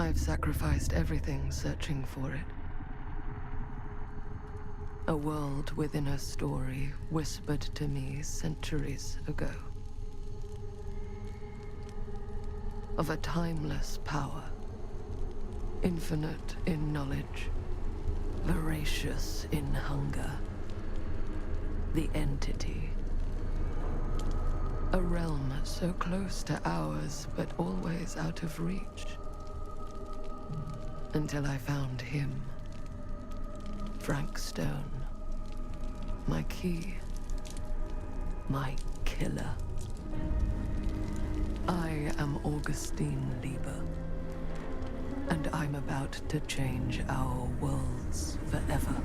I've sacrificed everything searching for it. A world within a story whispered to me centuries ago. Of a timeless power, infinite in knowledge, voracious in hunger. The entity. A realm so close to ours, but always out of reach. Until I found him. Frank Stone. My key. My killer. I am Augustine Lieber. And I'm about to change our worlds forever.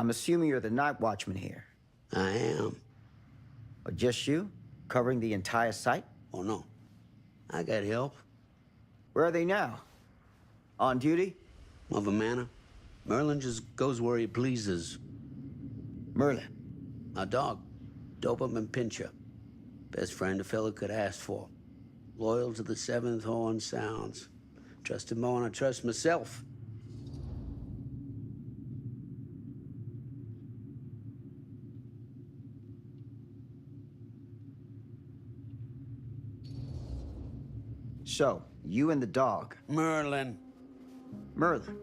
I'm assuming you're the night watchman here. I am. Or just you? Covering the entire site? Oh, no. I got help. Where are they now? On duty? Of a manner. Merlin just goes where he pleases. Merlin? My dog. Doberman Pinscher. Best friend a fella could ask for. Loyal to the seventh horn sounds. Trust him more than I trust myself. So, you and the dog. Merlin. Merlin.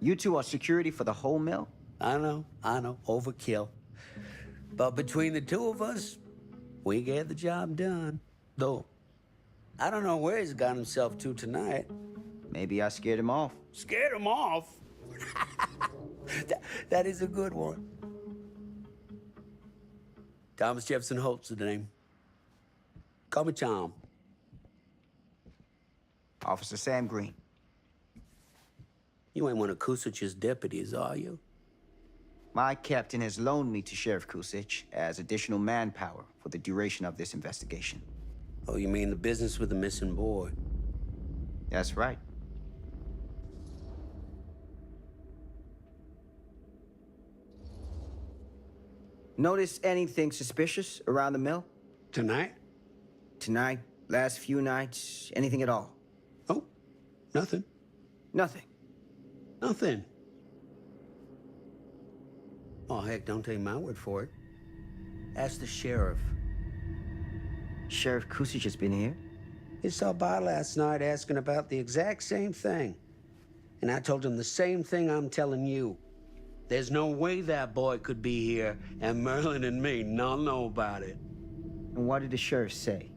You two are security for the whole mill? I know. Overkill. But between the two of us, we get the job done. Though, I don't know where he's got himself to tonight. Maybe I scared him off. Scared him off? that is a good one. Thomas Jefferson Holt's the name. Call me Tom. Officer Sam Green. You ain't one of Kusich's deputies, are you? My captain has loaned me to Sheriff Kusich as additional manpower for the duration of this investigation. Oh, you mean the business with the missing boy? That's right. Notice anything suspicious around the mill? Tonight? Tonight, last few nights, anything at all? Oh, nothing. Nothing. Nothing. Oh, heck, don't take my word for it. Ask the sheriff. Sheriff Kusich has been here? He saw by last night asking about the exact same thing. And I told him the same thing I'm telling you. There's no way that boy could be here, and Merlin and me not know about it. And what did the sheriff say?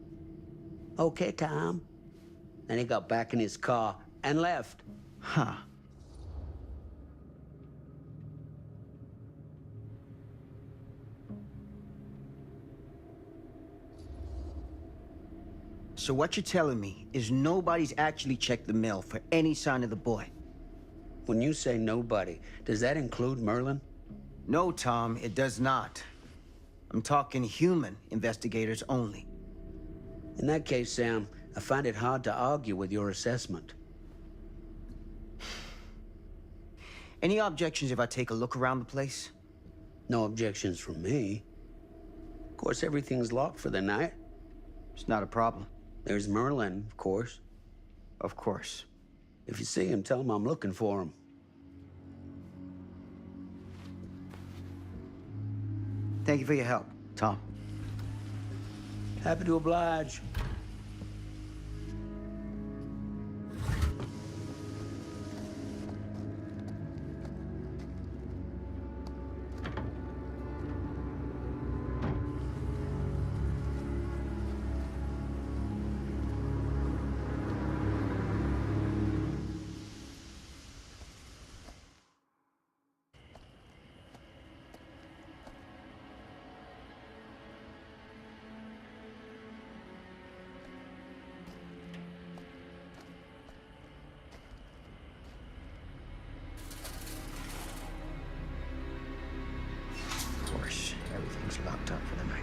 Okay, Tom. Then he got back in his car and left. Huh. So what you're telling me is nobody's actually checked the mill for any sign of the boy? When you say nobody, does that include Merlin? No, Tom, it does not. I'm talking human investigators only. In that case, Sam, I find it hard to argue with your assessment. Any objections if I take a look around the place? No objections from me. Of course, everything's locked for the night. It's not a problem. There's Merlin, of course. Of course. If you see him, tell him I'm looking for him. Thank you for your help, Tom. Happy to oblige. Of course, everything's locked up for the night.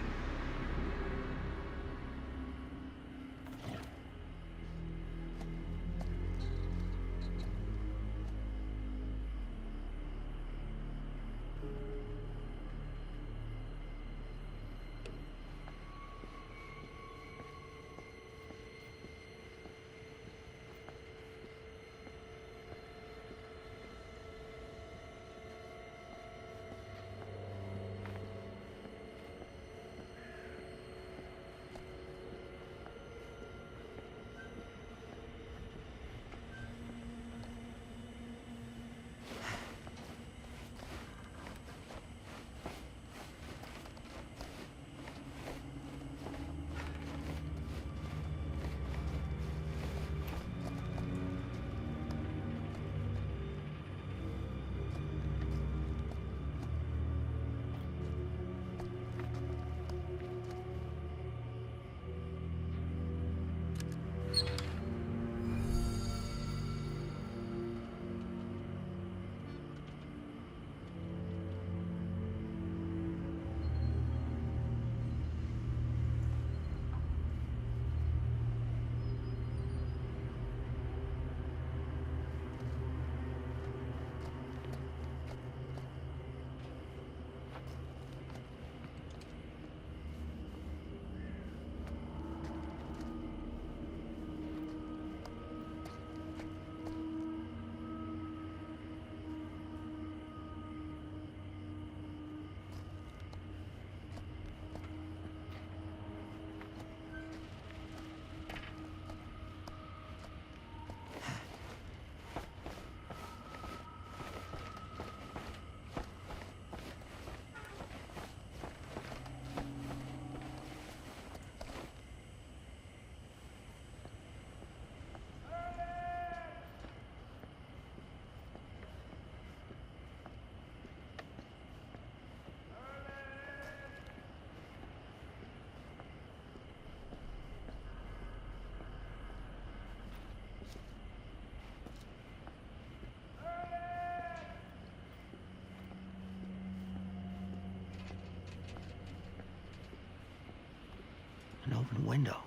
An open window.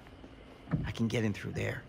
I can get in through there.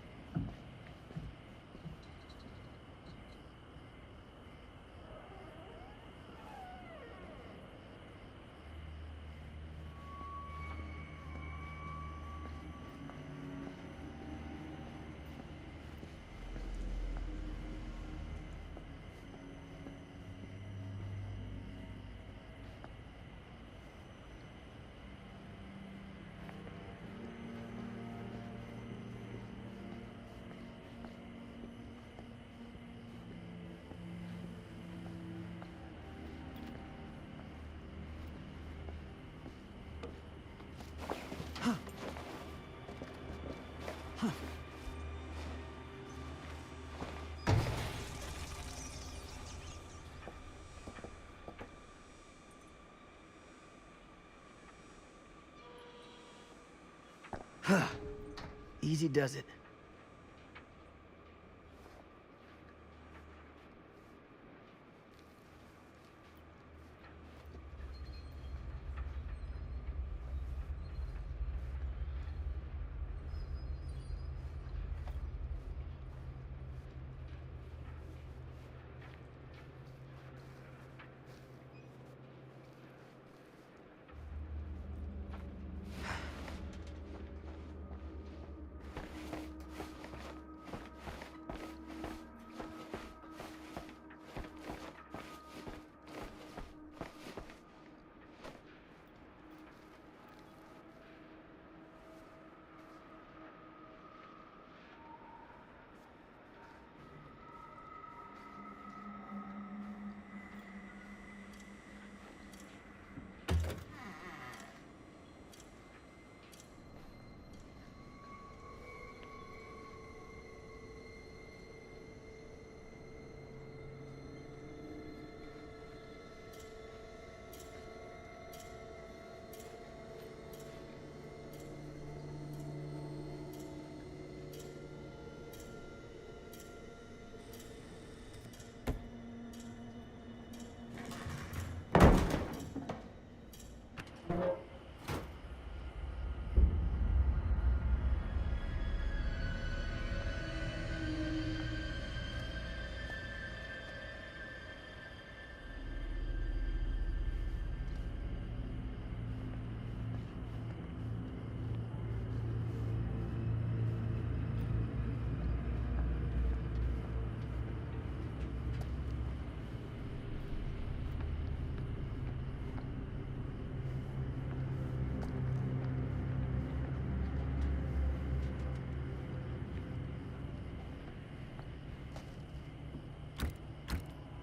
Easy does it.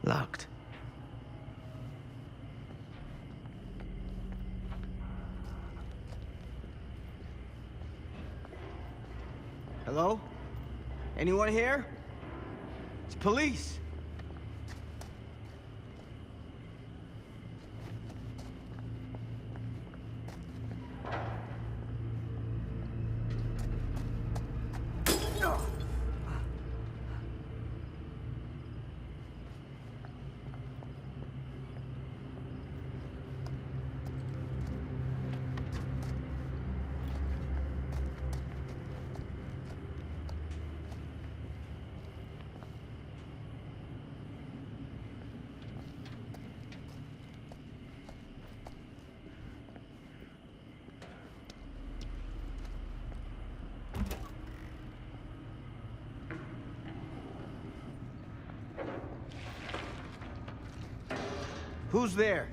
Locked. Hello? Anyone here? It's police. Who's there?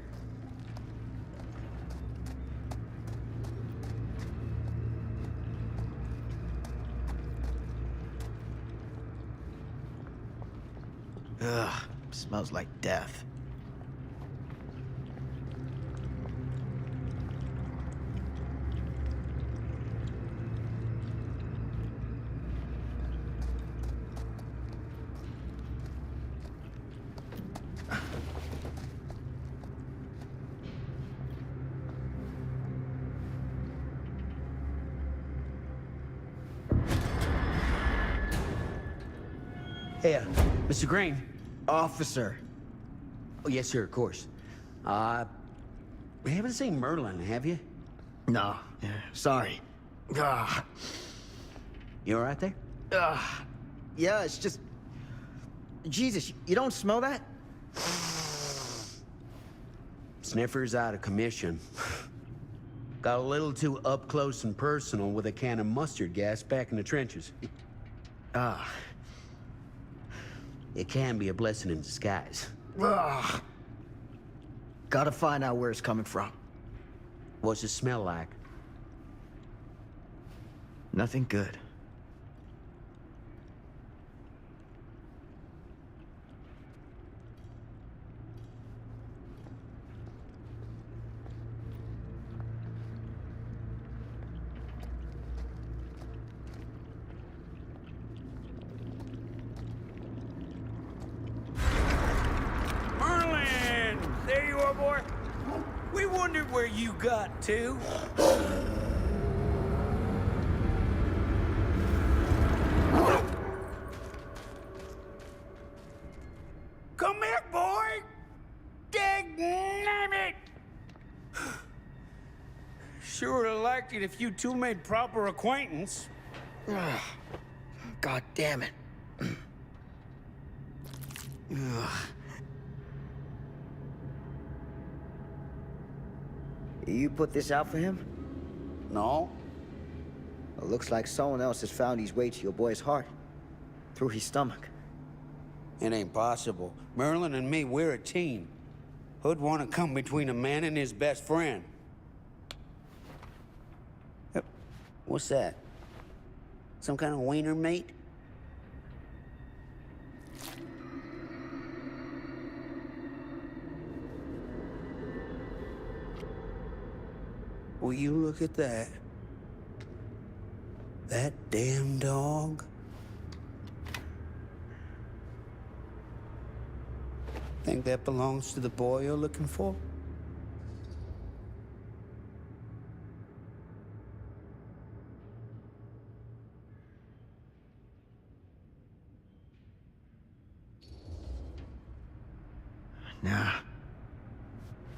Ugh, smells like death. Hey, Mr. Green. Officer. Oh, yes, sir, of course. You haven't seen Merlin, have you? No, sorry. Ah. You all right there? Yeah, it's just... Jesus, you don't smell that? Sniffer's out of commission. Got a little too up close and personal with a can of mustard gas back in the trenches. It can be a blessing in disguise. Gotta find out where it's coming from. What's it smell like? Nothing good. Merlin! There you are, boy. We wondered where you got to. Come here, boy! Dang-nabbit! Sure would have liked it if you two made proper acquaintance. God damn it. You put this out for him? No? It looks like someone else has found his way to your boy's heart. Through his stomach. It ain't possible. Merlin and me, we're a team. Who'd want to come between a man and his best friend? What's that? Some kind of wiener mate? Will you look at that? That damn dog? Think that belongs to the boy you're looking for? Nah.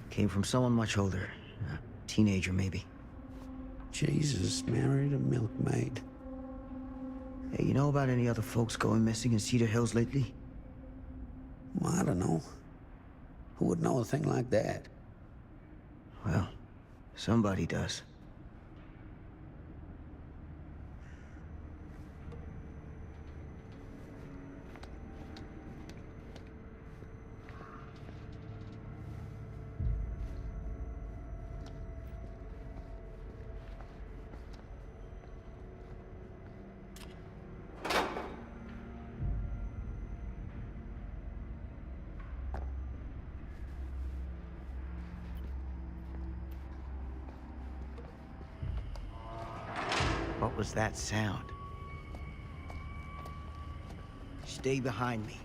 Came from someone much older. A teenager, maybe. Jesus married a milkmaid. Hey, you know about any other folks going missing in Cedar Hills lately? Well, I don't know. Who would know a thing like that? Well, somebody does. What was that sound? Stay behind me.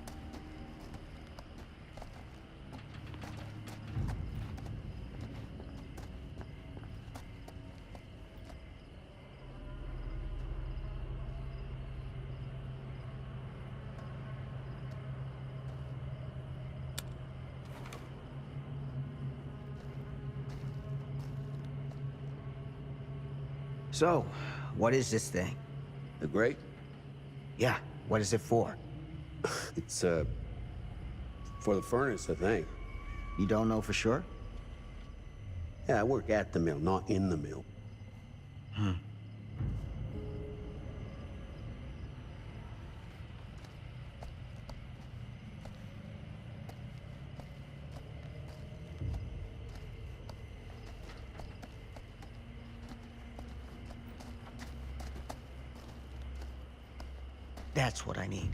So, what is this thing? The grate? Yeah, what is it for? It's, for the furnace, I think. You don't know for sure? Yeah, I work at the mill, not in the mill. That's what I need.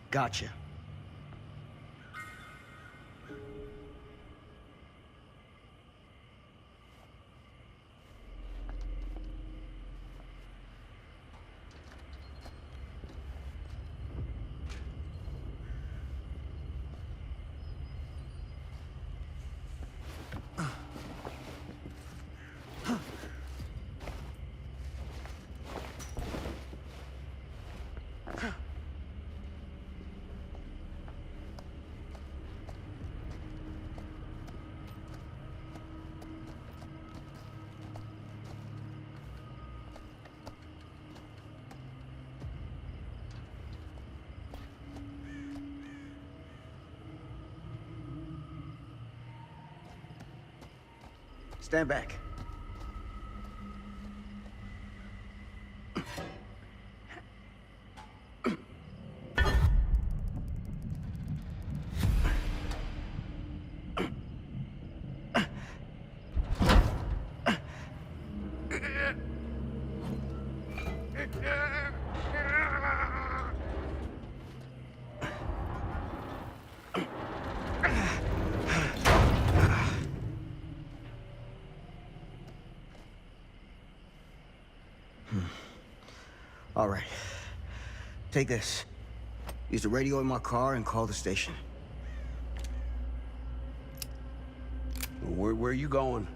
Gotcha. Stand back. All right. Take this. Use the radio in my car and call the station. Where are you going?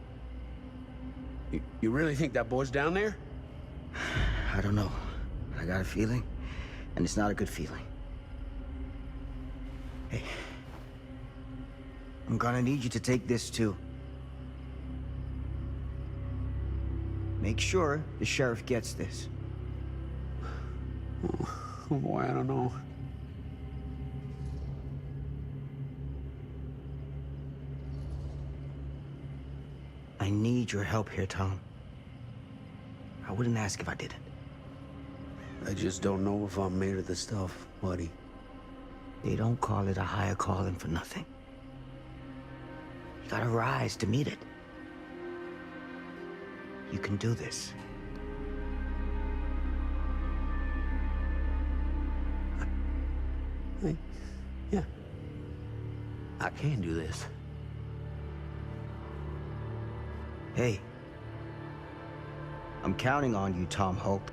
You really think that boy's down there? I don't know. I got a feeling, and it's not a good feeling. Hey. I'm gonna need you to take this too. Make sure the sheriff gets this. Oh boy, I don't know. I need your help here, Tom. I wouldn't ask if I didn't. I just don't know if I'm made of this stuff, buddy. They don't call it a higher calling for nothing. You gotta rise to meet it. You can do this. Yeah. I can do this. Hey. I'm counting on you, Tom Hope.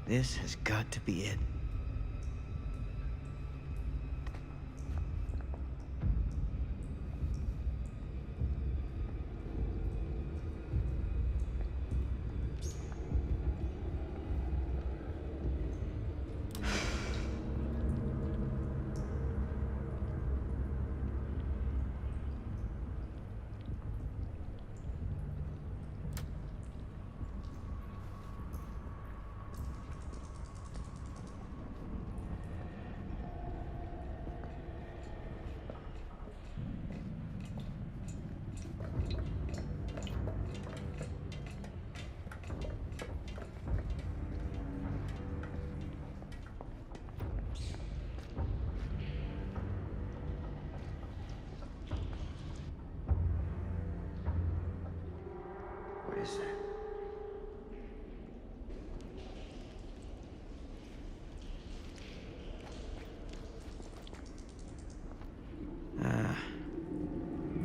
This has got to be it. What is that?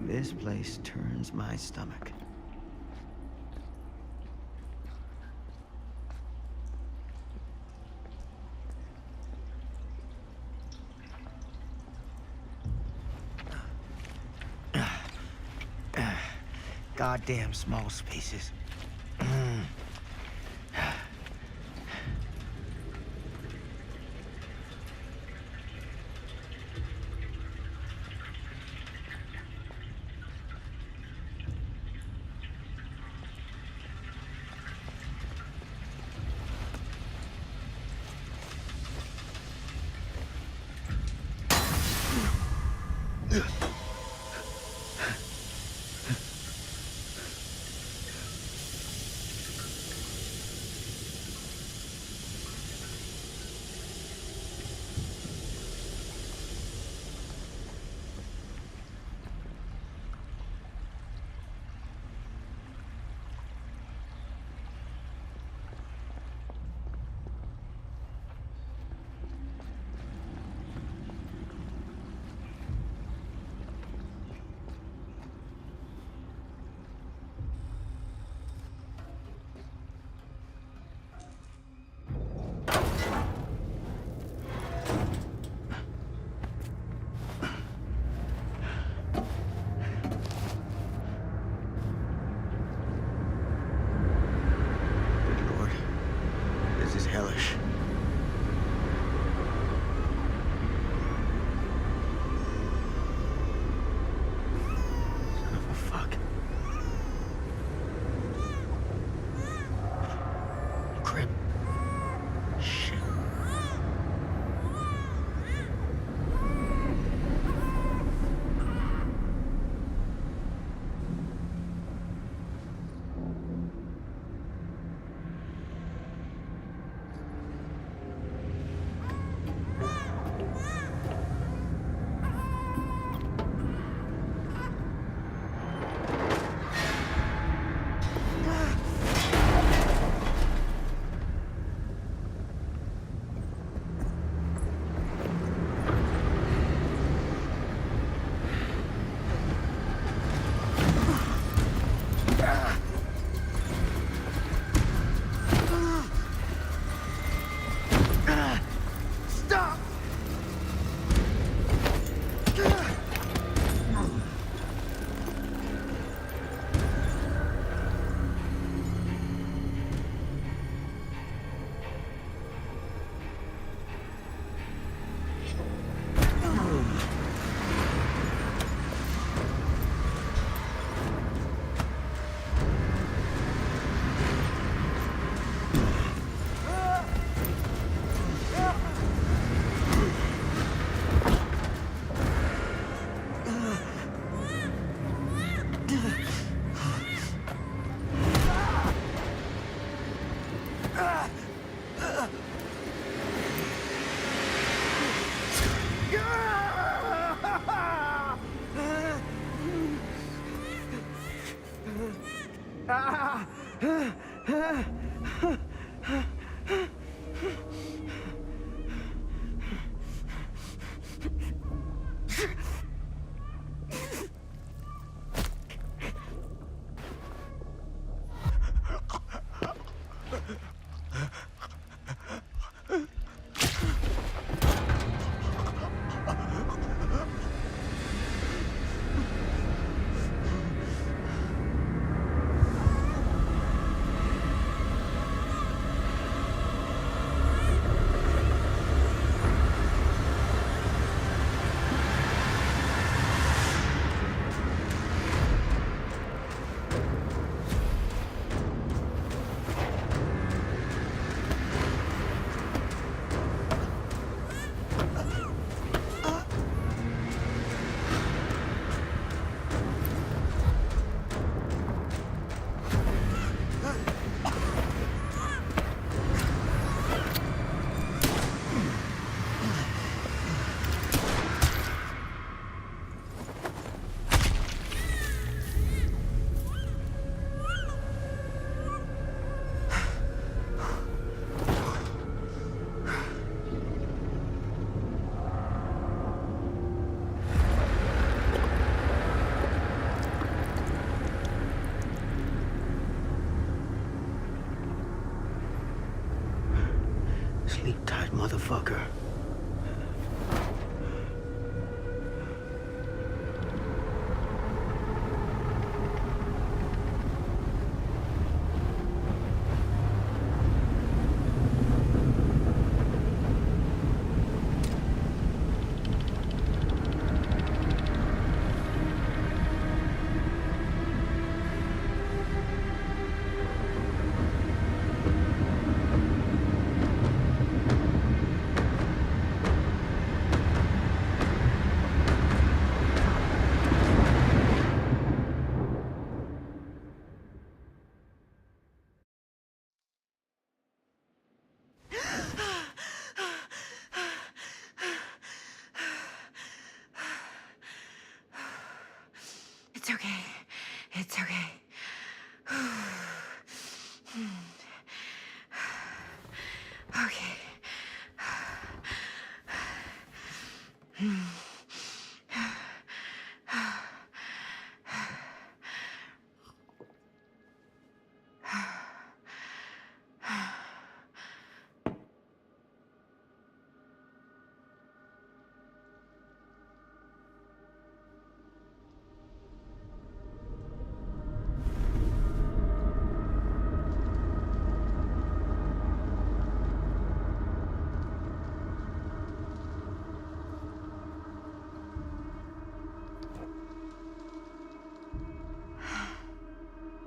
This place turns my stomach. Goddamn small spaces. Hellish. Son of a fuck. Crap. Shit. Sleep tight, motherfucker. It's okay. It's okay. Okay.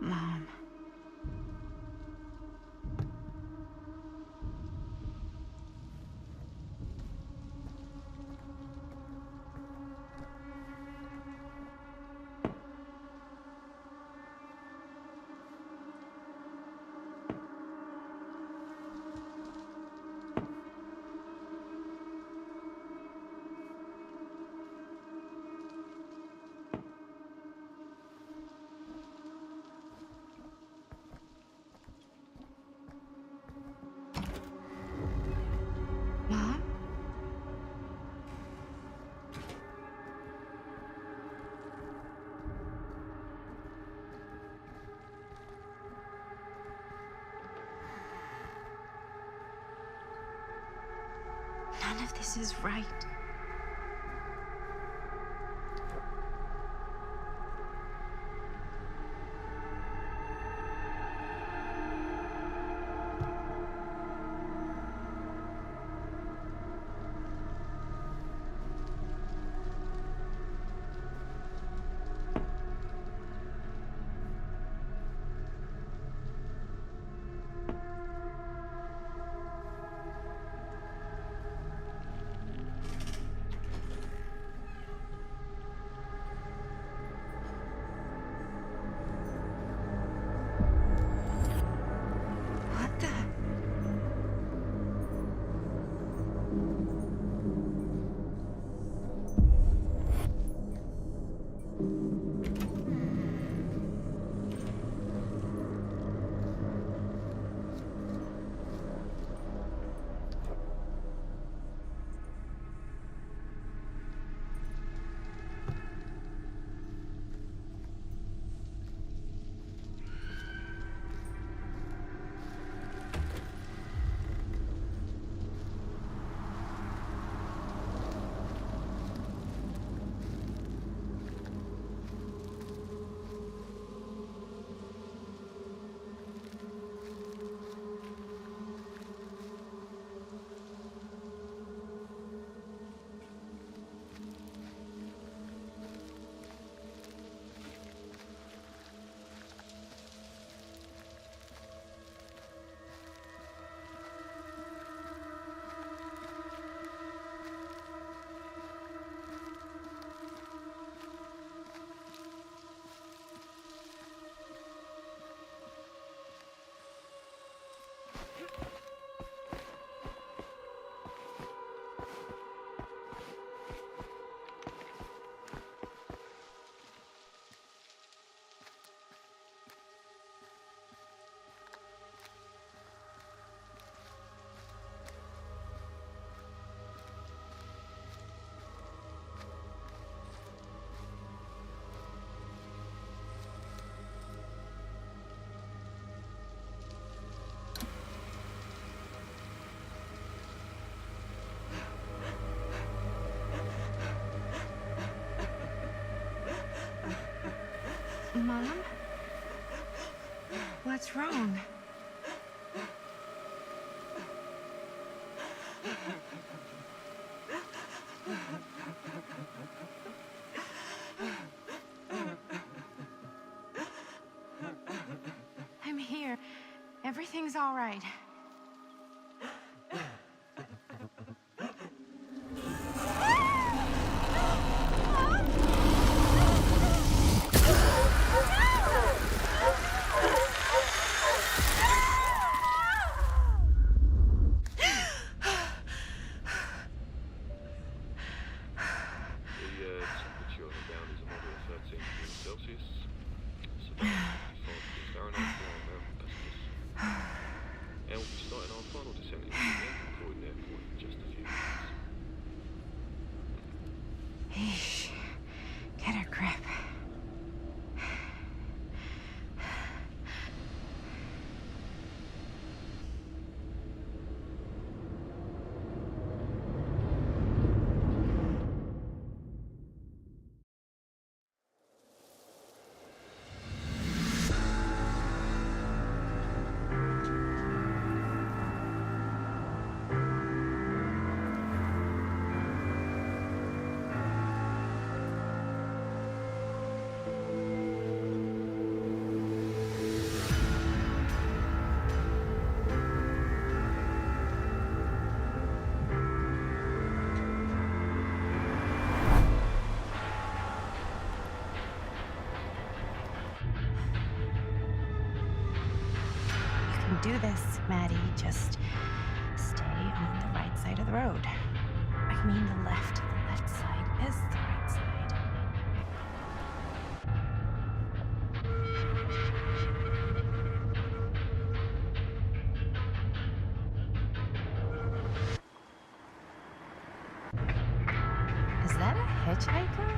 Mom. Mom? None of this is right. What the? Mom? What's wrong? I'm here. Everything's all right. Temperature on the ground is a moderate 13 degrees Celsius. do this, Maddie. Just stay on the right side of the road. I mean the left. The left side is the right side. Is that a hitchhiker?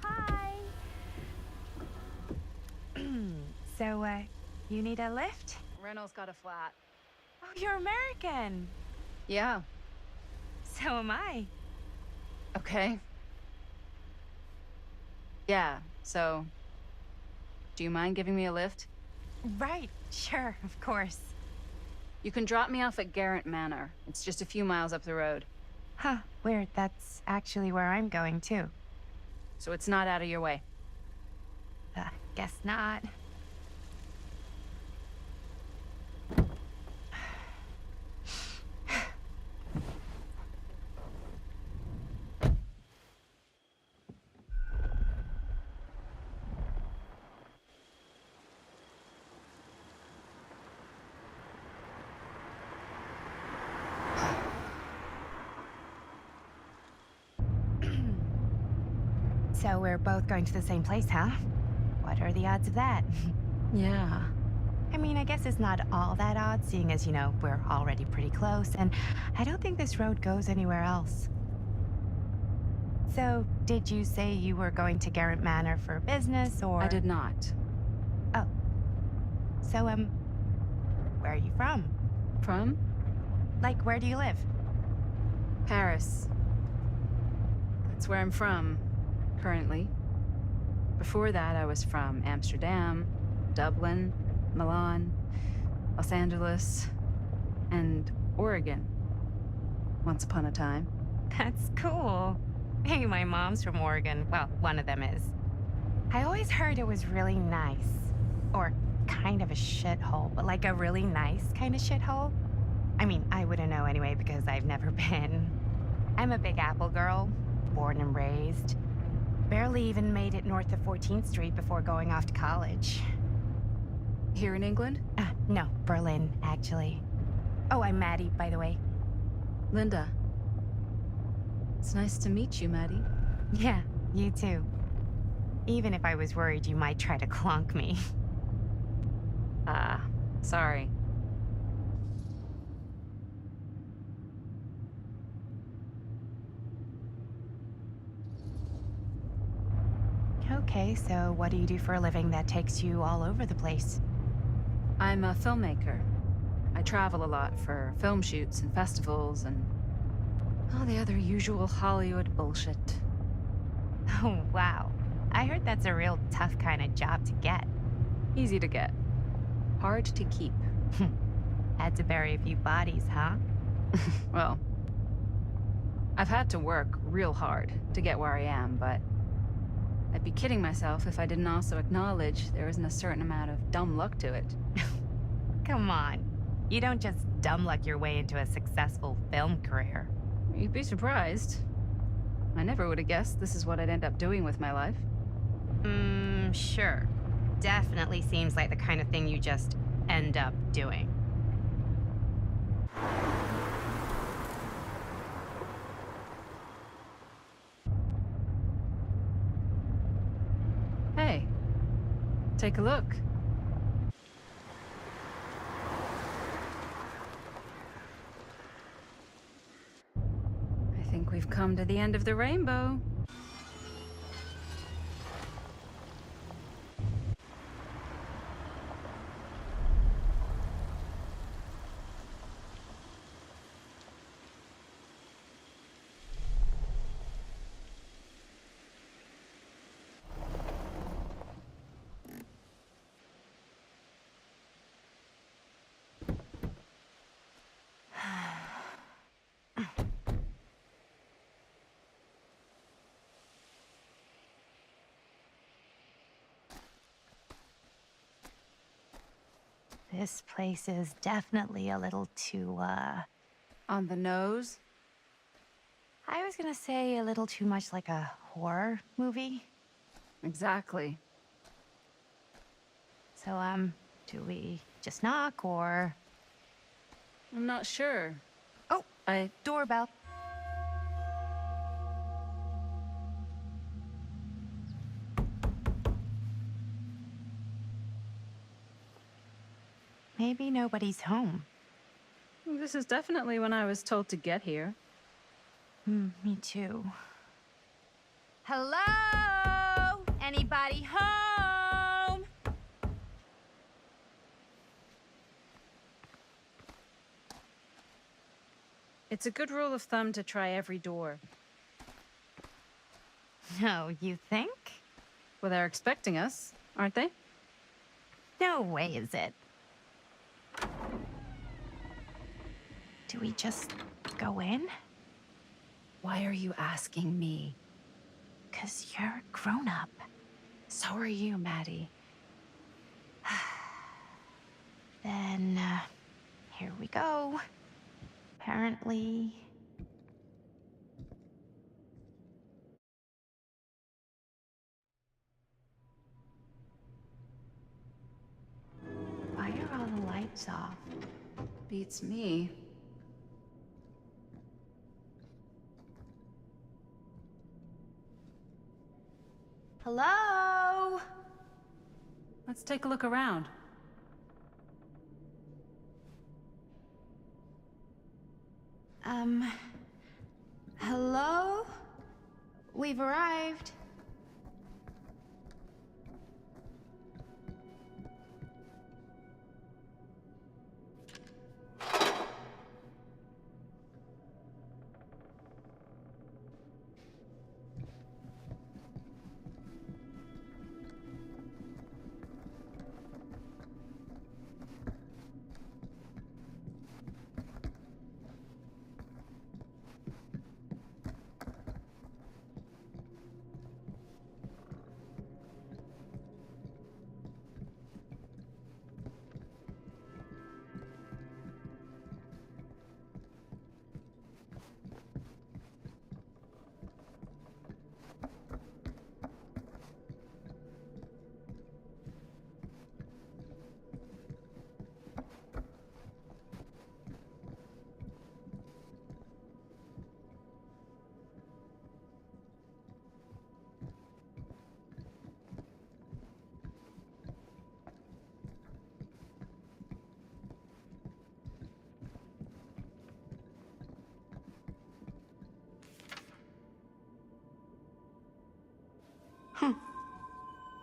Hi. So, you need a lift? Reynolds got a flat. Oh, you're American. Yeah. So am I. Okay. Yeah, so... Do you mind giving me a lift? Right, sure, of course. You can drop me off at Garrett Manor. It's just a few miles up the road. Huh, weird. That's actually where I'm going, too. So it's not out of your way. Guess not. So we're both going to the same place, huh? What are the odds of that? Yeah. I mean, I guess it's not all that odd, seeing as, you know, we're already pretty close, and I don't think this road goes anywhere else. So, did you say you were going to Garrett Manor for business, or...? I did not. Oh. So, where are you from? From? Like, where do you live? Paris. That's where I'm from, currently. Before that, I was from Amsterdam, Dublin, Milan, Los Angeles, and Oregon. Once upon a time. That's cool. Hey, my mom's from Oregon. Well, one of them is. I always heard it was really nice. Or kind of a shithole, but like a really nice kind of shithole. I mean, I wouldn't know anyway because I've never been. I'm a Big Apple girl, born and raised. Barely even made it north of 14th Street before going off to college. Here in England? No, Berlin, actually. Oh, I'm Maddie, by the way. Linda. It's nice to meet you, Maddie. Yeah, you too. Even if I was worried you might try to clonk me. Sorry. Okay, so what do you do for a living that takes you all over the place? I'm a filmmaker. I travel a lot for film shoots and festivals and all the other usual Hollywood bullshit. Oh, wow. I heard that's a real tough kind of job to get. Easy to get. Hard to keep. Had to bury a few bodies, huh? Well, I've had to work real hard to get where I am, but I'd be kidding myself if I didn't also acknowledge there isn't a certain amount of dumb luck to it. Come on. You don't just dumb luck your way into a successful film career. You'd be surprised. I never would have guessed this is what I'd end up doing with my life. Sure. Definitely seems like the kind of thing you just end up doing. Hey, take a look. I think we've come to the end of the rainbow. This place is definitely a little too, On the nose? I was gonna say a little too much like a horror movie. Exactly. So, do we just knock or... I'm not sure. Oh, doorbell. Maybe nobody's home. This is definitely when I was told to get here. Me too. Hello? Anybody home? It's a good rule of thumb to try every door. No, you think? Well, they're expecting us, aren't they? No way is it. Do we just go in? Why are you asking me? 'Cause you're a grown-up. So are you, Maddie. Then, here we go. Apparently... Why are all the lights off? Beats me. Hello? Let's take a look around. Hello? We've arrived. Huh.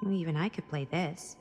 Well, even I could play this.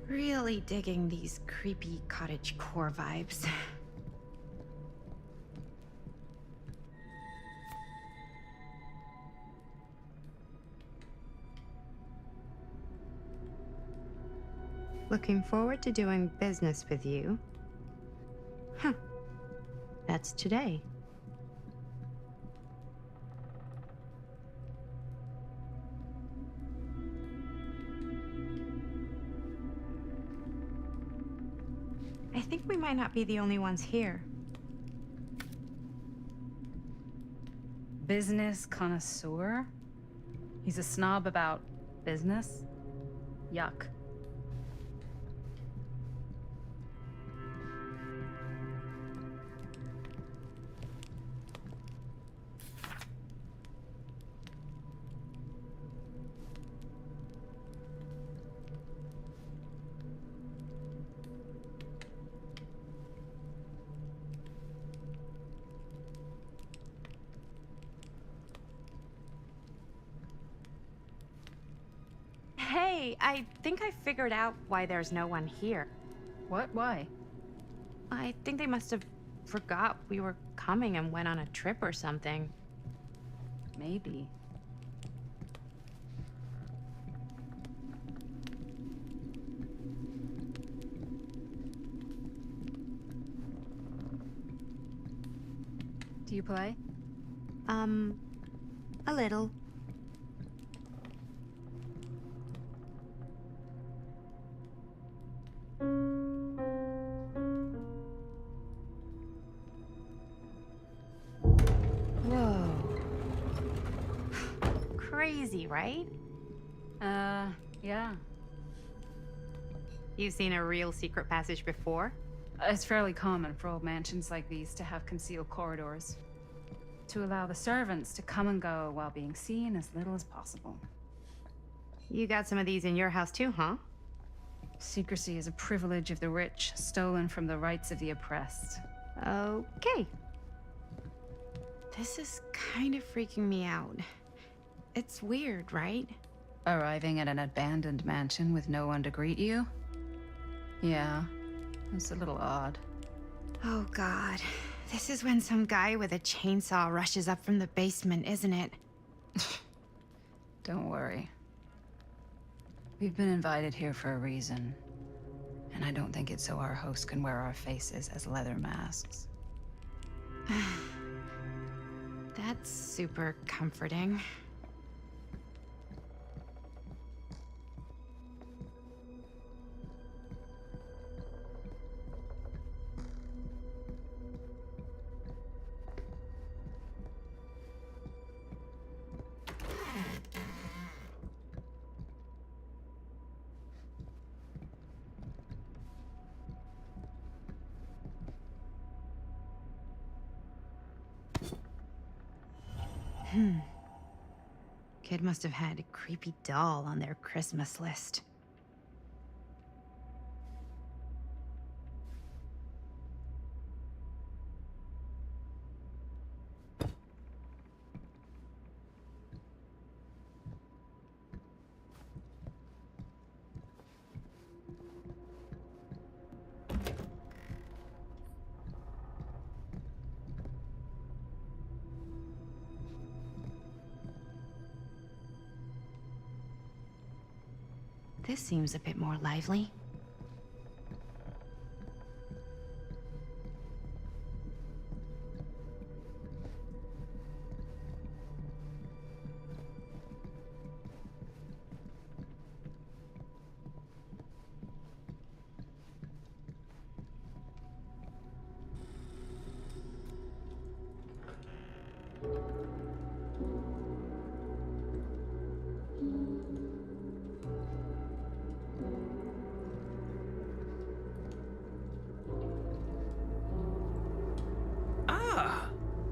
Really digging these creepy cottage core vibes. Looking forward to doing business with you. Huh. That's today. I think we might not be the only ones here. Business connoisseur? He's a snob about business? Yuck. Hey, I think I figured out why there's no one here. What? Why? I think they must have forgot we were coming and went on a trip or something. Maybe. Do you play? A little. Whoa. Crazy, right? Yeah. You've seen a real secret passage before? It's fairly common for old mansions like these to have concealed corridors. To allow the servants to come and go while being seen as little as possible. You got some of these in your house too, huh? Secrecy is a privilege of the rich, stolen from the rights of the oppressed. Okay. This is kind of freaking me out. It's weird, right? Arriving at an abandoned mansion with no one to greet you? Yeah, it's a little odd. Oh god. This is when some guy with a chainsaw rushes up from the basement, isn't it? Don't worry. We've been invited here for a reason. And I don't think it's so our host can wear our faces as leather masks. That's super comforting. Kid must have had a creepy doll on their Christmas list. This seems a bit more lively.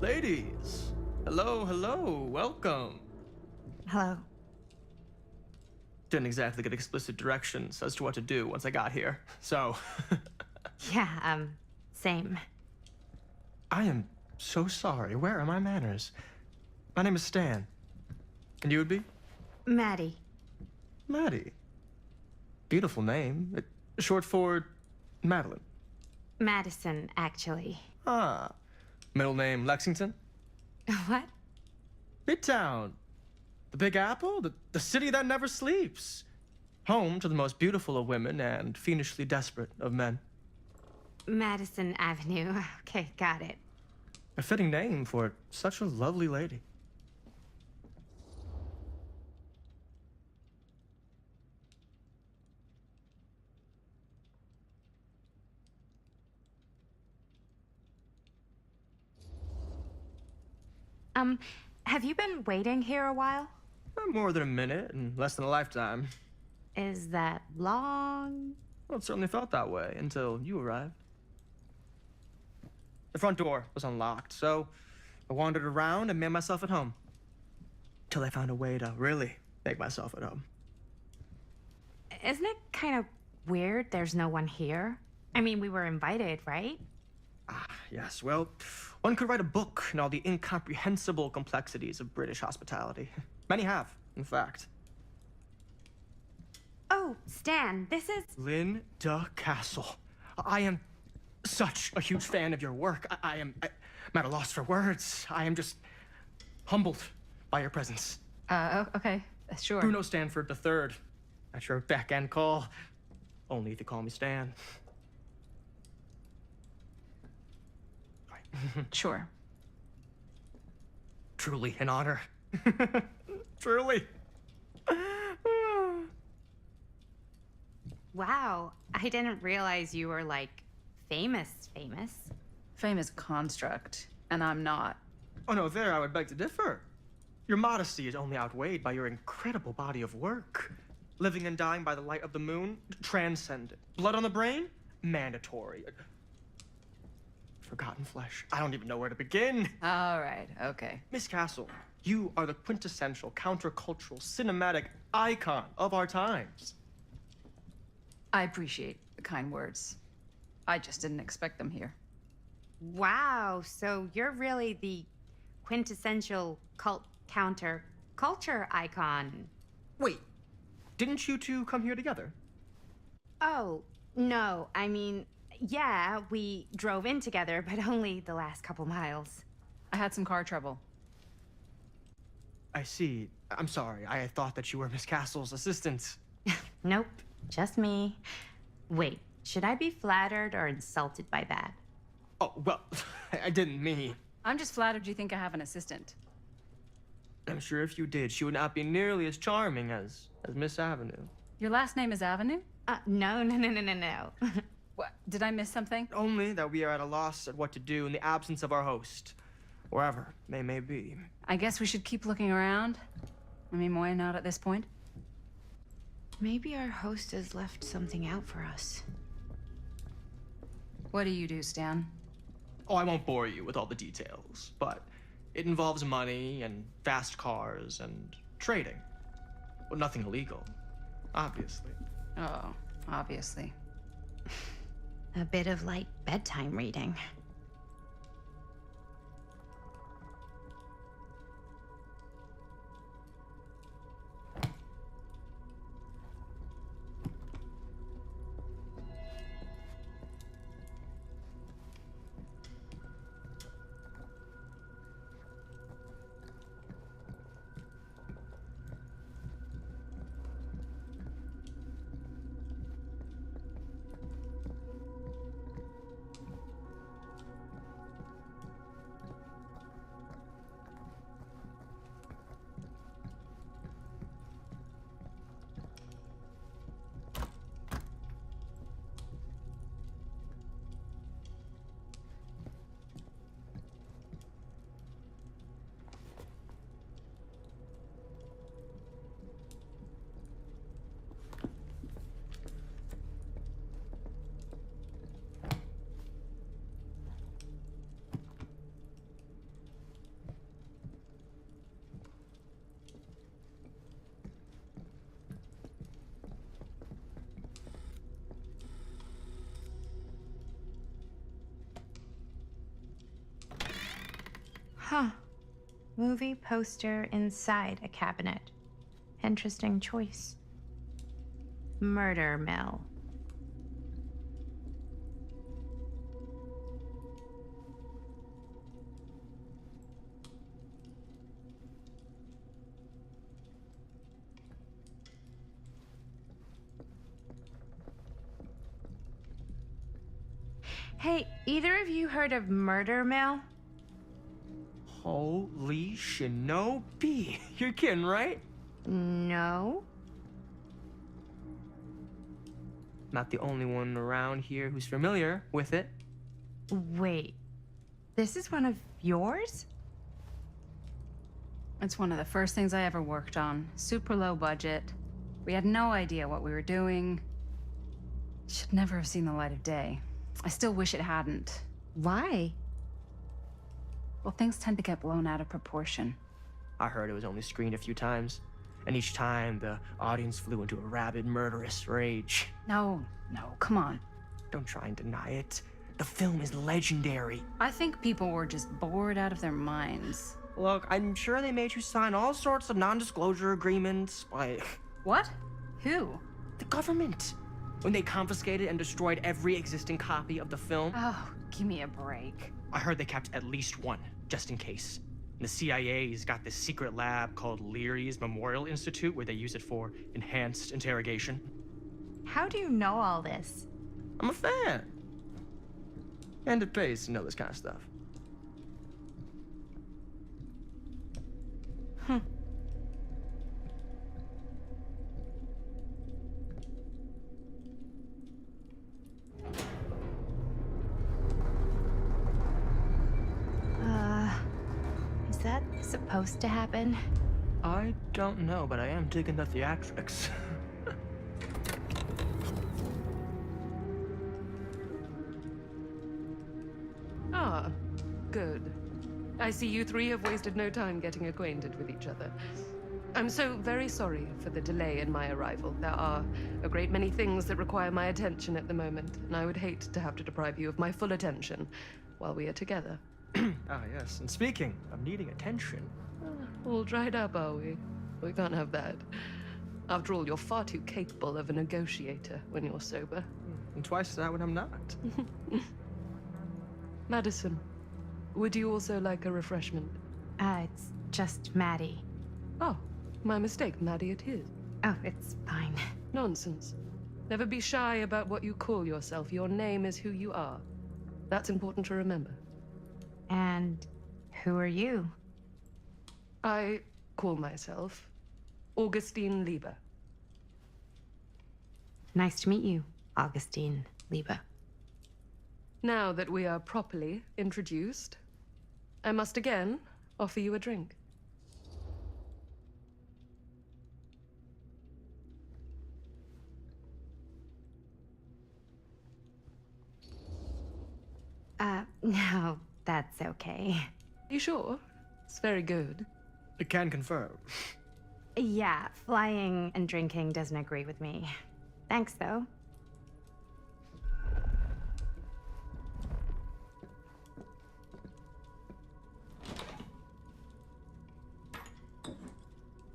Ladies, hello, hello, welcome. Hello. Didn't exactly get explicit directions as to what to do once I got here, so. Yeah, same. I am so sorry. Where are my manners? My name is Stan. And you would be? Maddie. Maddie. Beautiful name. Short for Madeline. Madison, actually. Ah. Middle name Lexington? What? Midtown. The Big Apple, the city that never sleeps. Home to the most beautiful of women and fiendishly desperate of men. Madison Avenue. Okay, got it. A fitting name for such a lovely lady. Have you been waiting here a while? More than a minute and less than a lifetime. Is that long? Well, it certainly felt that way until you arrived. The front door was unlocked, so I wandered around and made myself at home. Till I found a way to really make myself at home. Isn't it kind of weird there's no one here? I mean, we were invited, right? Ah, yes, well, one could write a book in all the incomprehensible complexities of British hospitality. Many have, in fact. Oh, Stan, this is... Linda Castle. I am such a huge fan of your work. I'm at a loss for words. I am just humbled by your presence. Okay, sure. Bruno Stanford III, at your beck and call. Only if you call me Stan. Sure. Truly an honor. Truly. Wow, I didn't realize you were, like, famous. Fame is a construct, and I'm not. Oh no, there I would beg to differ. Your modesty is only outweighed by your incredible body of work. Living and dying by the light of the moon, transcendent. Blood on the brain, mandatory. Forgotten flesh. I don't even know where to begin. All right, okay. Miss Castle, you are the quintessential countercultural cinematic icon of our times. I appreciate the kind words. I just didn't expect them here. Wow, so you're really the quintessential culture icon. Wait, didn't you two come here together? Oh, no, I mean, yeah, we drove in together, but only the last couple miles. I had some car trouble. I see. I'm sorry. I thought that you were Miss Castle's assistant. Nope, just me. Wait, should I be flattered or insulted by that? Oh, well, I didn't mean. I'm just flattered you think I have an assistant. I'm sure if you did, she would not be nearly as charming as Miss Avenue. Your last name is Avenue? No. What? Did I miss something? Only that we are at a loss at what to do in the absence of our host, wherever they may be. I guess we should keep looking around. I mean, why not at this point? Maybe our host has left something out for us. What do you do, Stan? Oh, I won't bore you with all the details, but it involves money and fast cars and trading. Well, nothing illegal, obviously. Oh, obviously. A bit of light bedtime reading. Huh. Movie poster inside a cabinet. Interesting choice. Murder mill. Hey, either of you heard of Murder Mill? Holy shinobi. You're kidding, right? No. Not the only one around here who's familiar with it. Wait. This is one of yours? It's one of the first things I ever worked on. Super low budget. We had no idea what we were doing. Should never have seen the light of day. I still wish it hadn't. Why? Well, things tend to get blown out of proportion. I heard it was only screened a few times, and each time the audience flew into a rabid, murderous rage. No, come on. Don't try and deny it. The film is legendary. I think people were just bored out of their minds. Look, I'm sure they made you sign all sorts of non-disclosure agreements, What? Who? The government. When they confiscated and destroyed every existing copy of the film, Oh, give me a break. I heard they kept at least one, just in case. The CIA's got this secret lab called Leary's Memorial Institute where they use it for enhanced interrogation. How do you know all this? I'm a fan. And it pays to know this kind of stuff. Is that supposed to happen? I don't know, but I am digging the theatrics. Ah, good. I see you three have wasted no time getting acquainted with each other. I'm so very sorry for the delay in my arrival. There are a great many things that require my attention at the moment, and I would hate to have to deprive you of my full attention while we are together. Ah, yes. And speaking of needing attention, All dried up, are we? We can't have that. After all, you're far too capable of a negotiator when you're sober. and twice that when I'm not. Madison, would you also like a refreshment? It's just Maddie. Oh, my mistake. Maddie it is. Oh, it's fine. Nonsense. Never be shy about what you call yourself. Your name is who you are. That's important to remember. And who are you? I call myself Augustine Lieber. Nice to meet you, Augustine Lieber. Now that we are properly introduced, I must again offer you a drink. No, that's okay. You sure? It's very good. I can confirm. Yeah, flying and drinking doesn't agree with me. Thanks, though.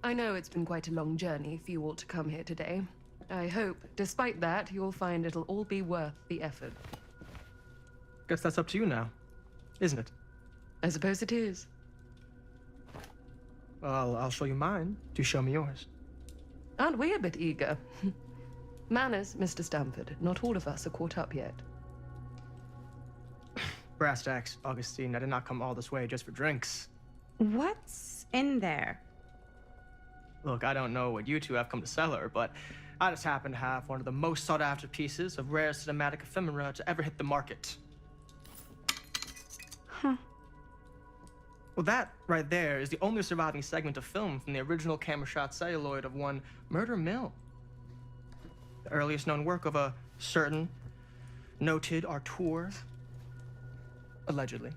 I know it's been quite a long journey for you all to come here today. I hope, despite that, you'll find it'll all be worth the effort. Guess that's up to you now, isn't it? I suppose it is. Well, I'll show you mine. Do show me yours. Aren't we a bit eager? Manners, Mr. Stamford. Not all of us are caught up yet. Brass tacks, Augustine. I did not come all this way just for drinks. What's in there? Look, I don't know what you two have come to cellar, but I just happen to have one of the most sought-after pieces of rare cinematic ephemera to ever hit the market. Huh. Well, that right there is the only surviving segment of film from the original camera shot celluloid of one Murder Mill. The earliest known work of a certain noted auteur, allegedly.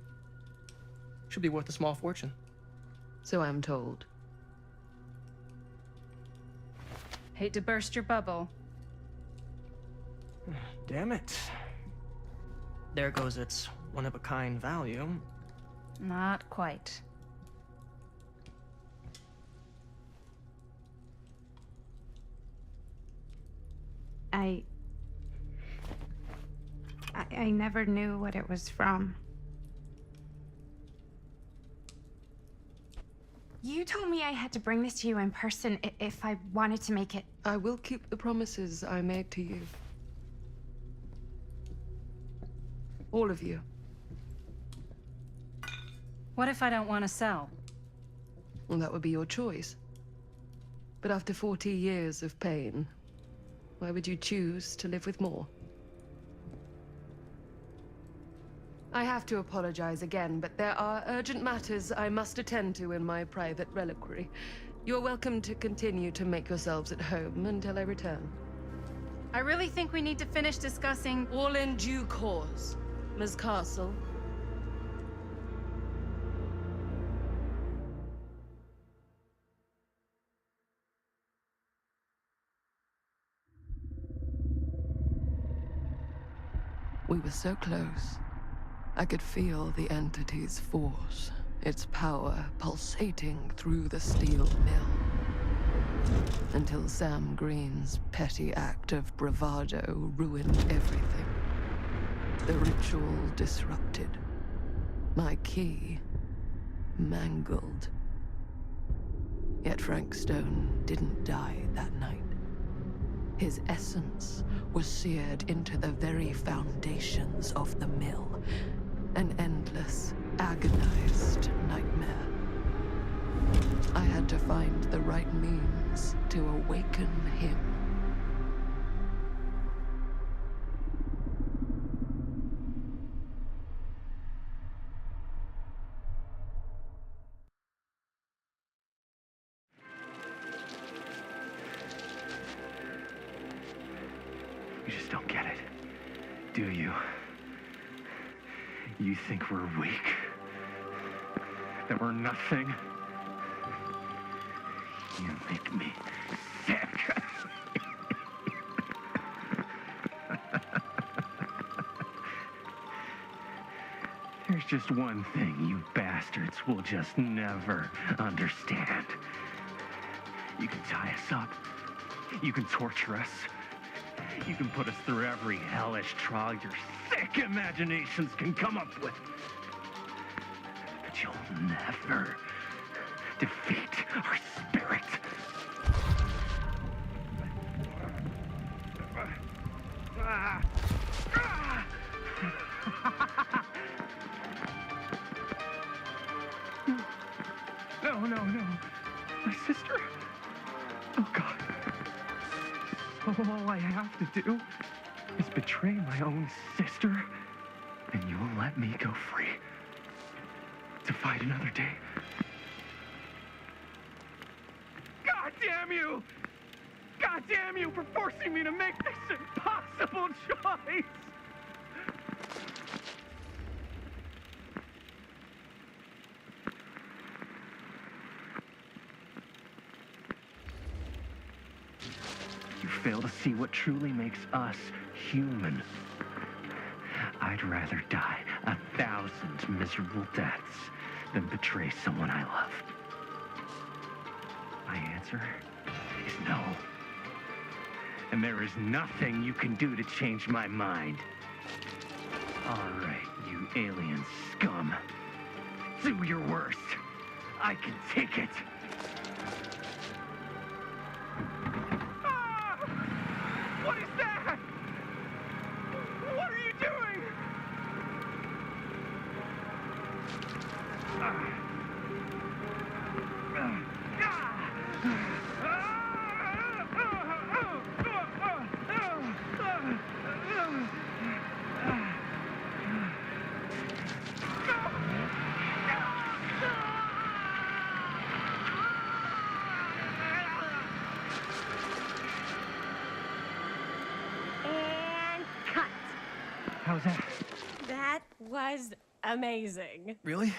Should be worth a small fortune. So I'm told. Hate to burst your bubble. Damn it. There goes its one-of-a-kind value. Not quite. I never knew what it was from. You told me I had to bring this to you in person if I wanted to make it. I will keep the promises I made to you. All of you. What if I don't want to sell? Well, that would be your choice. But after 40 years of pain, why would you choose to live with more? I have to apologize again, but there are urgent matters I must attend to in my private reliquary. You're welcome to continue to make yourselves at home until I return. I really think we need to finish discussing. All in due course, Ms. Castle. We were so close. I could feel the entity's force, its power pulsating through the steel mill. Until Sam Green's petty act of bravado ruined everything. The ritual disrupted. My key mangled. Yet Frank Stone didn't die that night. His essence was seared into the very foundations of the mill. An endless, agonized nightmare. I had to find the right means to awaken him. You just don't get it, do you? You think we're weak? That we're nothing? You make me sick. There's just one thing you bastards will just never understand. You can tie us up. You can torture us. You can put us through every hellish trial your sick imaginations can come up with. But you'll never defeat our spirit. No. My sister? Oh, God. All I have to do is betray my own sister, and you'll let me go free to fight another day. God damn you! God damn you for forcing me to make this impossible choice! You fail to see what truly makes us human. I'd rather die 1,000 miserable deaths than betray someone I love. My answer is no. And there is nothing you can do to change my mind. All right, you alien scum. Do your worst. I can take it. What is that? What are you doing? And cut. How's that? That was amazing. Really?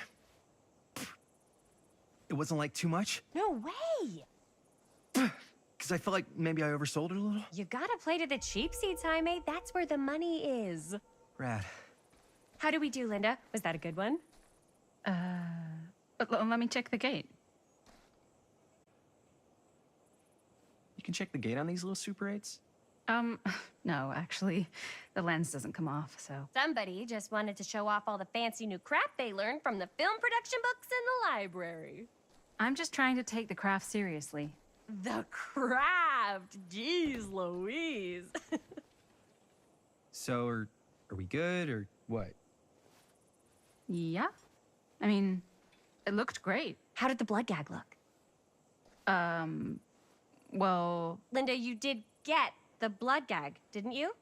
It wasn't like too much? No way. Because I felt like maybe I oversold it a little? You gotta play to the cheap seats, Jaime. That's where the money is. Rad. How do we do, Linda? Was that a good one? Let me check the gate. You can check the gate on these little Super 8s? No, actually, the lens doesn't come off, so. Somebody just wanted to show off all the fancy new crap they learned from the film production books in the library. I'm just trying to take the craft seriously. The craft! Jeez Louise. So, are we good, or what? Yeah? I mean, it looked great. How did the blood gag look? Well, Linda, you did get the blood gag, didn't you?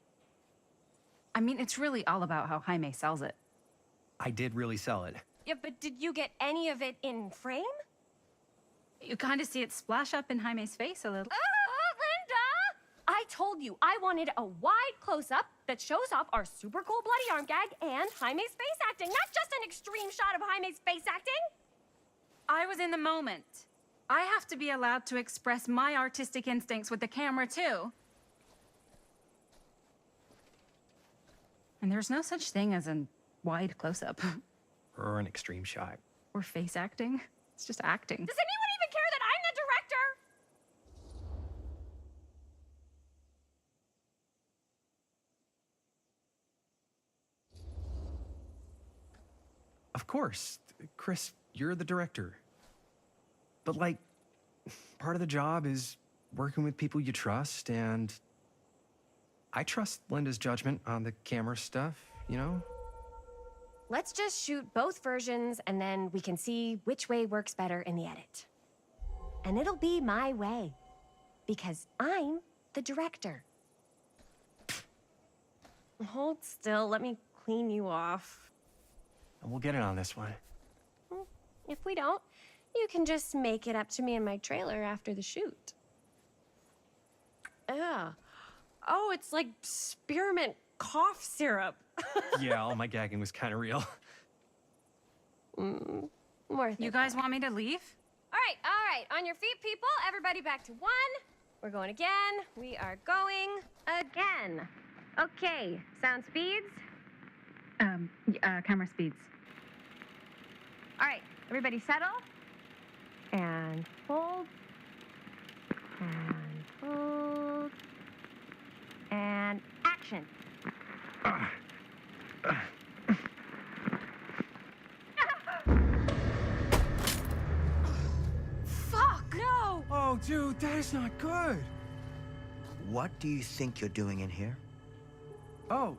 I mean, it's really all about how Jaime sells it. I did really sell it. Yeah, but did you get any of it in frame? You kind of see it splash up in Jaime's face a little. Linda! I told you I wanted a wide close-up that shows off our super cool bloody arm gag and Jaime's face acting, not just an extreme shot of Jaime's face acting. I was in the moment. I have to be allowed to express my artistic instincts with the camera, too. And there's no such thing as a wide close-up. Or an extreme shot. Or face acting. It's just acting. Does anyone even care that I'm the director? Of course. Chris, you're the director. But, like, part of the job is working with people you trust, and I trust Linda's judgment on the camera stuff, you know? Let's just shoot both versions and then we can see which way works better in the edit. And it'll be my way. Because I'm the director. Hold still, let me clean you off. And we'll get it on this one. If we don't, you can just make it up to me in my trailer after the shoot. Ugh. Oh, it's like spearmint cough syrup. Yeah, all my gagging was kind of real. More You guys want me to leave? all right. On your feet, people. Everybody back to 1. We're going again. We are going again. Okay, sound speeds. Camera speeds. All right, everybody settle. And hold. And hold. And action. Fuck! No! Oh, dude, that is not good. What do you think you're doing in here? Oh,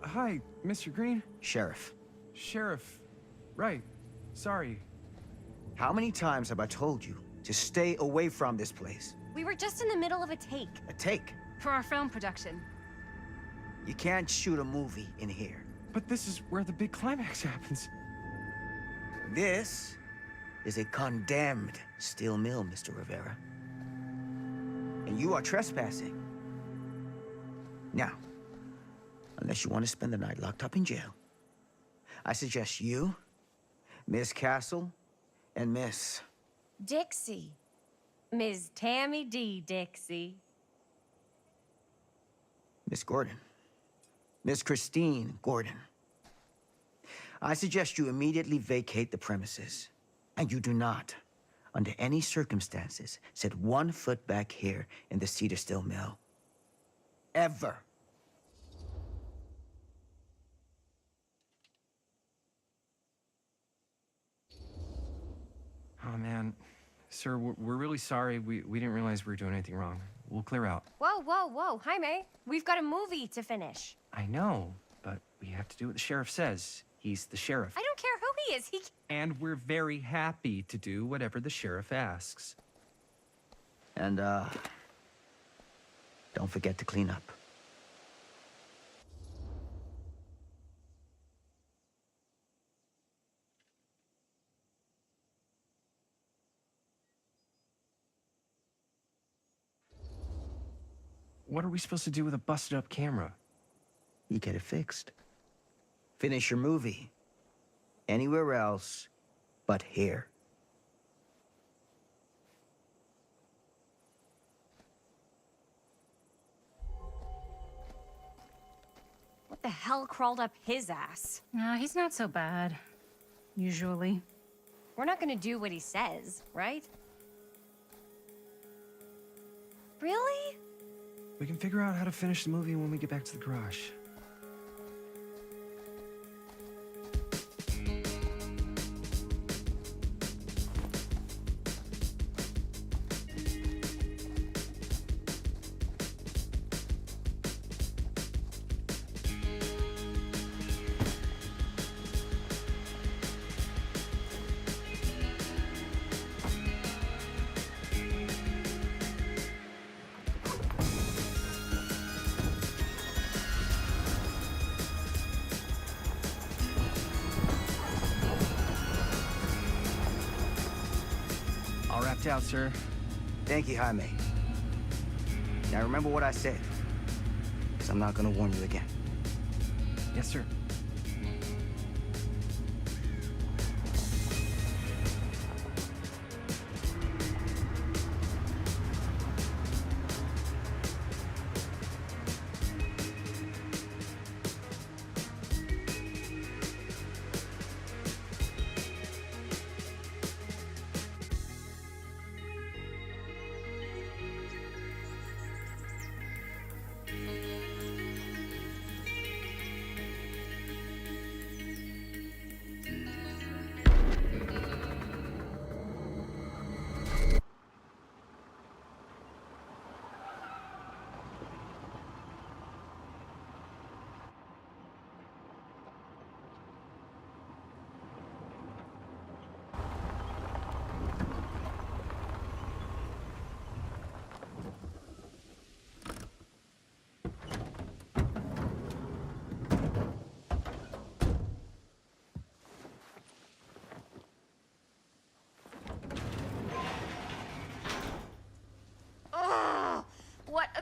hi, Mr. Green. Sheriff, Sheriff. Right. Sorry. how many times have I told you to stay away from this place? We were just in the middle of a take. A take. For our film production. You can't shoot a movie in here. But this is where the big climax happens. This is a condemned steel mill, Mr. Rivera. And you are trespassing. Now, unless you want to spend the night locked up in jail, I suggest you, Miss Castle, and Miss... Dixie. Ms. Tammy D. Dixie. Miss Gordon. Miss Christine Gordon. I suggest you immediately vacate the premises. And you do not, under any circumstances, set 1 foot back here in the Cedar Still Mill. Ever. Oh, man. Sir, we're really sorry. We didn't realize we were doing anything wrong. We'll clear out. Whoa. Jaime, we've got a movie to finish. I know, but we have to do what the sheriff says. He's the sheriff. I don't care who he is. And we're very happy to do whatever the sheriff asks. And, don't forget to clean up. What are we supposed to do with a busted up camera? You get it fixed. Finish your movie. Anywhere else but here. What the hell crawled up his ass? No, he's not so bad. Usually. We're not gonna do what he says, right? Really? We can figure out how to finish the movie when we get back to the garage. All wrapped out, sir. Thank you, Jaime. Now remember what I said, because I'm not gonna warn you again. Yes, sir.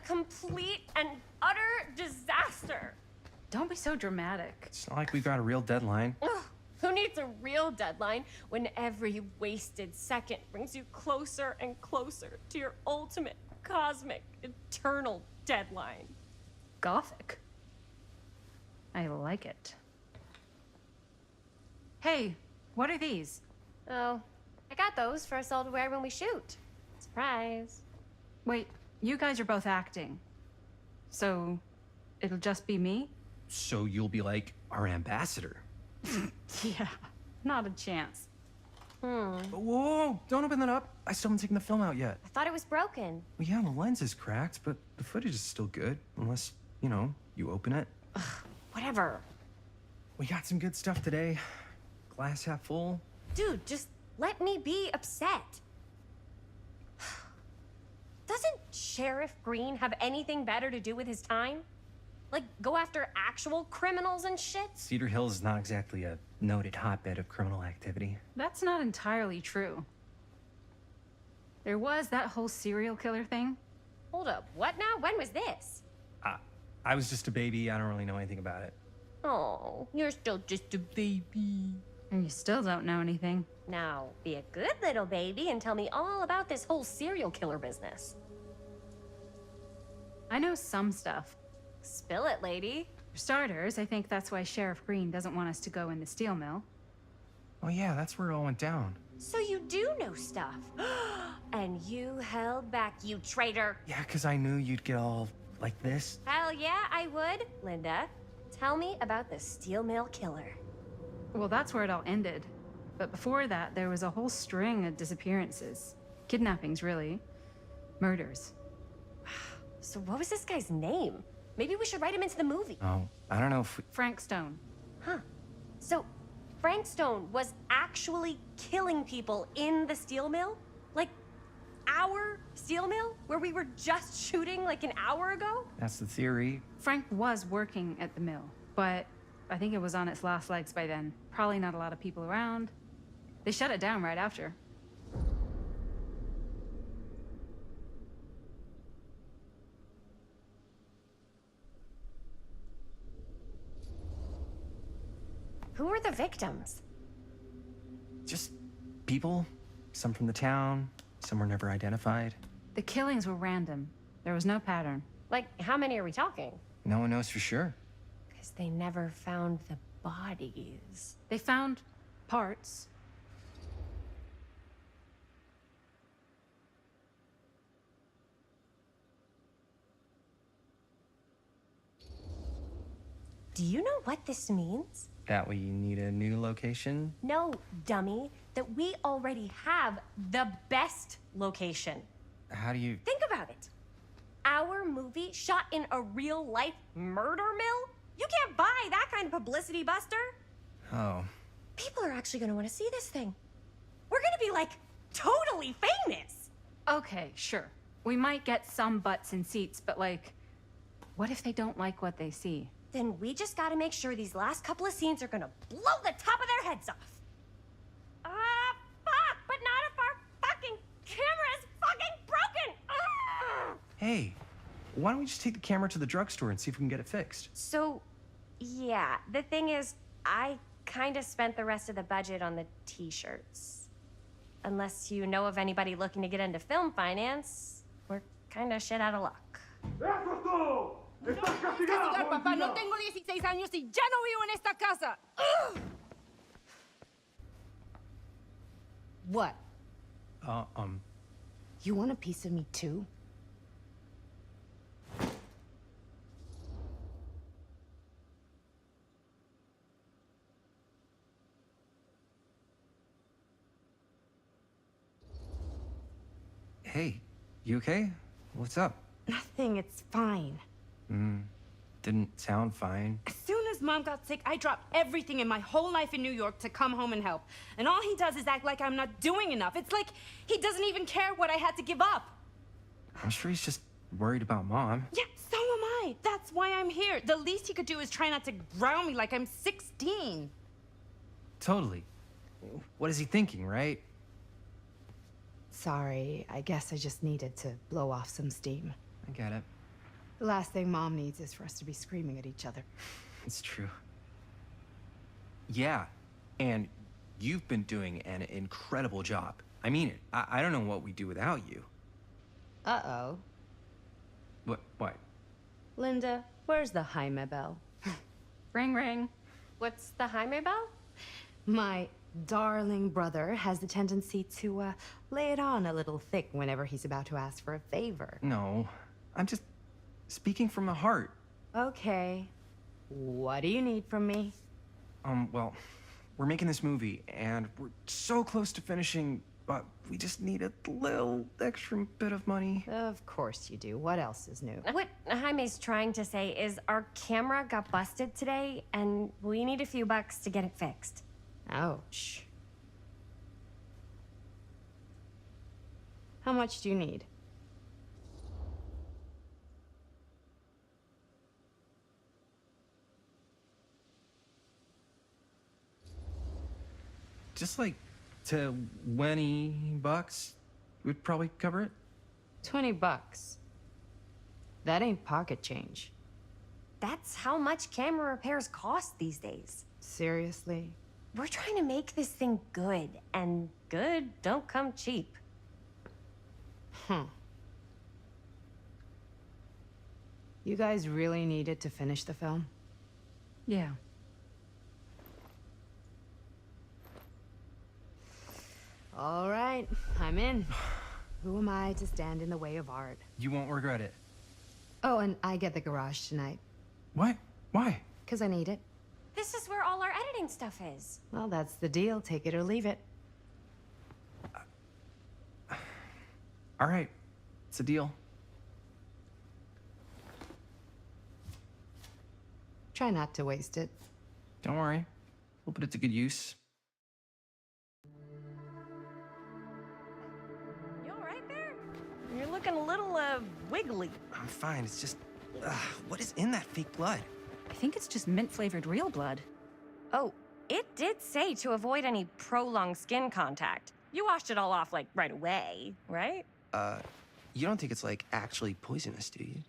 complete and utter disaster. Don't be so dramatic. It's not like we've got a real deadline. Ugh, who needs a real deadline when every wasted second brings you closer and closer to your ultimate, cosmic, eternal deadline? Gothic. I like it. Hey, what are these? Oh, I got those for us all to wear when we shoot. Surprise. Wait, you guys are both acting. So, it'll just be me? So you'll be like our ambassador. Yeah, not a chance. Whoa, don't open that up. I still haven't taken the film out yet. I thought it was broken. Well, yeah, the lens is cracked, but the footage is still good. Unless, you open it. Whatever. We got some good stuff today. Glass half full. Dude, just let me be upset. Doesn't Sheriff Green have anything better to do with his time? Like, go after actual criminals and shit? Cedar Hills is not exactly a noted hotbed of criminal activity. That's not entirely true. There was that whole serial killer thing. Hold up, what now? When was this? I was just a baby. I don't really know anything about it. Oh, you're still just a baby. And you still don't know anything. Now, be a good little baby and tell me all about this whole serial killer business. I know some stuff. Spill it, lady. For starters, I think that's why Sheriff Green doesn't want us to go in the steel mill. Oh yeah, that's where it all went down. So you do know stuff. And you held back, you traitor. Yeah, because I knew you'd get all like this. Hell yeah, I would. Linda, tell me about the steel mill killer. Well, that's where it all ended. But before that, there was a whole string of disappearances. Kidnappings, really. Murders. So what was this guy's name? Maybe we should write him into the movie. Oh, I don't know if we... Frank Stone. Huh. So Frank Stone was actually killing people in the steel mill? Like, our steel mill? Where we were just shooting like an hour ago? That's the theory. Frank was working at the mill, but I think it was on its last legs by then. Probably not a lot of people around. They shut it down right after. Who were the victims? Just people. Some from the town. Some were never identified. The killings were random. There was no pattern. Like, how many are we talking? No one knows for sure. Because they never found the bodies. They found parts. Do you know what this means? That we need a new location? No, dummy. That we already have the best location. How do you... Think about it. Our movie shot in a real-life murder mill? You can't buy that kind of publicity, Buster. Oh. People are actually gonna want to see this thing. We're gonna be, like, totally famous. Okay, sure. We might get some butts in seats, but like, what if they don't like what they see? Then we just gotta make sure these last couple of scenes are gonna blow the top of their heads off. Fuck, but not if our fucking camera's fucking broken. Hey, why don't we just take the camera to the drugstore and see if we can get it fixed? So, yeah, the thing is, I kinda spent the rest of the budget on the t-shirts. Unless you know of anybody looking to get into film finance, we're kinda shit out of luck. Castigar, papá, no tengo 16 años y ya no vivo en esta casa. What? You want a piece of me too? Hey, you okay? What's up? Nothing, it's fine. Didn't sound fine. As soon as Mom got sick, I dropped everything in my whole life in New York to come home and help. And all he does is act like I'm not doing enough. It's like he doesn't even care what I had to give up. I'm sure he's just worried about Mom. Yeah, so am I. That's why I'm here. The least he could do is try not to ground me like I'm 16. Totally. What is he thinking, right? Sorry, I guess I just needed to blow off some steam. I get it. The last thing Mom needs is for us to be screaming at each other. It's true. Yeah, and you've been doing an incredible job. I mean it. I don't know what we'd do without you. Uh-oh. What? Linda, where's the Jaime bell? Ring, ring. What's the Jaime bell? My darling brother has the tendency to, lay it on a little thick whenever he's about to ask for a favor. No, I'm just speaking from the heart. Okay. What do you need from me? Well, we're making this movie, and we're so close to finishing, but we just need a little extra bit of money. Of course you do. What else is new? What Jaime's trying to say is our camera got busted today, and we need a few bucks to get it fixed. Ouch. How much do you need? Just like $20 would probably cover it. $20. That ain't pocket change. That's how much camera repairs cost these days. Seriously? We're trying to make this thing good, and good don't come cheap. You guys really need it to finish the film? Yeah. All right, I'm in. Who am I to stand in the way of art? You won't regret it. Oh, and I get the garage tonight, What? Why? 'cause I need it. This is where all our editing stuff is. Well, that's the deal. Take it or leave it. All right, it's a deal. Try not to waste it. Don't worry, we'll put it to good use. You all right there? You're looking a little, wiggly. I'm fine, it's just, what is in that fake blood? I think it's just mint-flavored real blood. Oh, it did say to avoid any prolonged skin contact. You washed it all off, like, right away, right? You don't think it's, like, actually poisonous, do you?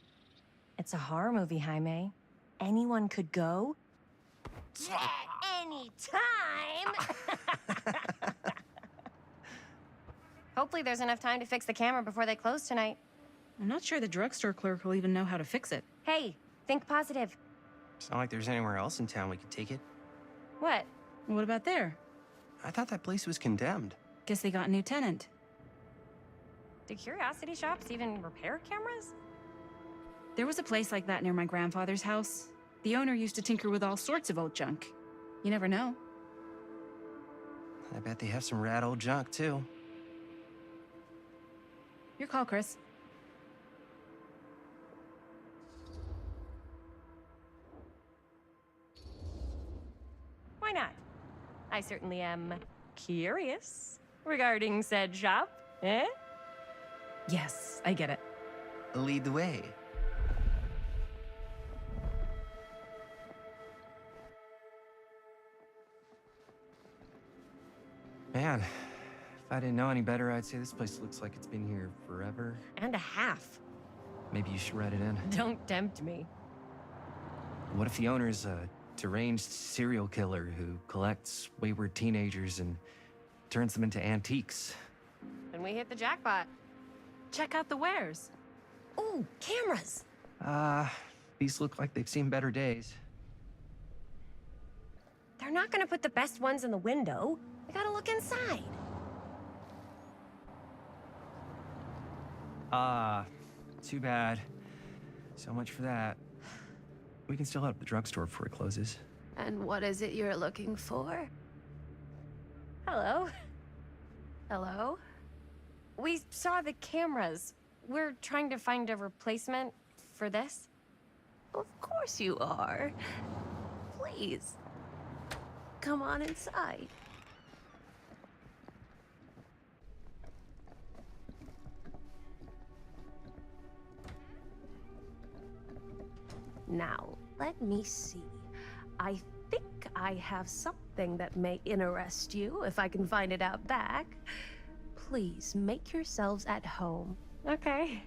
It's a horror movie, Jaime. Anyone could go. Yeah, anytime! Hopefully there's enough time to fix the camera before they close tonight. I'm not sure the drugstore clerk will even know how to fix it. Hey, think positive. It's not like there's anywhere else in town we could take it. What? What about there? I thought that place was condemned. Guess they got a new tenant. Do curiosity shops even repair cameras? There was a place like that near my grandfather's house. The owner used to tinker with all sorts of old junk. You never know. I bet they have some rad old junk, too. Your call, Chris. Why not? I certainly am curious regarding said shop, eh? Yes, I get it. Lead the way. Man, if I didn't know any better, I'd say this place looks like it's been here forever. And a half. Maybe you should write it in. Don't tempt me. What if the owner's a deranged serial killer who collects wayward teenagers and turns them into antiques? Then we hit the jackpot. Check out the wares. Ooh, cameras! These look like they've seen better days. They're not gonna put the best ones in the window. We gotta look inside. Too bad. So much for that. We can still hit up the drugstore before it closes. And what is it you're looking for? Hello. Hello? We saw the cameras. We're trying to find a replacement for this. Of course you are. Please. Come on inside. Now, let me see. I think I have something that may interest you, if I can find it out back. Please make yourselves at home. Okay.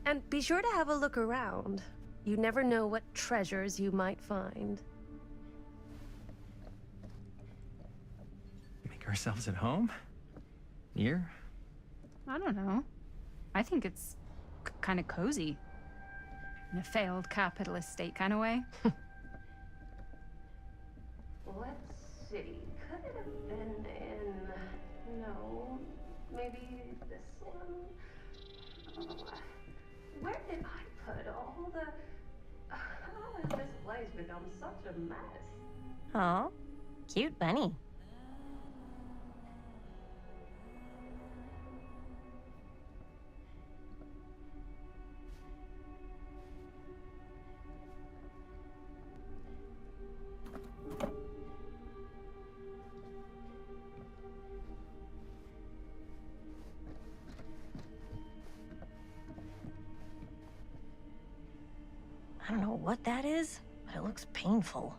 And be sure to have a look around. You never know what treasures you might find. Make ourselves at home? Here? I don't know. I think it's kind of cozy. In a failed capitalist state kind of way. Let's see. Could it have been in... No. Maybe this one? Where did I put all the... How has this place become such a mess? Oh, cute bunny. I don't know what that is, but it looks painful.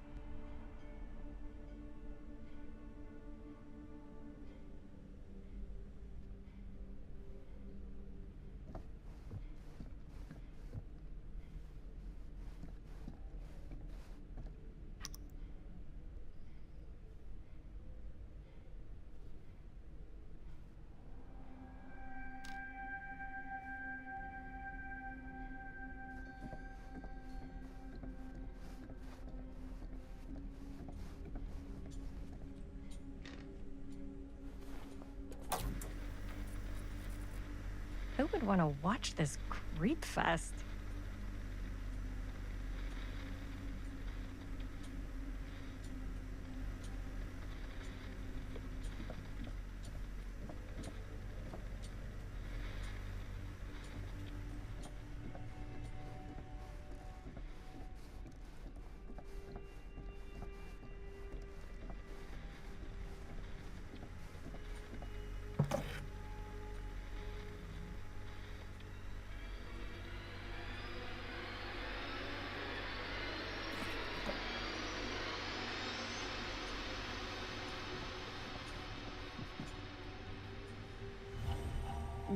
Who would want to watch this creep fest?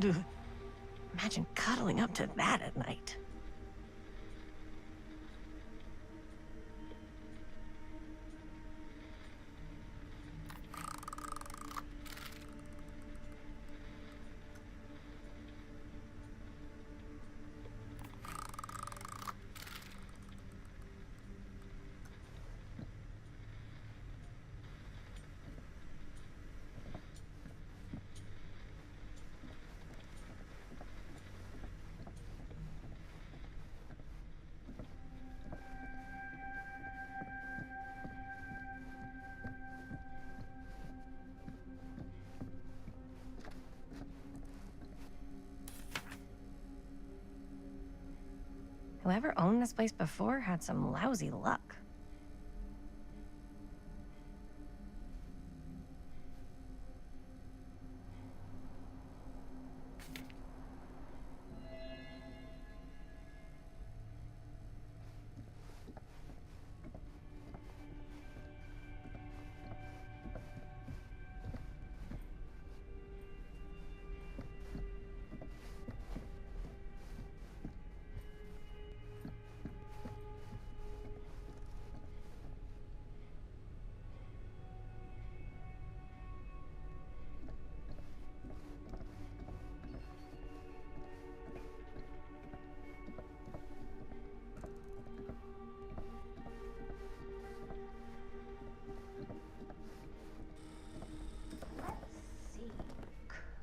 Ugh. Imagine cuddling up to that at night. Whoever owned this place before had some lousy luck.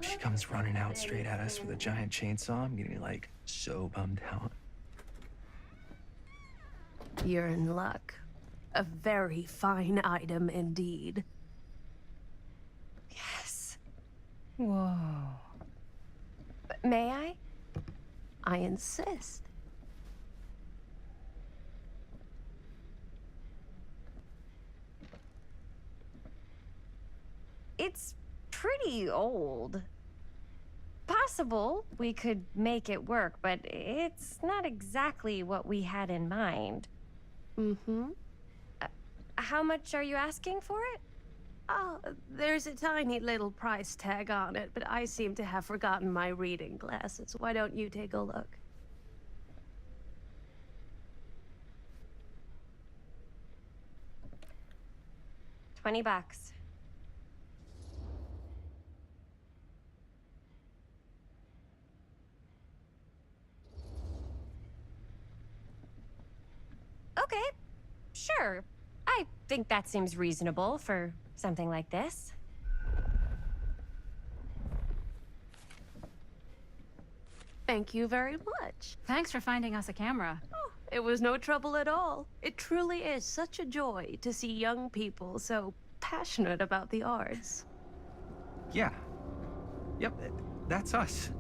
She comes running out straight at us with a giant chainsaw. I'm gonna be like so bummed out. You're in luck. A very fine item indeed. Yes. Whoa. May I? I insist. It's pretty old. Possible we could make it work, but it's not exactly what we had in mind. Mm-hmm. How much are you asking for it? Oh, there's a tiny little price tag on it, but I seem to have forgotten my reading glasses. Why don't you take a look? $20. Okay, sure. I think that seems reasonable for something like this. Thank you very much. Thanks for finding us a camera. Oh, it was no trouble at all. It truly is such a joy to see young people so passionate about the arts. Yeah. Yep, that's us.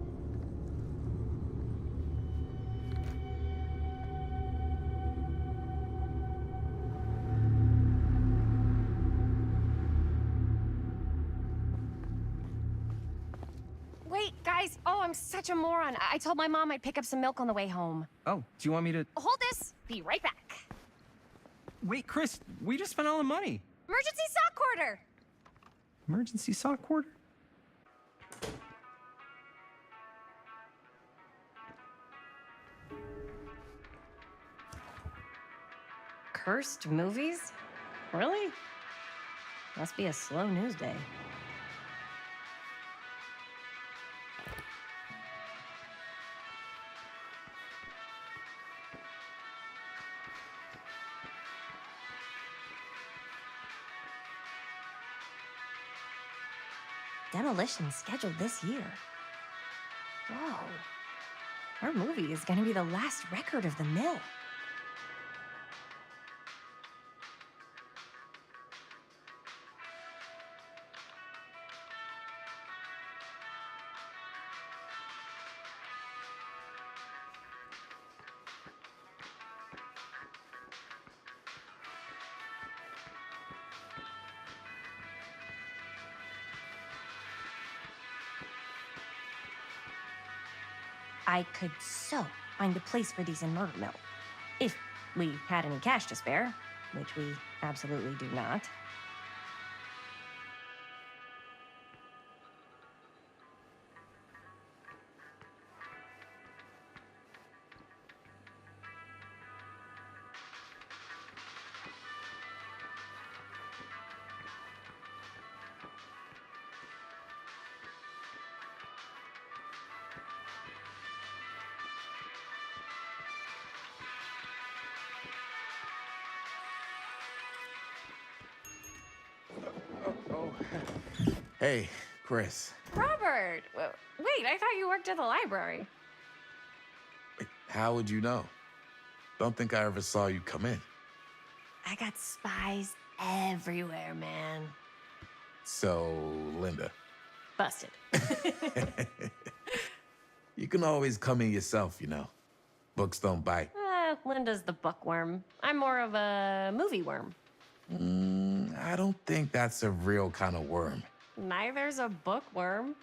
Wait, guys. Oh, I'm such a moron. I told my mom I'd pick up some milk on the way home. Oh, do you want me to... Hold this. Be right back. Wait, Chris, we just spent all the money. Emergency sock order. Emergency sock order? Cursed movies? Really? Must be a slow news day. Demolition scheduled this year. Whoa. Our movie is gonna be the last record of the mill. I could so find a place for these in Murder Mill. If we had any cash to spare, which we absolutely do not. Hey, Chris. Robert! Wait, I thought you worked at the library. How would you know? Don't think I ever saw you come in. I got spies everywhere, man. So, Linda. Busted. You can always come in yourself, you know. Books don't bite. Linda's the bookworm. I'm more of a movie worm. I don't think that's a real kind of worm. Neither's a bookworm.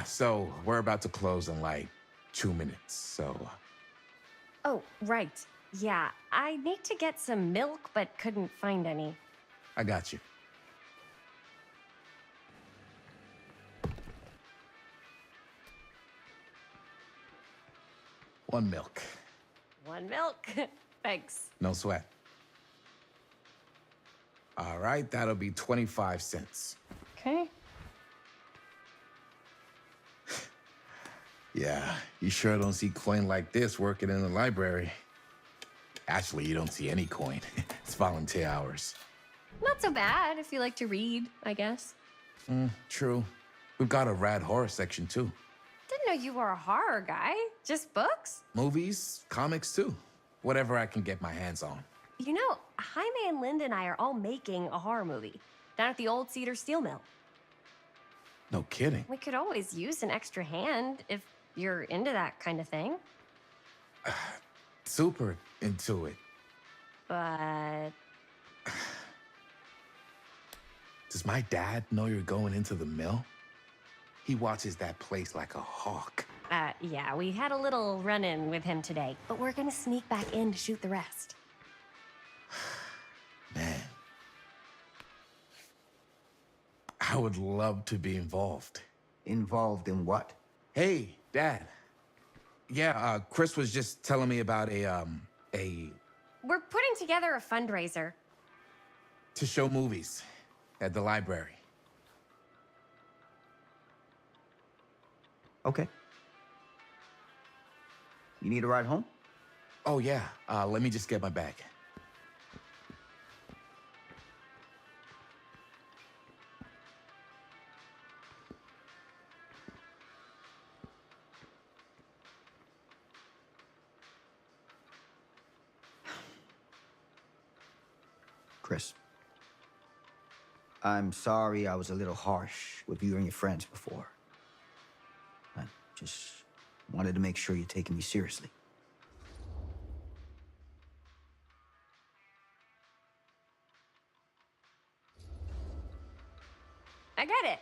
So we're about to close in like 2 minutes, so... Oh, right. Yeah, I need to get some milk, but couldn't find any. I got you. One milk. One milk. Thanks. No sweat. All right, that'll be 25 cents. Okay. Yeah, you sure don't see coin like this working in the library. Actually, you don't see any coin. It's volunteer hours. Not so bad if you like to read, I guess. True. We've got a rad horror section, too. Didn't know you were a horror guy. Just books? Movies, comics, too. Whatever I can get my hands on. You know, Jaime and Linda and I are all making a horror movie down at the old Cedar Steel Mill. No kidding. We could always use an extra hand if you're into that kind of thing. Super into it. But... Does my dad know you're going into the mill? He watches that place like a hawk. Yeah, we had a little run-in with him today, but we're gonna sneak back in to shoot the rest. Man. I would love to be involved. Involved in what? Hey, Dad. Yeah, Chris was just telling me about a we're putting together a fundraiser. To show movies at the library. Okay. You need a ride home? Oh, yeah. Let me just get my bag. Chris. I'm sorry I was a little harsh with you and your friends before. I just wanted to make sure you're taking me seriously. I get it.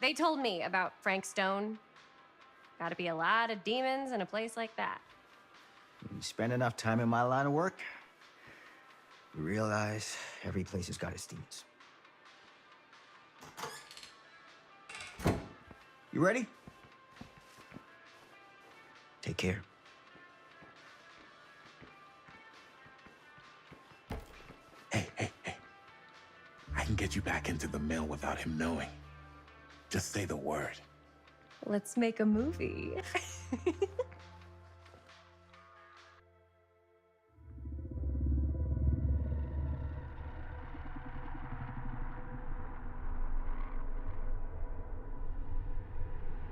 They told me about Frank Stone. Gotta be a lot of demons in a place like that. When you spend enough time in my line of work, you realize every place has got its demons. You ready? Take care. Hey. I can get you back into the mill without him knowing. Just say the word. Let's make a movie.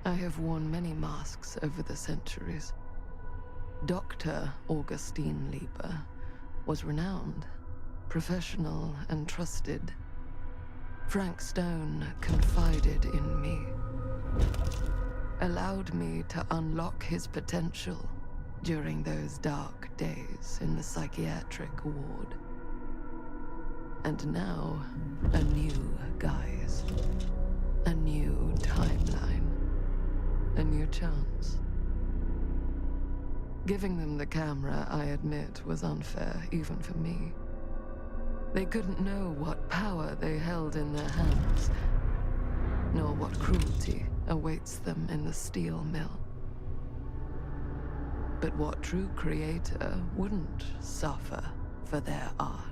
I have worn many masks over the centuries. Dr. Augustine Lieber was renowned, professional, and trusted. Frank Stone confided in me, allowed me to unlock his potential during those dark days in the psychiatric ward. And now, a new guise, a new timeline, a new chance. Giving them the camera, I admit, was unfair, even for me. They couldn't know what power they held in their hands, nor what cruelty awaits them in the steel mill. But what true creator wouldn't suffer for their art?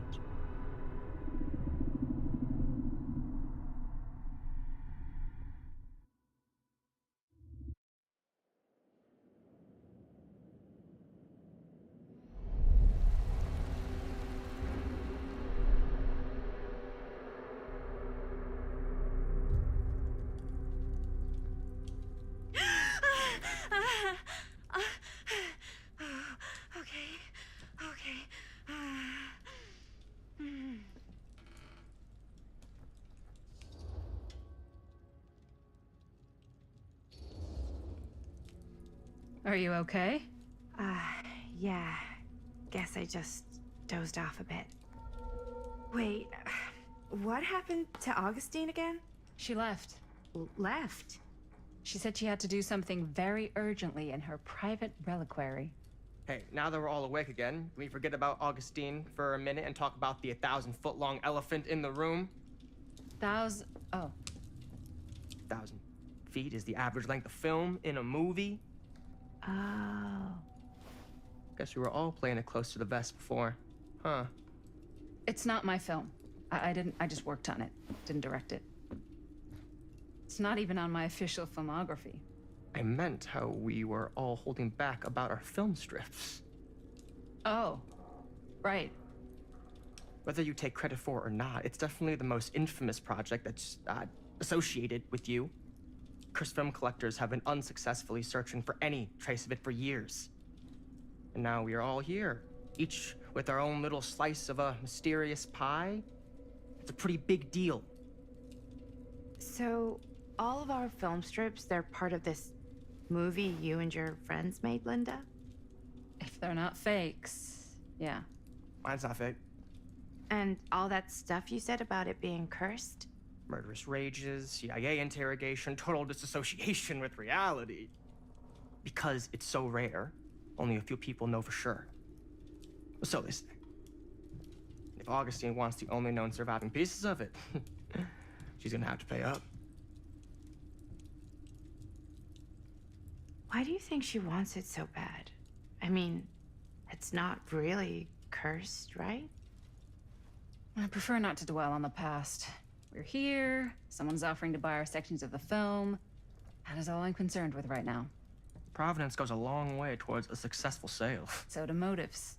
Are you okay? Yeah. Guess I just dozed off a bit. Wait, what happened to Augustine again? She left. Left? She said she had to do something very urgently in her private reliquary. Hey, now that we're all awake again, can we forget about Augustine for a minute and talk about the 1,000-foot-long elephant in the room? Oh. 1,000 feet is the average length of film in a movie. Oh. Guess we were all playing it close to the vest before. Huh. It's not my film. I just worked on it. Didn't direct it. It's not even on my official filmography. I meant how we were all holding back about our film strips. Oh. Right. Whether you take credit for it or not, it's definitely the most infamous project that's associated with you. Cursed film collectors have been unsuccessfully searching for any trace of it for years. And now we are all here, each with our own little slice of a mysterious pie. It's a pretty big deal. So, all of our film strips, they're part of this movie you and your friends made, Linda? If they're not fakes, yeah. Mine's not fake. And all that stuff you said about it being cursed? Murderous rages, CIA interrogation, total disassociation with reality. Because it's so rare, only a few people know for sure. So they say. If Augustine wants the only known surviving pieces of it, she's gonna have to pay up. Why do you think she wants it so bad? I mean, it's not really cursed, right? I prefer not to dwell on the past. We're here, someone's offering to buy our sections of the film. That is all I'm concerned with right now. Providence goes a long way towards a successful sale. So do motives.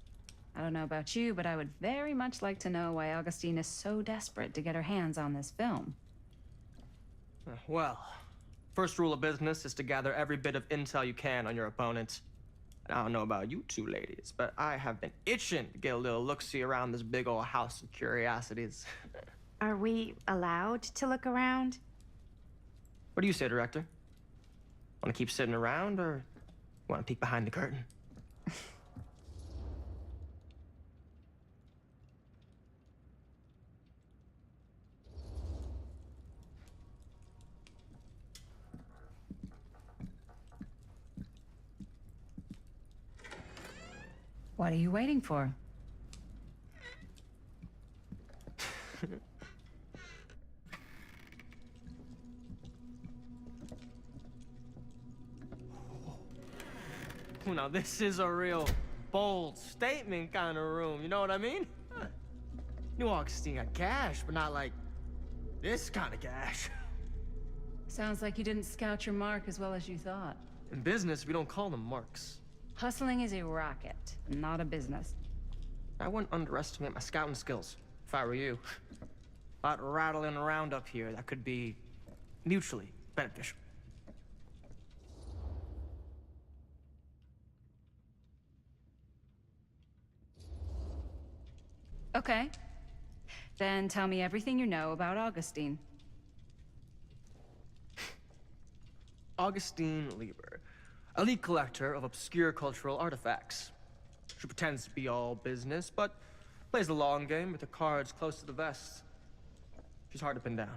I don't know about you, but I would very much like to know why Augustine is so desperate to get her hands on this film. Well, first rule of business is to gather every bit of intel you can on your opponent. And I don't know about you two ladies, but I have been itching to get a little look-see around this big old house of curiosities. Are we allowed to look around? What do you say, Director? Want to keep sitting around, or want to peek behind the curtain? What are you waiting for? Now, this is a real bold statement kind of room, you know what I mean? New Augustine got cash, but not like this kind of cash. Sounds like you didn't scout your mark as well as you thought. In business, we don't call them marks. Hustling is a racket, not a business. I wouldn't underestimate my scouting skills, if I were you. A lot rattling around up here that could be mutually beneficial. Okay. Then tell me everything you know about Augustine. Augustine Lieber, elite collector of obscure cultural artifacts. She pretends to be all business, but plays the long game with the cards close to the vest. She's hard to pin down.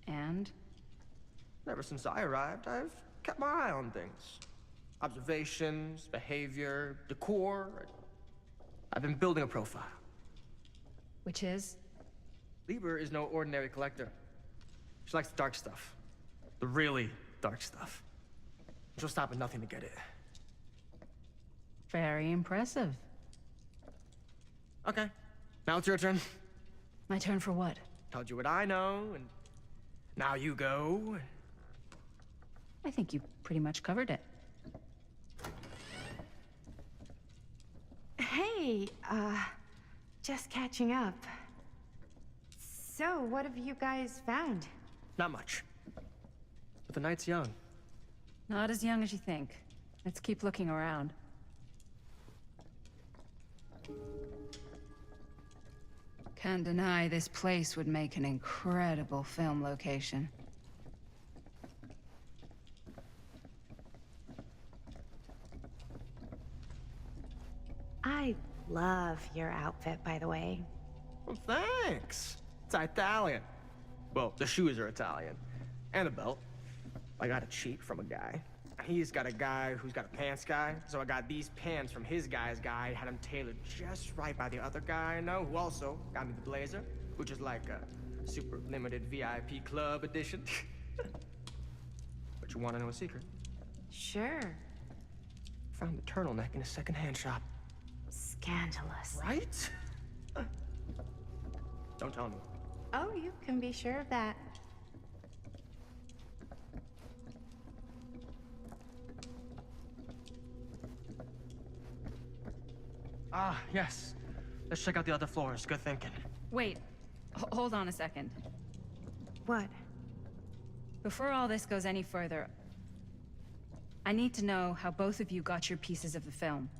And? Ever since I arrived, I've kept my eye on things. Observations, behavior, decor. I've been building a profile. Which is? Lieber is no ordinary collector. She likes the dark stuff. The really dark stuff. She'll stop at nothing to get it. Very impressive. Okay, now it's your turn. My turn for what? Told you what I know, and now you go. I think you pretty much covered it. Hey, just catching up. So, what have you guys found? Not much. But the night's young. Not as young as you think. Let's keep looking around. Can't deny this place would make an incredible film location. I love your outfit, by the way. Well, thanks. It's Italian. Well, the shoes are Italian. And the belt. I got it cheap from a guy. He's got a guy who's got a pants guy, so I got these pants from his guy's guy, had them tailored just right by the other guy I know, who also got me the blazer, which is like a super limited VIP club edition. But you want to know a secret? Sure. Found the turtleneck in a secondhand shop. Scandalous. Right? Don't tell me. Oh, you can be sure of that. Ah, yes. Let's check out the other floors. Good thinking. Wait, hold on a second. What? Before all this goes any further, I need to know how both of you got your pieces of the film.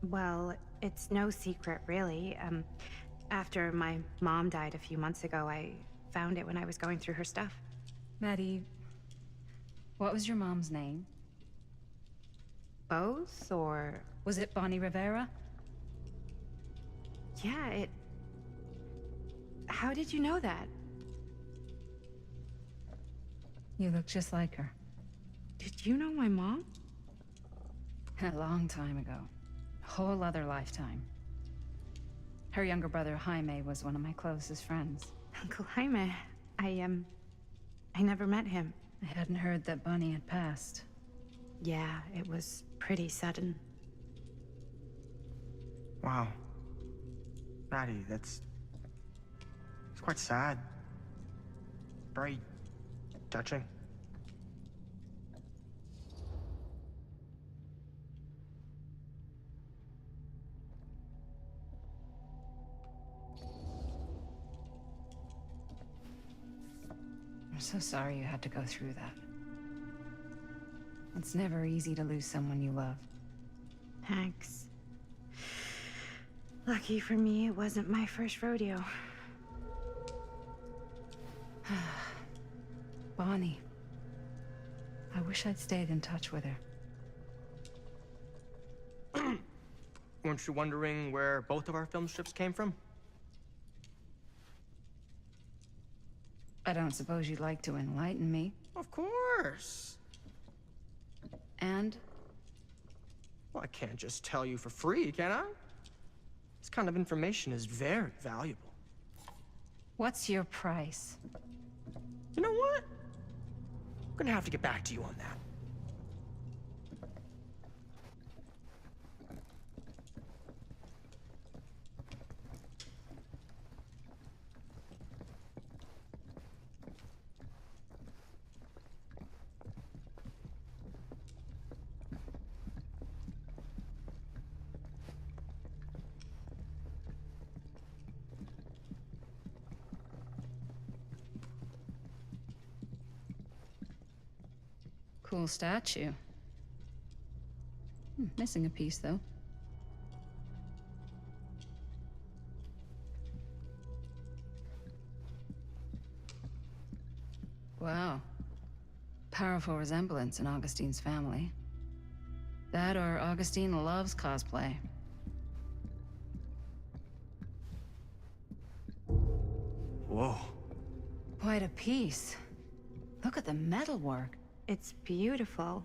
Well, it's no secret, really. After my mom died a few months ago, I found it when I was going through her stuff. Maddie, what was your mom's name? Both, or... Was it Bonnie Rivera? Yeah, it... How did you know that? You look just like her. Did you know my mom? A long time ago. A whole other lifetime. Her younger brother, Jaime, was one of my closest friends. Uncle Jaime, I never met him. I hadn't heard that Bonnie had passed. Yeah, it was pretty sudden. Wow. Maddie, it's quite sad. Very touching. I'm so sorry you had to go through that. It's never easy to lose someone you love. Thanks. Lucky for me, it wasn't my first rodeo. Bonnie. I wish I'd stayed in touch with her. Weren't you wondering where both of our film strips came from? I don't suppose you'd like to enlighten me. Of course. And? Well, I can't just tell you for free, can I? This kind of information is very valuable. What's your price? You know what? I'm gonna have to get back to you on that. Cool statue. Missing a piece, though. Wow. Powerful resemblance in Augustine's family. That or Augustine loves cosplay. Whoa. Quite a piece. Look at the metalwork. It's beautiful.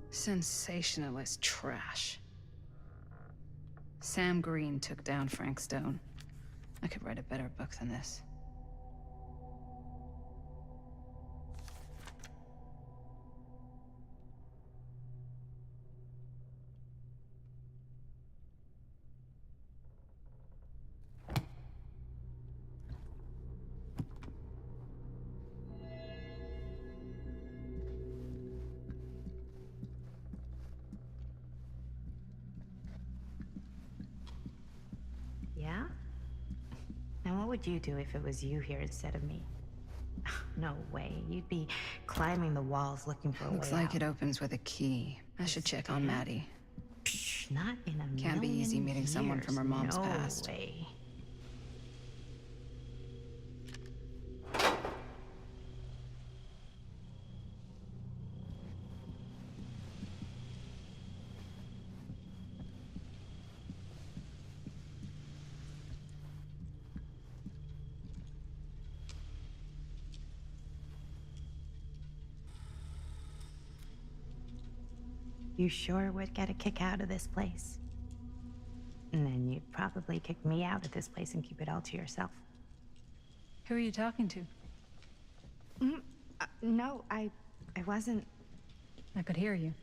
Sensationalist trash. Sam Green took down Frank Stone. I could write a better book than this. Yeah? And what would you do if it was you here instead of me? No way. You'd be climbing the walls looking for a way Looks like out. it opens with a key. I should check on Maddie. Psh, not in a Can't be easy million meeting someone from her years. mom's No past. way. You sure would get a kick out of this place. And then you'd probably kick me out of this place and keep it all to yourself. Who are you talking to? No, I wasn't. I could hear you.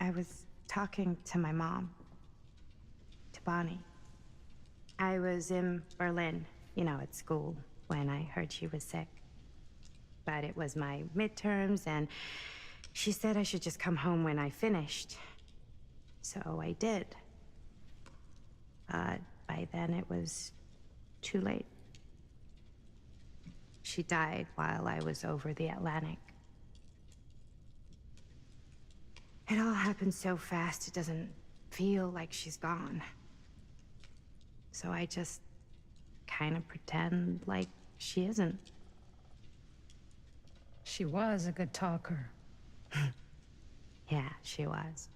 I was talking to my mom. To Bonnie. I was in Berlin, at school, when I heard she was sick. But it was my midterms, and she said I should just come home when I finished. So I did. But by then it was too late. She died while I was over the Atlantic. It all happened so fast, it doesn't feel like she's gone. So I just kind of pretend like she isn't. She was a good talker. Yeah, she was.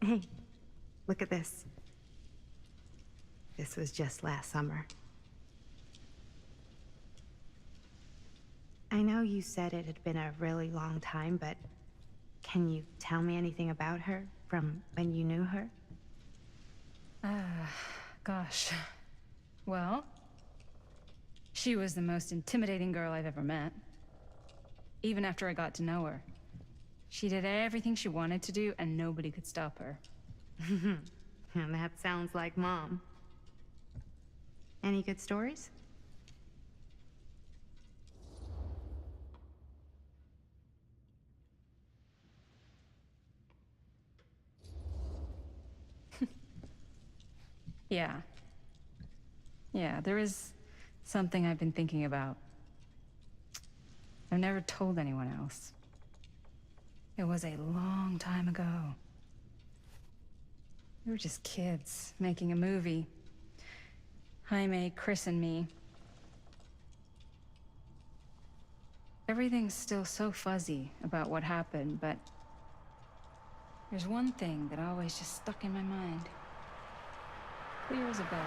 Hey, look at this. This was just last summer. I know you said it had been a really long time, but can you tell me anything about her from when you knew her? Gosh. Well, she was the most intimidating girl I've ever met. Even after I got to know her. She did everything she wanted to do, and nobody could stop her. And that sounds like Mom. Any good stories? Yeah. Yeah, there is something I've been thinking about. I've never told anyone else. It was a long time ago. We were just kids, making a movie. Jaime, Chris, and me. Everything's still so fuzzy about what happened, but there's one thing that always just stuck in my mind. Clear as a bell.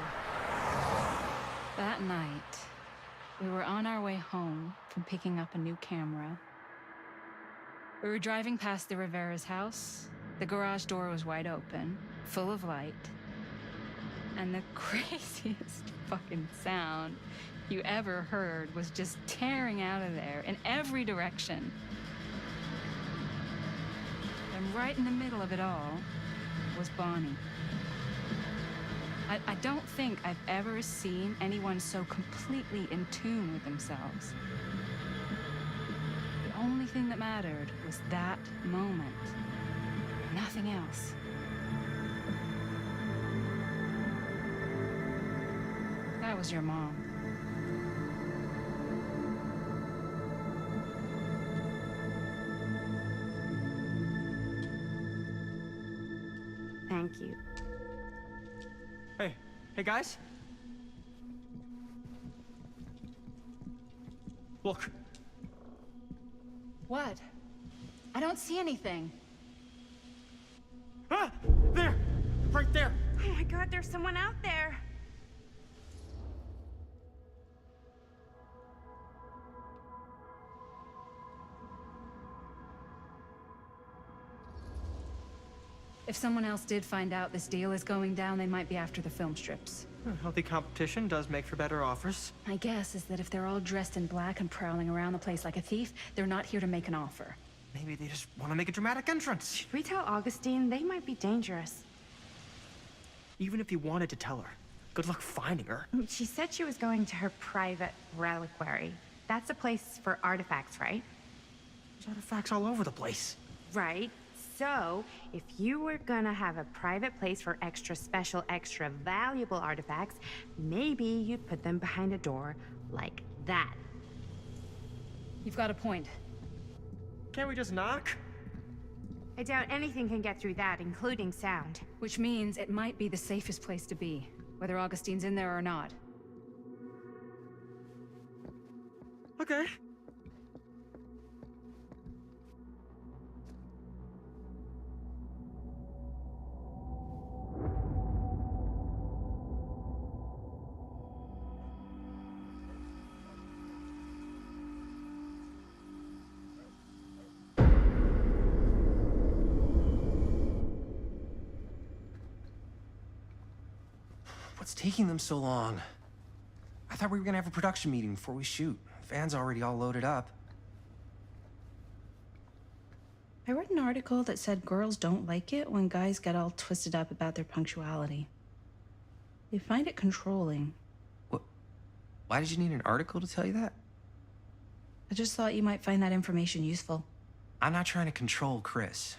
That night, we were on our way home from picking up a new camera. We were driving past the Rivera's house. The garage door was wide open, full of light. And the craziest fucking sound you ever heard was just tearing out of there in every direction. And right in the middle of it all was Bonnie. I don't think I've ever seen anyone so completely in tune with themselves. The only thing that mattered was that moment. Nothing else. That was your mom. Thank you. Hey guys? Look. What? I don't see anything. Ah! There! Right there! Oh my God, there's someone out there. If someone else did find out this deal is going down, they might be after the film strips. Healthy competition does make for better offers. My guess is that if they're all dressed in black and prowling around the place like a thief, they're not here to make an offer. Maybe they just want to make a dramatic entrance. Should we tell Augustine? They might be dangerous. Even if you wanted to tell her, good luck finding her. She said she was going to her private reliquary. That's a place for artifacts, right? There's artifacts all over the place. Right. So, if you were gonna have a private place for extra special, extra valuable artifacts, maybe you'd put them behind a door like that. You've got a point. Can't we just knock? I doubt anything can get through that, including sound. Which means it might be the safest place to be, whether Augustine's in there or not. Okay. What's taking them so long? I thought we were gonna have a production meeting before we shoot. Van's already all loaded up. I read an article that said girls don't like it when guys get all twisted up about their punctuality. They find it controlling. What? Why did you need an article to tell you that? I just thought you might find that information useful. I'm not trying to control Chris.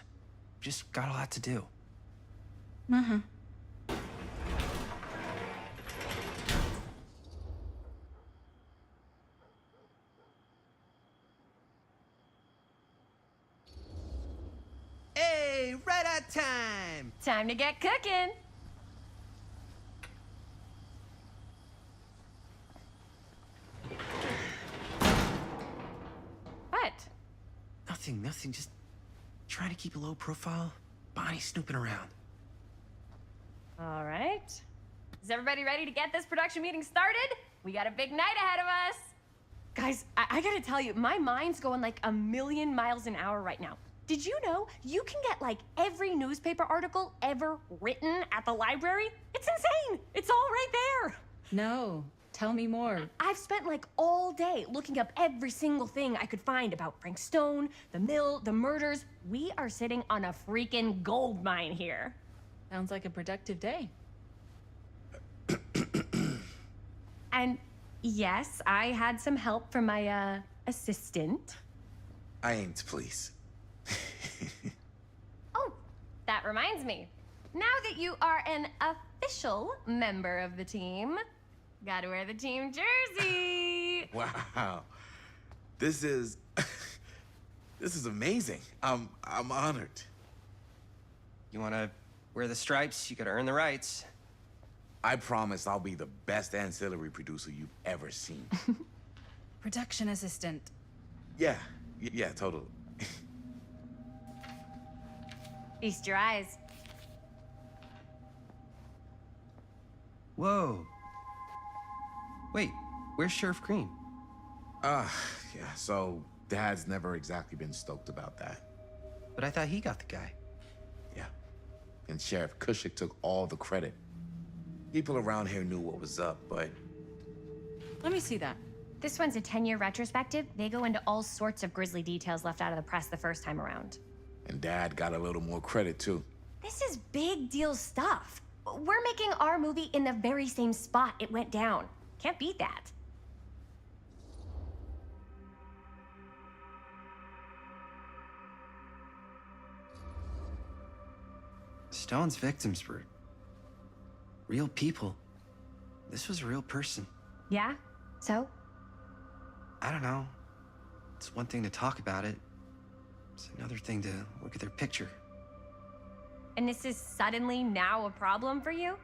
Just got a lot to do. Uh-huh. Hey, right on time! Time to get cooking. What? Nothing. Just trying to keep a low profile. Bonnie snooping around. All right. Is everybody ready to get this production meeting started? We got a big night ahead of us. Guys, I gotta tell you, my mind's going like a million miles an hour right now. Did you know you can get like every newspaper article ever written at the library? It's insane. It's all right there. No, tell me more. I've spent like all day looking up every single thing I could find about Frank Stone, the mill, the murders. We are sitting on a freaking gold mine here. Sounds like a productive day. And yes, I had some help from my assistant. I aim to please. Oh, that reminds me. Now that you are an official member of the team, gotta wear the team jersey. Wow. This is this is amazing. I'm honored. You wanna wear the stripes, you gotta earn the rights. I promise I'll be the best ancillary producer you've ever seen. Production assistant. Yeah, totally. Feast your eyes. Whoa. Wait, where's Sheriff Green? Yeah, so Dad's never exactly been stoked about that. But I thought he got the guy. Yeah. And Sheriff Cushik took all the credit. People around here knew what was up, but... Let me see that. This one's a 10-year retrospective. They go into all sorts of grisly details left out of the press the first time around. And Dad got a little more credit, too. This is big deal stuff. We're making our movie in the very same spot it went down. Can't beat that. Stone's victims were real people. This was a real person. Yeah? So? I don't know. It's one thing to talk about it. It's another thing to look at their picture. And this is suddenly now a problem for you?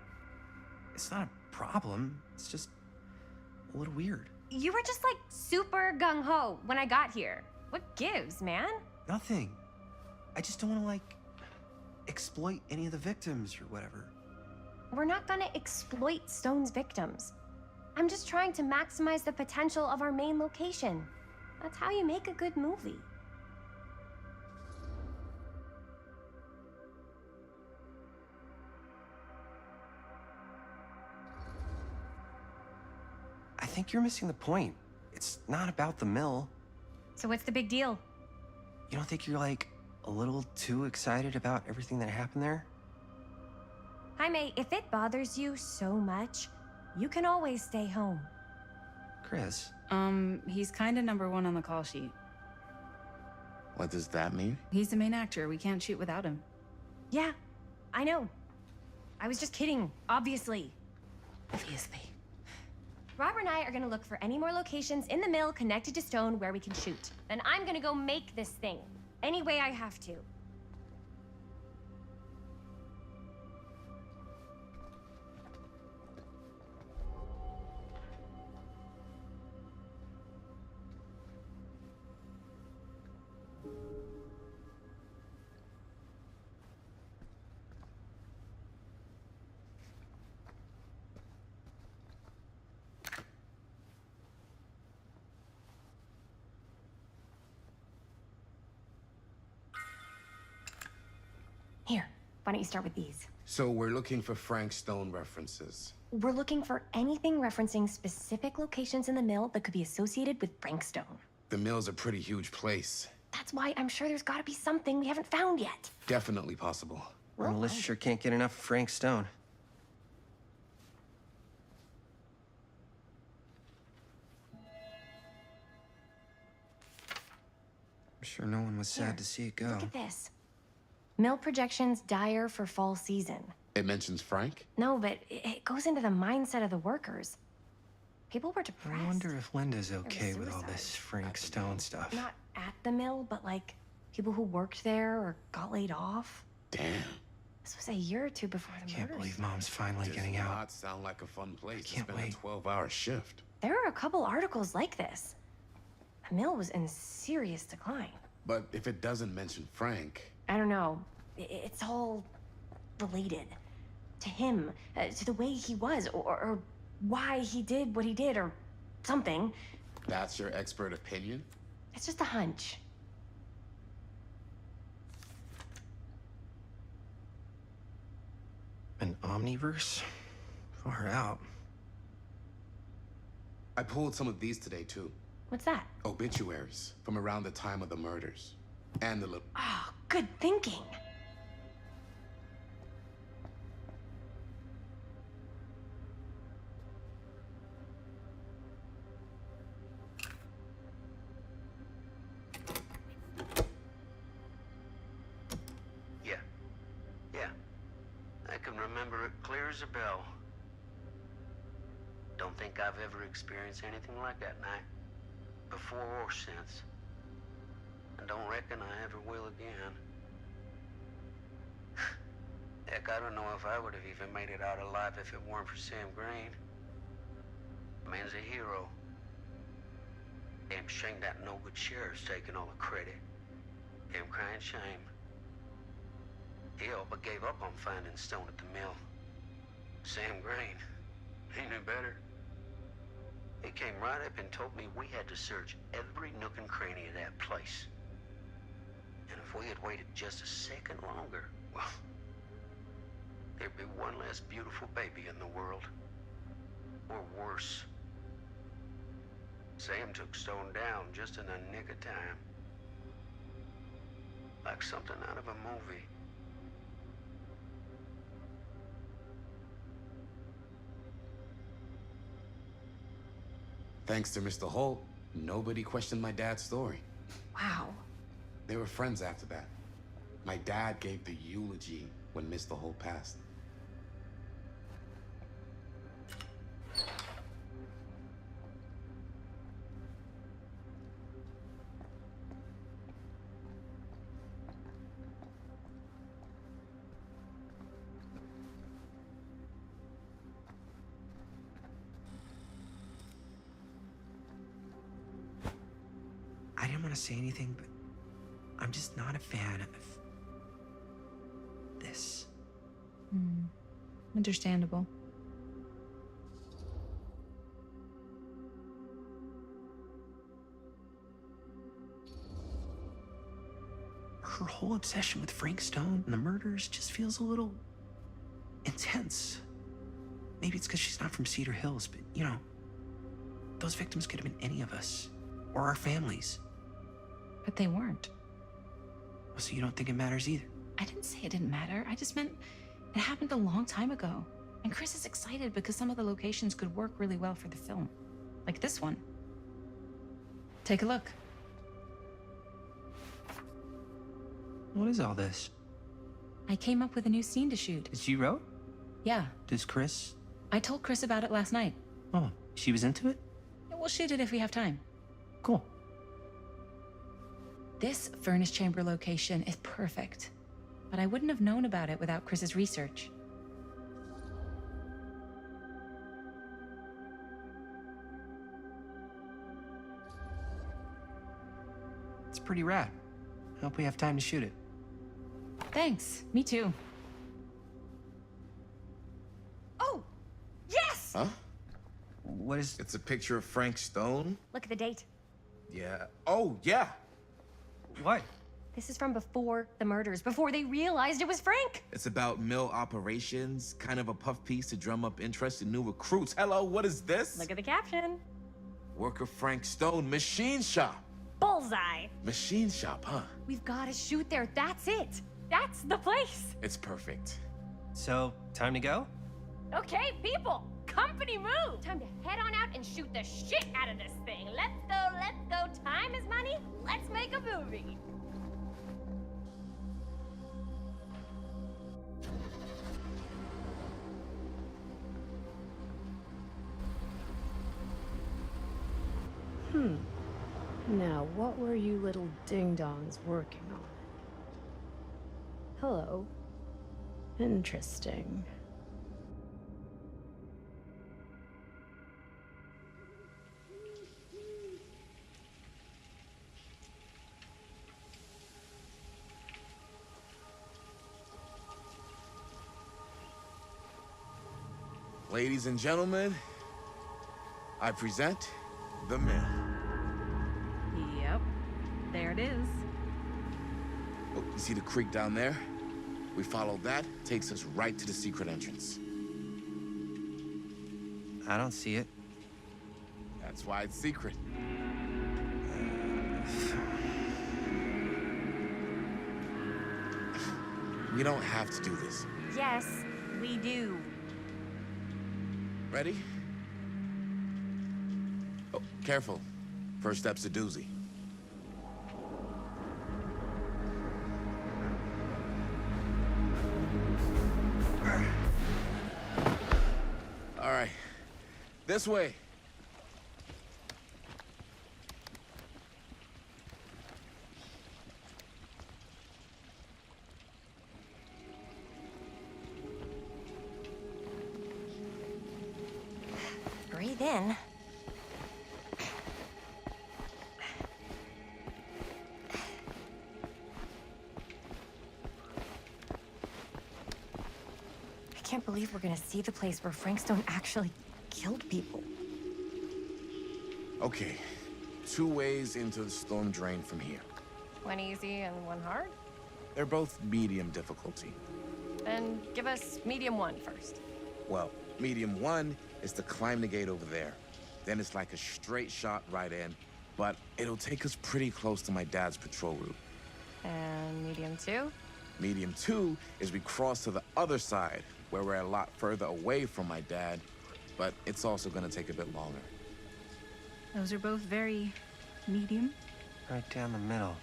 It's not a problem. It's just a little weird. You were just like super gung-ho when I got here. What gives, man? Nothing. I just don't want to, like, exploit any of the victims or whatever. We're not gonna exploit Stone's victims. I'm just trying to maximize the potential of our main location. That's how you make a good movie. I think you're missing the point. It's not about the mill. So what's the big deal? You don't think you're, like, a little too excited about everything that happened there? Jaime, if it bothers you so much, you can always stay home. Chris. He's kinda #1 on the call sheet. What does that mean? He's the main actor. We can't shoot without him. Yeah, I know. I was just kidding, obviously. Obviously. Robert and I are gonna look for any more locations in the mill connected to Stone where we can shoot. Then I'm gonna go make this thing, any way I have to. Here, why don't you start with these? So we're looking for Frank Stone references. We're looking for anything referencing specific locations in the mill that could be associated with Frank Stone. The mill's a pretty huge place. That's why I'm sure there's gotta be something we haven't found yet. Definitely possible. Well, Melissa sure can't get enough of Frank Stone. I'm sure no one was sad Here, to see it go. Look at this. Mill projections dire for fall season. It mentions Frank? No, but it goes into the mindset of the workers. People were depressed. I wonder if Linda's There was okay with all suicide. this Frank Stone stuff. Not at the mill, but like people who worked there or got laid off. Damn. This was a year or two before the Can't murders. believe Mom's finally Does getting out. not sound like a fun place to can't spend wait. a 12-hour shift. There were a couple articles like this. The mill was in serious decline. But if it doesn't mention Frank, I don't know. It's all related to him, to the way he was, or why he did what he did, or something. that's your expert opinion? It's just a hunch. Omniverse? Far out. I pulled some of these today, too. What's that? Obituaries from around the time of the murders. And the little... Oh, good thinking. Yeah. I can remember it clear as a bell. Don't think I've ever experienced anything like that night. Before or since. And don't reckon I ever will again. Heck, I don't know if I would have even made it out alive if it weren't for Sam Green. Man's a hero. Damn shame that no good sheriff's taking all the credit. Damn crying shame. He all but gave up on finding Stone at the mill. Sam Green, he knew better. He came right up and told me we had to search every nook and cranny of that place. And if we had waited just a second longer, well, there'd be one less beautiful baby in the world. Or worse. Sam took Stone down just in the nick of time. Like something out of a movie. Thanks to Mr. Holt, nobody questioned my dad's story. Wow. They were friends after that. My dad gave the eulogy when Mr. Holt passed. I didn't want to say anything, but I'm just not a fan of this. Understandable. Her whole obsession with Frank Stone and the murders just feels a little intense. Maybe it's because she's not from Cedar Hills, but you know, those victims could have been any of us or our families. But they weren't. So you don't think it matters either? I didn't say it didn't matter. I just meant it happened a long time ago. And Chris is excited because some of the locations could work really well for the film. Like this one. Take a look. What is all this? I came up with a new scene to shoot. That you wrote? Yeah. Does Chris? I told Chris about it last night. Oh, she was into it? We'll shoot it if we have time. Cool. This furnace chamber location is perfect. But I wouldn't have known about it without Chris's research. It's pretty rad. I hope we have time to shoot it. Thanks. Me too. Oh! Yes! Huh? What is... It's a picture of Frank Stone? Look at the date. Yeah. Oh, yeah. What? This is from before the murders, before they realized it was Frank. It's about mill operations, kind of a puff piece to drum up interest in new recruits. Hello, what is this? Look at the caption. Worker Frank Stone, machine shop. Bullseye. Machine shop, huh? We've got to shoot there. That's it. That's the place. It's perfect. So, time to go? Okay, people. Company move. Time to head on out and shoot the shit out of this thing. Let's go, let's go. Time is money. Let's make a movie. Now, what were you little ding-dongs working on? Hello. Interesting. Ladies and gentlemen, I present the mill. Yep. There it is. Oh, you see the creek down there? We follow that, takes us right to the secret entrance. I don't see it. That's why it's secret. We don't have to do this. Yes, we do. Ready? Oh, careful. First step's a doozy. All right. This way. Breathe in. I can't believe we're gonna see the place where Frank Stone actually killed people. Okay. 2 ways into the storm drain from here. One easy and one hard? They're both medium difficulty. Then give us medium one first. Well, medium 1 is to climb the gate over there. Then it's like a straight shot right in, but it'll take us pretty close to my dad's patrol route. And medium two? Medium 2 is we cross to the other side, where we're a lot further away from my dad, but it's also gonna take a bit longer. Those are both very medium. Right down the middle.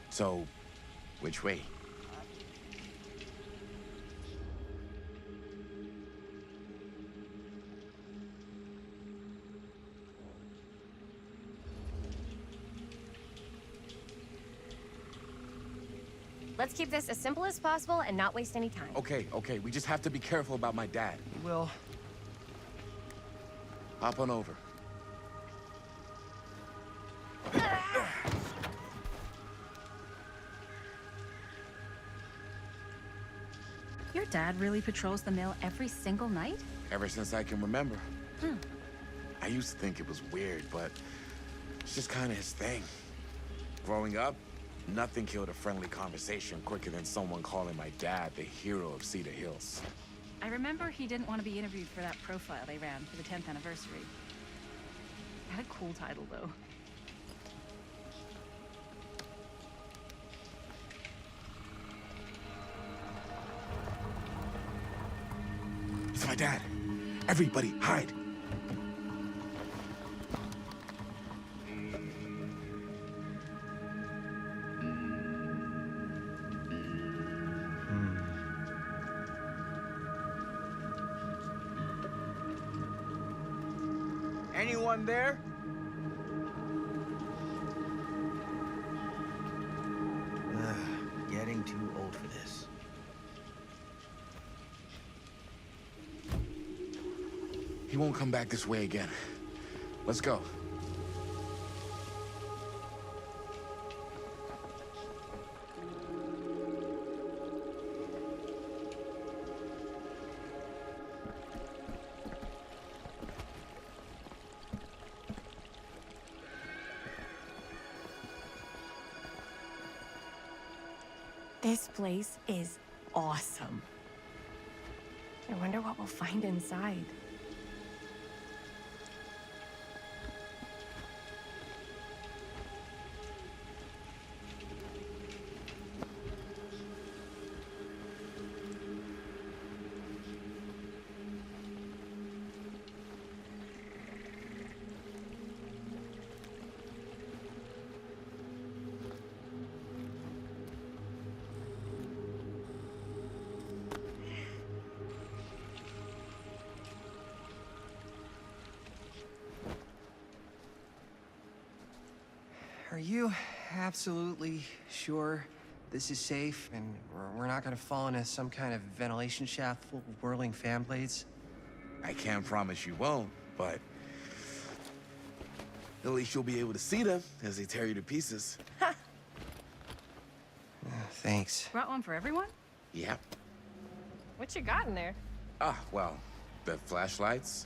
So, which way? Let's keep this as simple as possible and not waste any time. Okay, we just have to be careful about my dad. We will. Hop on over. Your dad really patrols the mill every single night? Ever since I can remember. I used to think it was weird, but it's just kind of his thing. Growing up, nothing killed a friendly conversation quicker than someone calling my dad the hero of Cedar Hills. I remember he didn't want to be interviewed for that profile they ran for the 10th anniversary. Had a cool title, though. It's my dad. Everybody, hide. Anyone there? Getting too old for this. He won't come back this way again. Let's go. This place is awesome. I wonder what we'll find inside. Are you absolutely sure this is safe and we're not gonna fall into some kind of ventilation shaft full of whirling fan blades? I can't promise you won't, but at least you'll be able to see them as they tear you to pieces. Thanks. Brought one for everyone? Yep. What you got in there? Well, the flashlights,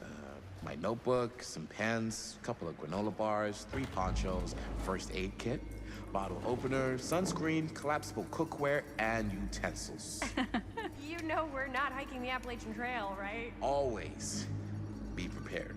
my notebook, some pens, a couple of granola bars, 3 ponchos, first aid kit. Bottle opener, sunscreen, collapsible cookware, and utensils. You know we're not hiking the Appalachian Trail, right? Always be prepared.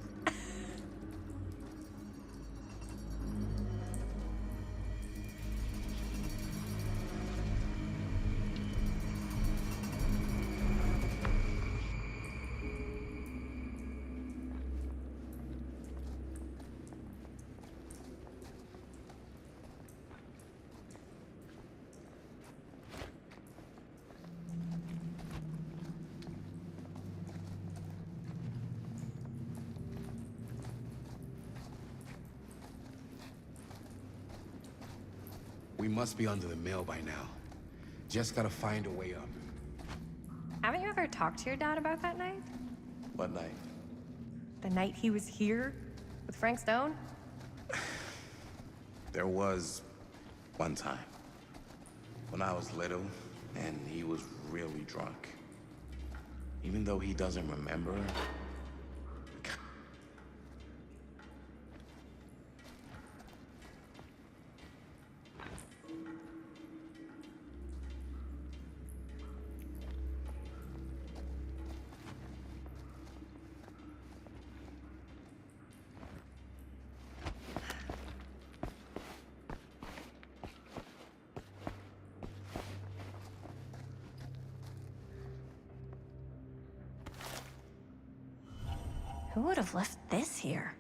We must be under the mill by now. Just gotta find a way up. Haven't you ever talked to your dad about that night? What night? The night he was here with Frank Stone? There was one time when I was little and he was really drunk. Even though he doesn't remember, who would have left this here?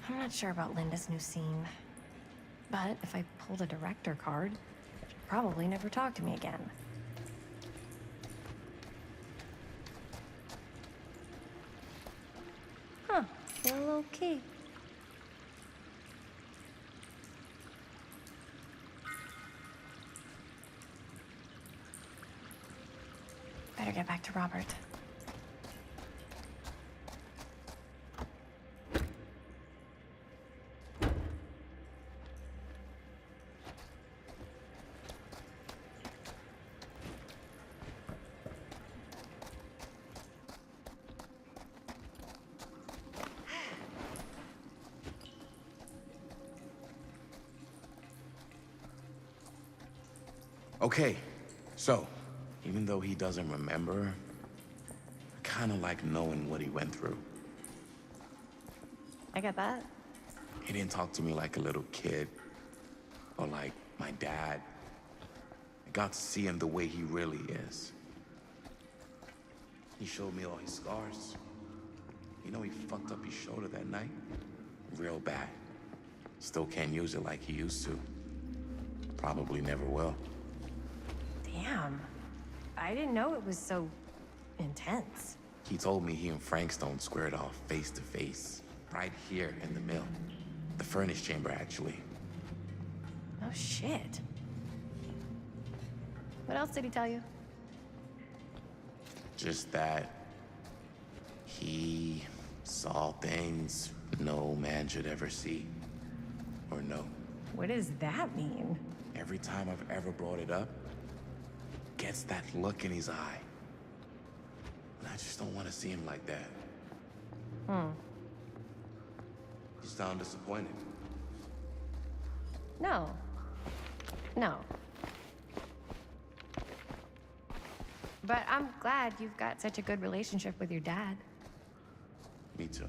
I'm not sure about Linda's new scene. But if I pulled a director card, she'd probably never talk to me again. Huh, feel low key. Better get back to Robert. okay, so, even though he doesn't remember, I kinda like knowing what he went through. I get that. He didn't talk to me like a little kid, or like my dad. I got to see him the way he really is. He showed me all his scars. You know, he fucked up his shoulder that night. Real bad. Still can't use it like he used to. Probably never will. Damn. I didn't know it was so intense. He told me he and Frank Stone squared off face to face, right here in the mill. The furnace chamber, actually. Oh, shit. What else did he tell you? Just that he saw things no man should ever see or know. What does that mean? Every time I've ever brought it up, gets that look in his eye. And I just don't want to see him like that. You sound disappointed. No. No. But I'm glad you've got such a good relationship with your dad. Me too.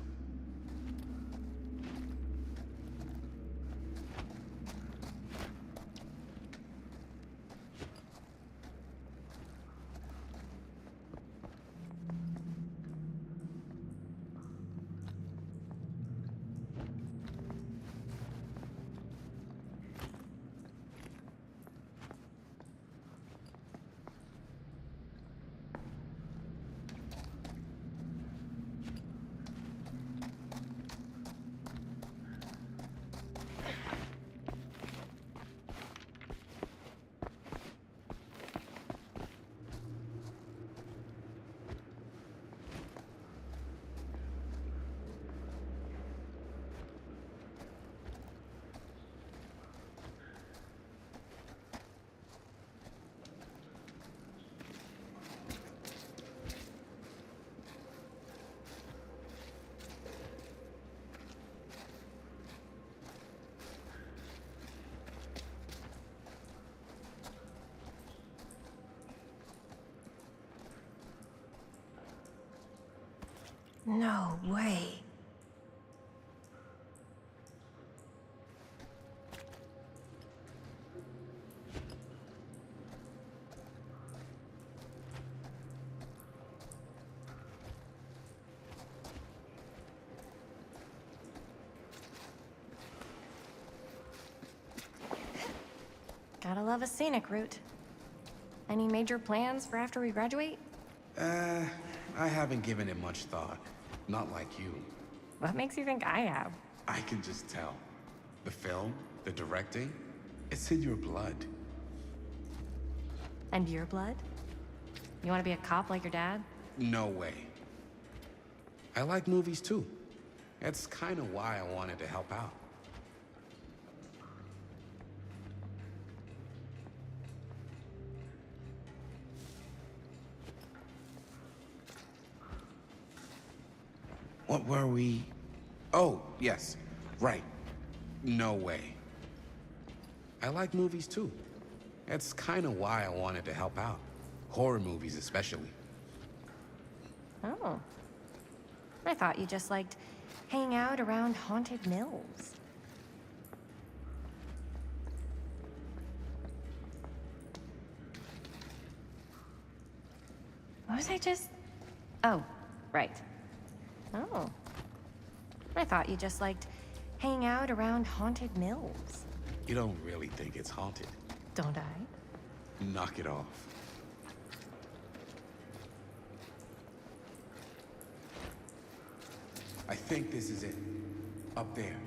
No way. Gotta love a scenic route. Any major plans for after we graduate? I haven't given it much thought. Not like you. What makes you think I have? I can just tell. The film, the directing, it's in your blood. And your blood? You want to be a cop like your dad? No way. I like movies too. That's kind of why I wanted to help out. What were we? Oh, yes. Right. No way. I like movies too. That's kind of why I wanted to help out. Horror movies especially. Oh. I thought you just liked hanging out around haunted mills. What was I just... Oh, right. Oh. I thought you just liked hanging out around haunted mills. You don't really think it's haunted. Don't I? Knock it off. I think this is it. Up there.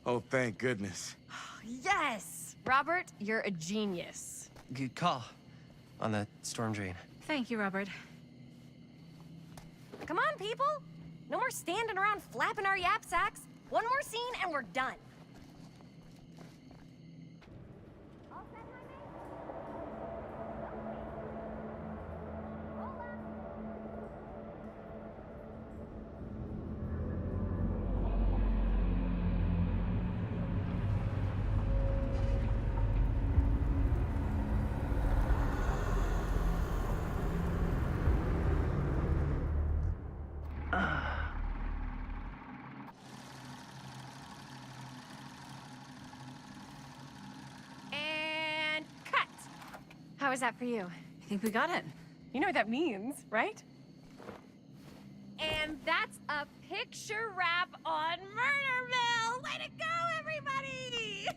Oh, thank goodness. Yes! Robert, you're a genius. Good call on the storm drain. Thank you, Robert. Come on, people! No more standing around flapping our yap sacks. One more scene and we're done. And cut! How was that for you? I think we got it. You know what that means, right? And that's a picture wrap on Murder Mill! Way to go, everybody!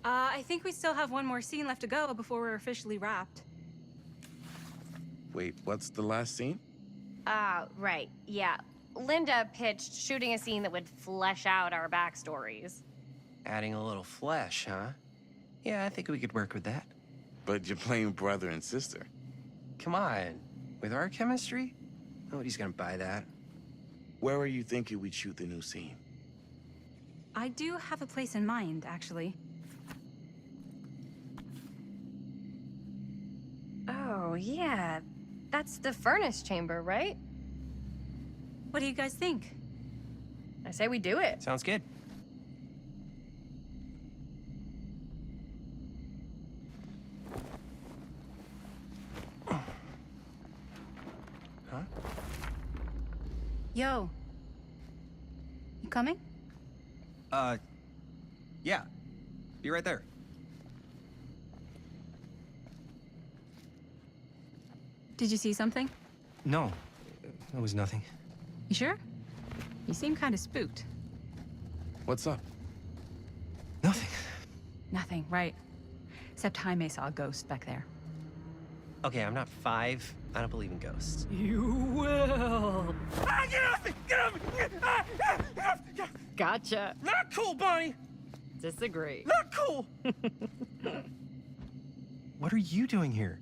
I think we still have one more scene left to go before we're officially wrapped. Wait, what's the last scene? Right, yeah. Linda pitched shooting a scene that would flesh out our backstories. Adding a little flesh, huh? Yeah, I think we could work with that. But you're playing brother and sister. Come on. With our chemistry? Nobody's gonna buy that. Where are you thinking we'd shoot the new scene? I do have a place in mind, actually. Oh, yeah. That's the furnace chamber, right? What do you guys think? I say we do it. Sounds good. Huh? Yo. You coming? Yeah. Be right there. Did you see something? No, it was nothing. You sure? You seem kind of spooked. What's up? Nothing. Nothing, right. Except Jaime saw a ghost back there. Okay, I'm not 5. I don't believe in ghosts. You will. Ah, get off me! Get off me! Ah, ah, ah, ah. Gotcha. Not cool, Bonnie! Disagree. Not cool! What are you doing here?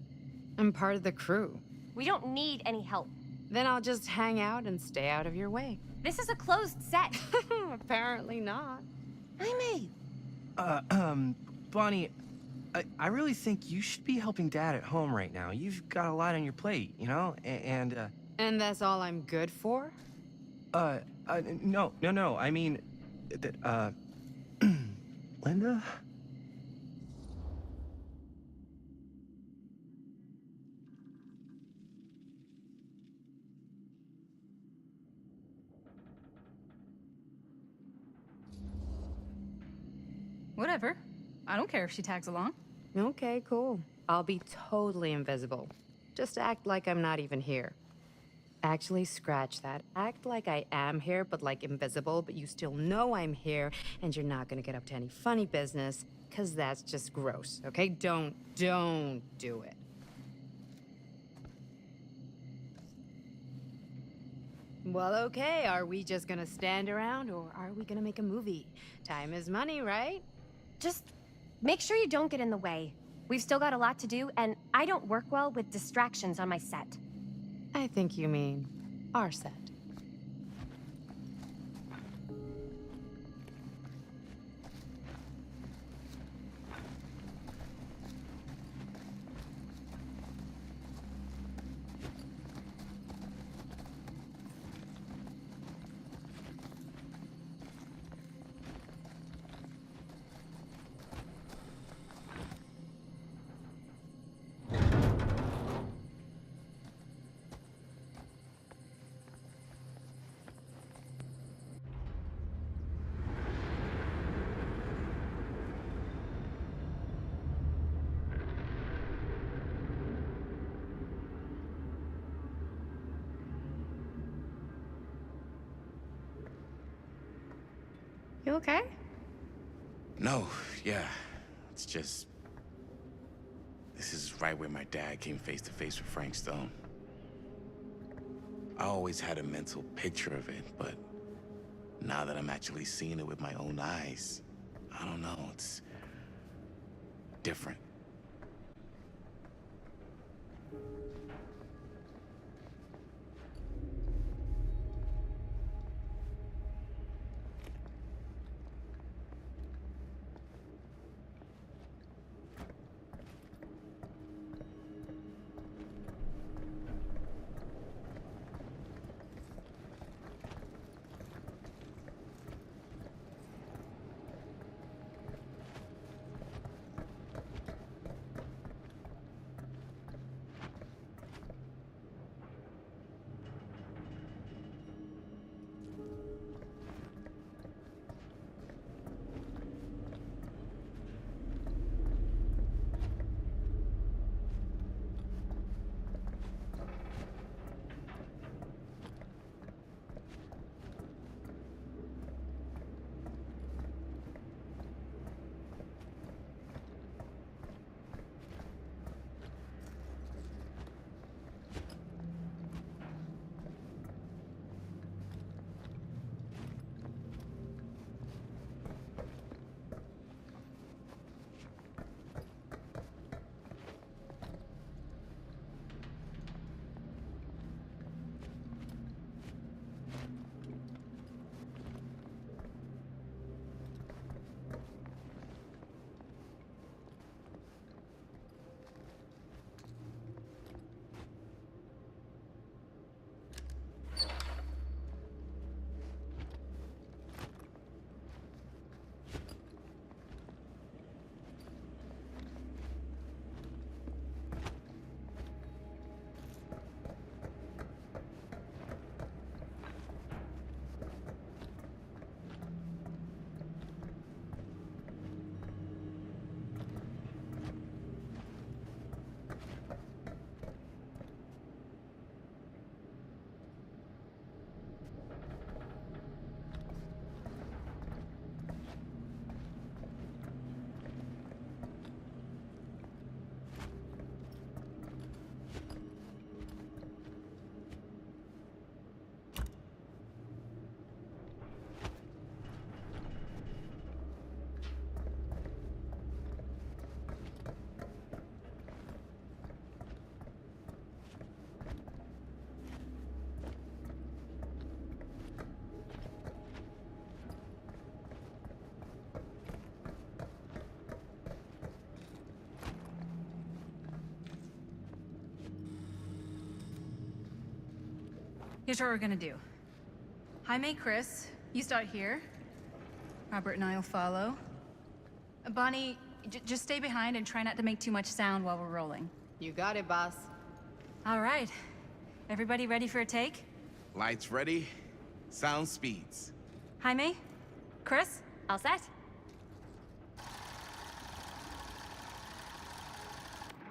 I'm part of the crew. We don't need any help. Then I'll just hang out and stay out of your way. This is a closed set. Apparently not. Bonnie, I really think you should be helping Dad at home right now. You've got a lot on your plate, you know? And that's all I'm good for? no. I mean, that, Linda? Whatever. I don't care if she tags along. Okay, cool. I'll be totally invisible. Just act like I'm not even here. Actually, scratch that. Act like I am here, but like invisible, but you still know I'm here, and you're not gonna get up to any funny business, because that's just gross, okay? Don't do it. Well, okay, are we just gonna stand around, or are we gonna make a movie? Time is money, right? Just make sure you don't get in the way. We've still got a lot to do, and I don't work well with distractions on my set. I think you mean our set. You okay? No, yeah. It's just... This is right where my dad came face to face with Frank Stone. I always had a mental picture of it, but now that I'm actually seeing it with my own eyes, I don't know, it's different. Here's what we're gonna do. Jaime, Chris, you start here. Robert and I will follow. Bonnie, just stay behind and try not to make too much sound while we're rolling. You got it, boss. All right. Everybody ready for a take? Lights ready, sound speeds. Jaime? Chris? All set?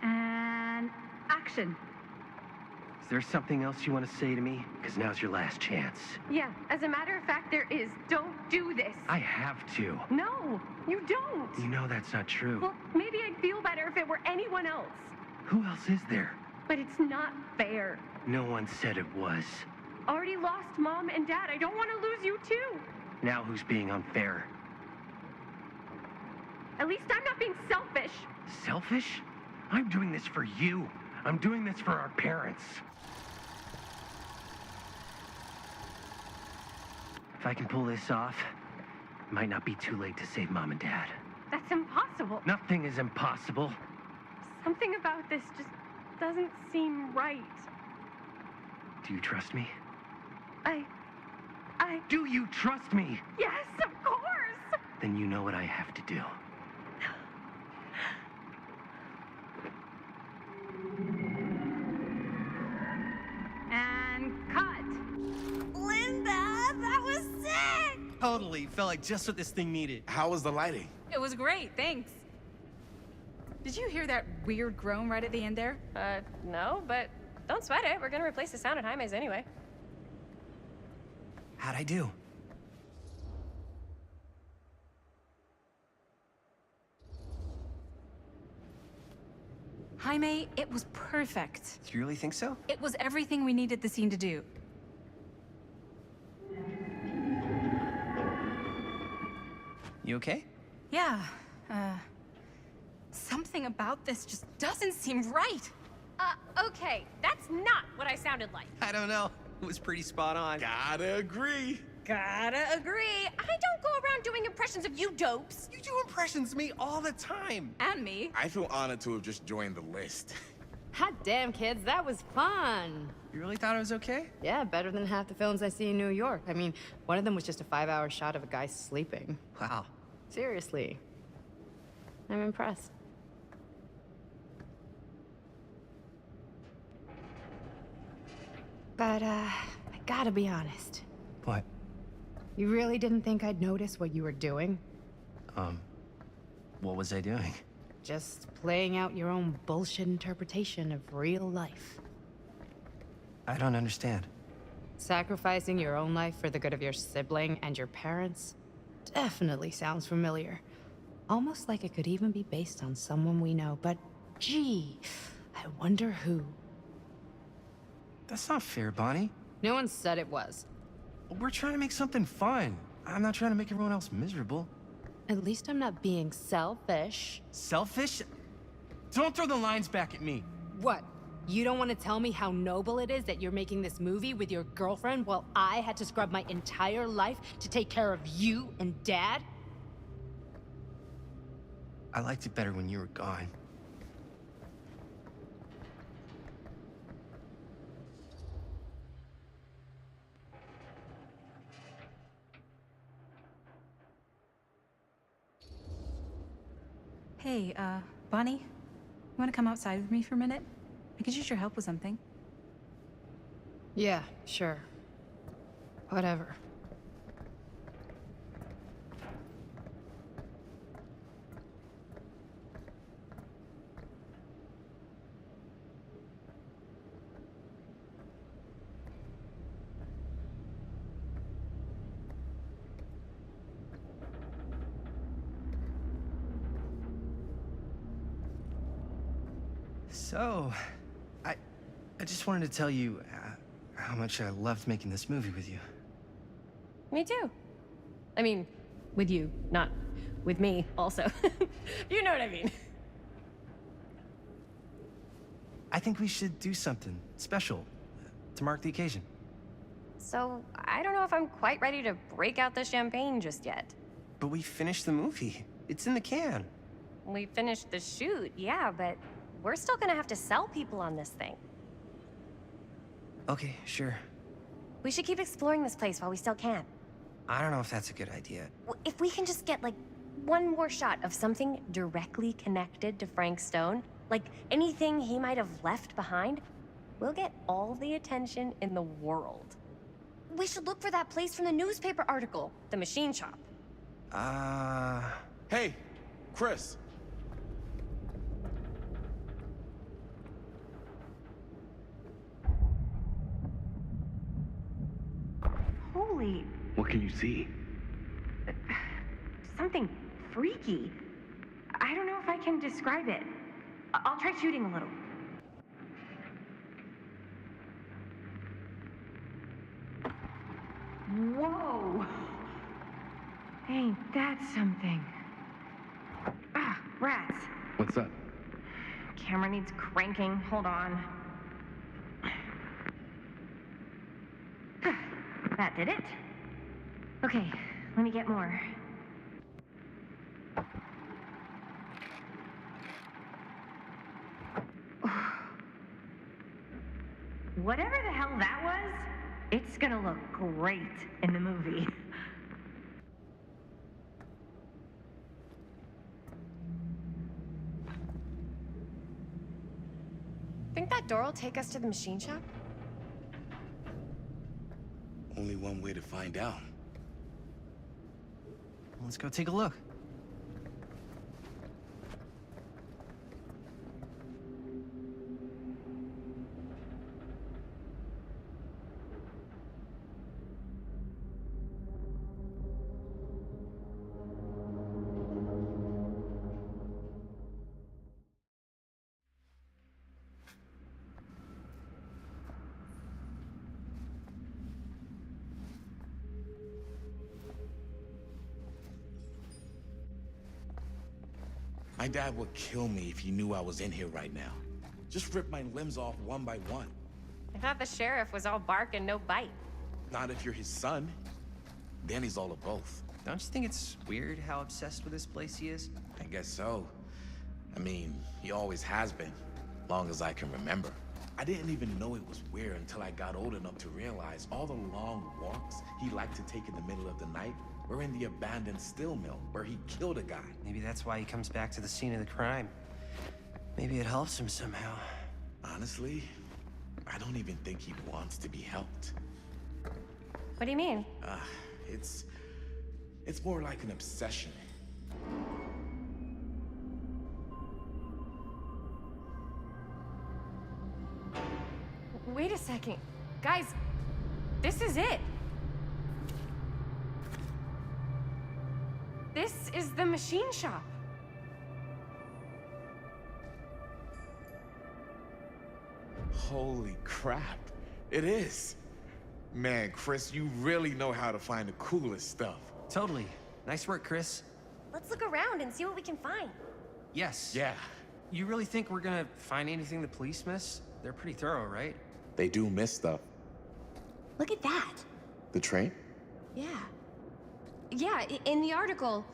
And action. Is there something else you want to say to me? Because now's your last chance. Yeah, as a matter of fact, there is. Don't do this. I have to. No, you don't. You know that's not true. Well, maybe I'd feel better if it were anyone else. Who else is there? But it's not fair. No one said it was. Already lost Mom and Dad. I don't want to lose you too. Now who's being unfair? At least I'm not being selfish. Selfish? I'm doing this for you. I'm doing this for our parents. If I can pull this off, it might not be too late to save Mom and Dad. That's impossible. Nothing is impossible. Something about this just doesn't seem right. Do you trust me? I... Do you trust me? Yes, of course! Then you know what I have to do. And cut. Linda, that was sick! Totally. Felt like just what this thing needed. How was the lighting? It was great, thanks. Did you hear that weird groan right at the end there? No, but don't sweat it. We're gonna replace the sound at Jaime's anyway. How'd I do? Jaime, it was perfect. Do you really think so? It was everything we needed the scene to do. You okay? Yeah, something about this just doesn't seem right. Okay, that's not what I sounded like. I don't know. It was pretty spot on. Gotta agree. Gotta agree. I don't go around doing impressions of you dopes. You do impressions of me all the time. And me. I feel honored to have just joined the list. Hot damn, kids, that was fun. You really thought it was okay? Yeah, better than half the films I see in New York. I mean, one of them was just a 5-hour shot of a guy sleeping. Wow. Seriously. I'm impressed. But, I gotta be honest. What? You really didn't think I'd notice what you were doing? What was I doing? Just playing out your own bullshit interpretation of real life. I don't understand. Sacrificing your own life for the good of your sibling and your parents definitely sounds familiar. Almost like it could even be based on someone we know, but gee, I wonder who. That's not fair, Bonnie. No one said it was. We're trying to make something fun. I'm not trying to make everyone else miserable. At least I'm not being selfish. Selfish? Don't throw the lines back at me. What? You don't want to tell me how noble it is that you're making this movie with your girlfriend while I had to scrub my entire life to take care of you and Dad? I liked it better when you were gone. Hey, Bonnie, you wanna come outside with me for a minute? I could use your help with something. Yeah, sure. Whatever. So, I just wanted to tell you how much I loved making this movie with you. Me too. I mean, with you, not with me, also. You know what I mean. I think we should do something special to mark the occasion. So, I don't know if I'm quite ready to break out the champagne just yet. But we finished the movie. It's in the can. We finished the shoot, yeah, but we're still gonna have to sell people on this thing. Okay, sure. We should keep exploring this place while we still can. I don't know if that's a good idea. If we can just get, like, one more shot of something directly connected to Frank Stone, like anything he might have left behind, we'll get all the attention in the world. We should look for that place from the newspaper article, the machine shop. Hey, Chris. Holy, What can you see? something freaky. I don't know if I can describe it. I'll try shooting a little. Whoa! Ain't that something? Ah, rats. What's up? Camera needs cranking. Hold on. That did it. Okay, let me get more. Whatever the hell that was, it's gonna look great in the movie. Think that door will take us to the machine shop? Only one way to find out. Let's go take a look. My dad would kill me if he knew I was in here right now. Just rip my limbs off one by one. I thought the sheriff was all bark and no bite. Not if you're his son. Then he's all of both. Don't you think it's weird how obsessed with this place he is? I guess so. I mean, he always has been, long as I can remember. I didn't even know it was weird until I got old enough to realize all the long walks he liked to take in the middle of the night were in the abandoned steel mill where he killed a guy. Maybe that's why he comes back to the scene of the crime. Maybe it helps him somehow. Honestly, I don't even think he wants to be helped. What do you mean? It's more like an obsession. Wait a second. Guys, this is it. This is the machine shop. Holy crap, it is. Man, Chris, you really know how to find the coolest stuff. Totally. Nice work, Chris. Let's look around and see what we can find. Yes. Yeah. You really think we're gonna find anything the police miss? They're pretty thorough, right? They do miss stuff. Look at that. The train? Yeah. Yeah, in the article,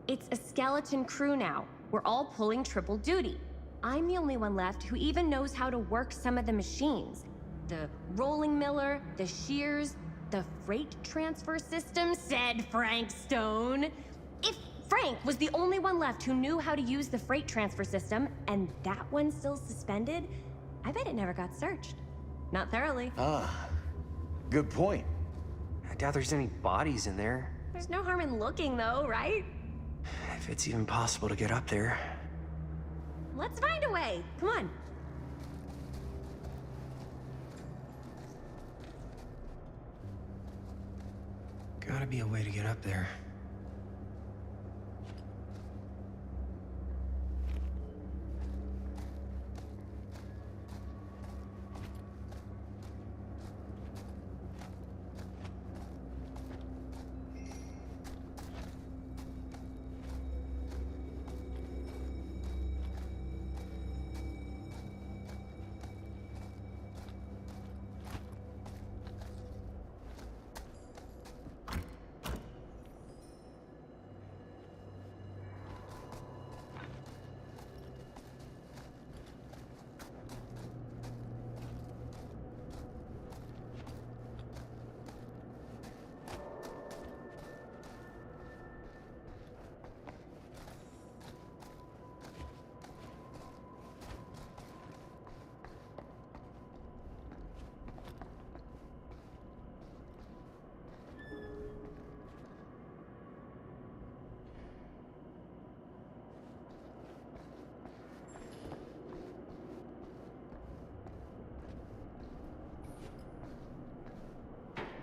it's a skeleton crew now. We're all pulling triple duty. I'm the only one left who even knows how to work some of the machines. The rolling miller, the shears, the freight transfer system, said Frank Stone. If Frank was the only one left who knew how to use the freight transfer system, and that one's still suspended, I bet it never got searched. Not thoroughly. Ah, good point. I doubt there's any bodies in there. There's no harm in looking, though, right? If it's even possible to get up there. Let's find a way. Come on. Gotta be a way to get up there.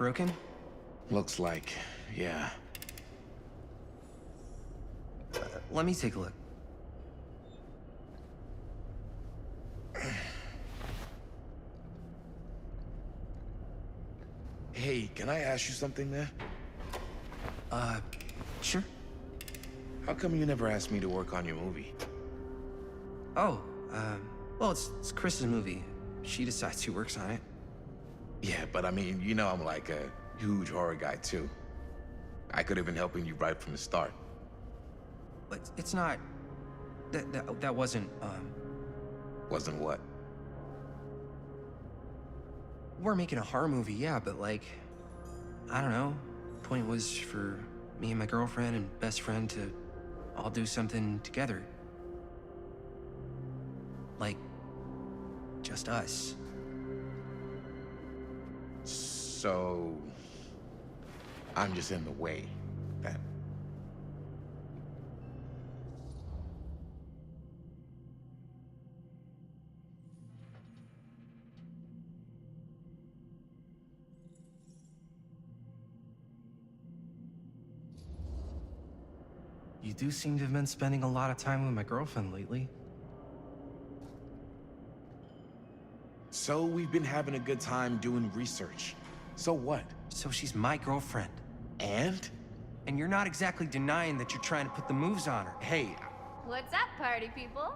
Broken? Looks like, yeah. Let me take a look. Hey, can I ask you something, man? Sure. How come you never asked me to work on your movie? Oh, well, it's Chris's movie. She decides who works on it. Yeah, but I mean, you know I'm like a huge horror guy, too. I could have been helping you right from the start. But it's not... That wasn't, Wasn't what? We're making a horror movie, yeah, but like... I don't know. Point was for me and my girlfriend and best friend to all do something together. Like... just us. So... I'm just in the way, then. You do seem to have been spending a lot of time with my girlfriend lately. So we've been having a good time doing research. So what? So she's my girlfriend. And? And you're not exactly denying that you're trying to put the moves on her. Hey. What's up, party people?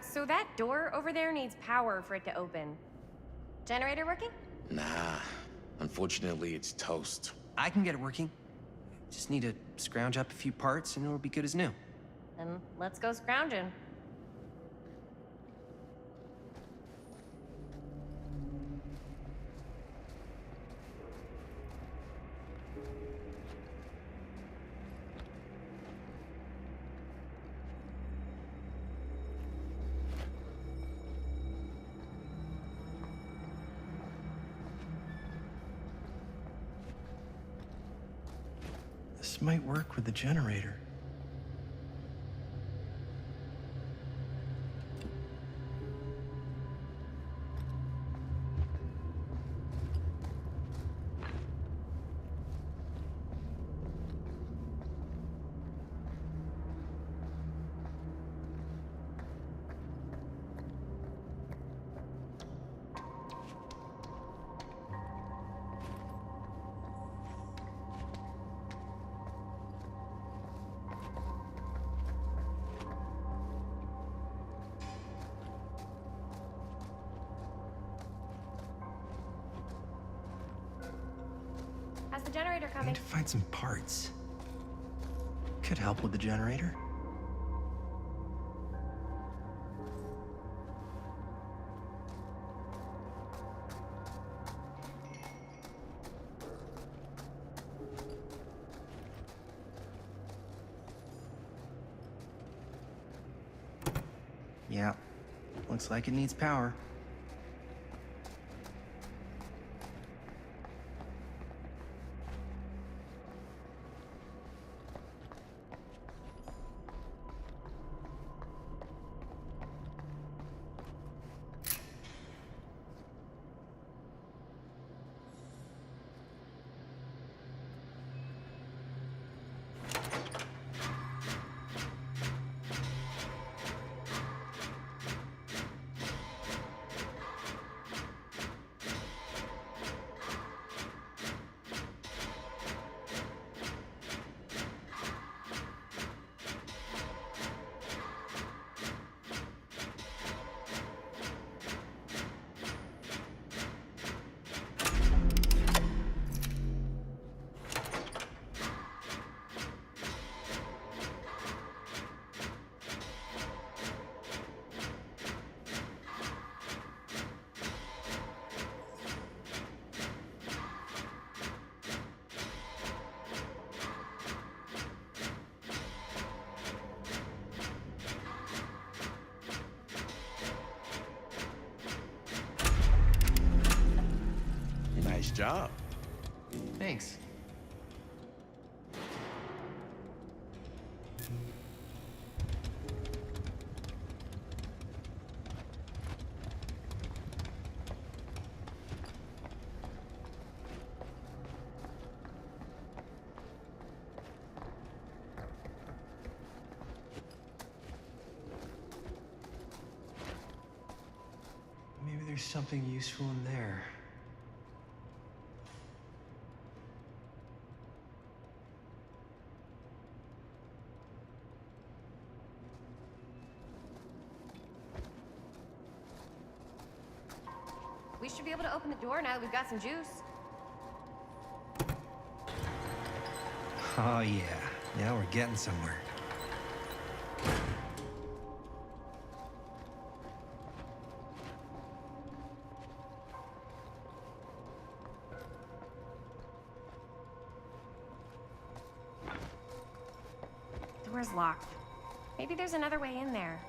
So that door over there needs power for it to open. Generator working? Nah. Unfortunately, it's toast. I can get it working. Just need to scrounge up a few parts and it'll be good as new. Then let's go scrounging. This might work with the generator. How's the generator I coming? need to find some parts. Could help with the generator. Yeah, looks like it needs power. Nice job. Thanks. always something useful in there. We should be able to open the door now that we've got some juice. Oh, yeah. Now we're getting somewhere. Door's locked. Maybe there's another way in there.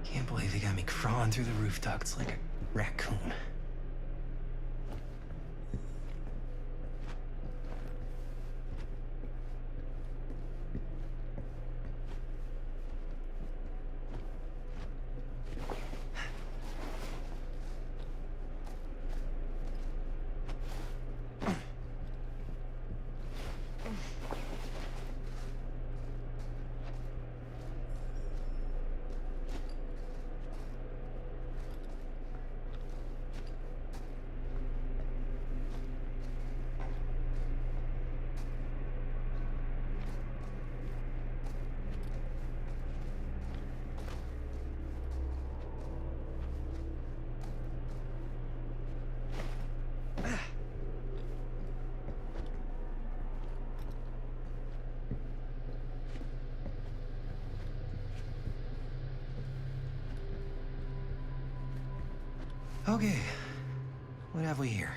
Can't believe they got me crawling through the roof ducts like a raccoon. Okay, what have we here?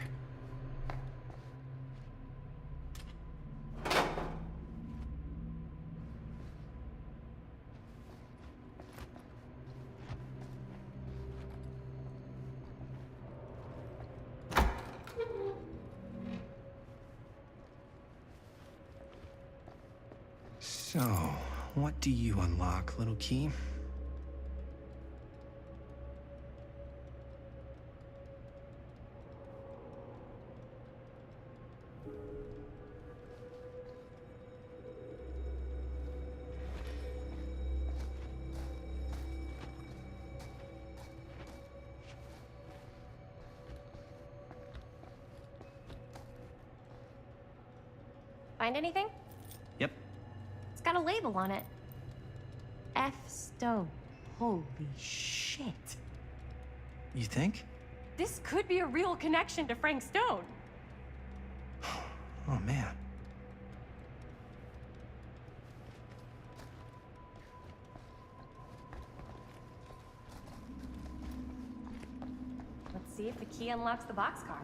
So, what do you unlock, little key? Find anything? Yep. It's got a label on it. F. Stone. Holy shit. You think? This could be a real connection to Frank Stone. Oh, man. Let's see if the key unlocks the boxcar.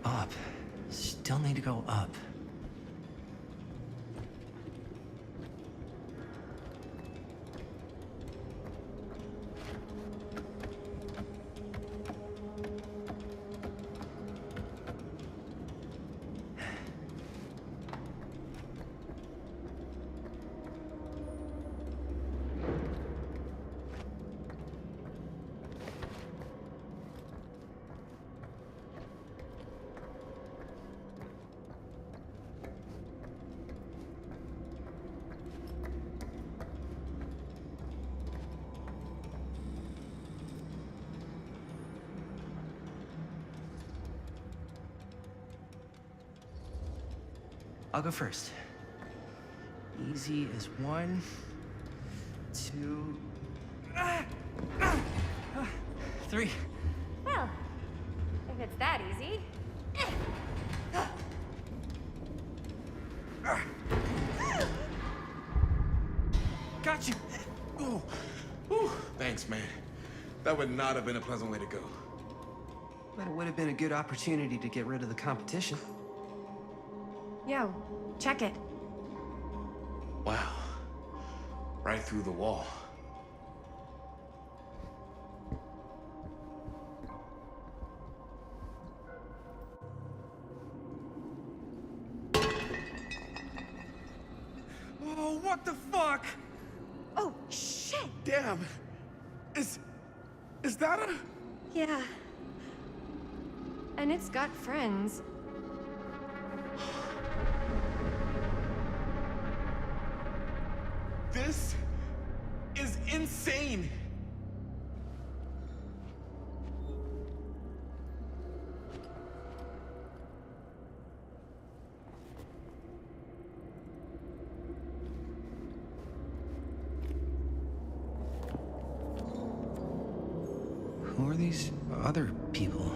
Up. Still need to go up. I'll go first. Easy as 1, 2, 3. Well, if it's that easy. Got you! Ooh. Ooh. Thanks, man. That would not have been a pleasant way to go. But it would have been a good opportunity to get rid of the competition. Yo, check it. Wow. Right through the wall. Oh, what the fuck? Oh, shit! Damn. Is that a... Yeah. And it's got friends. This is insane. Who are these other people?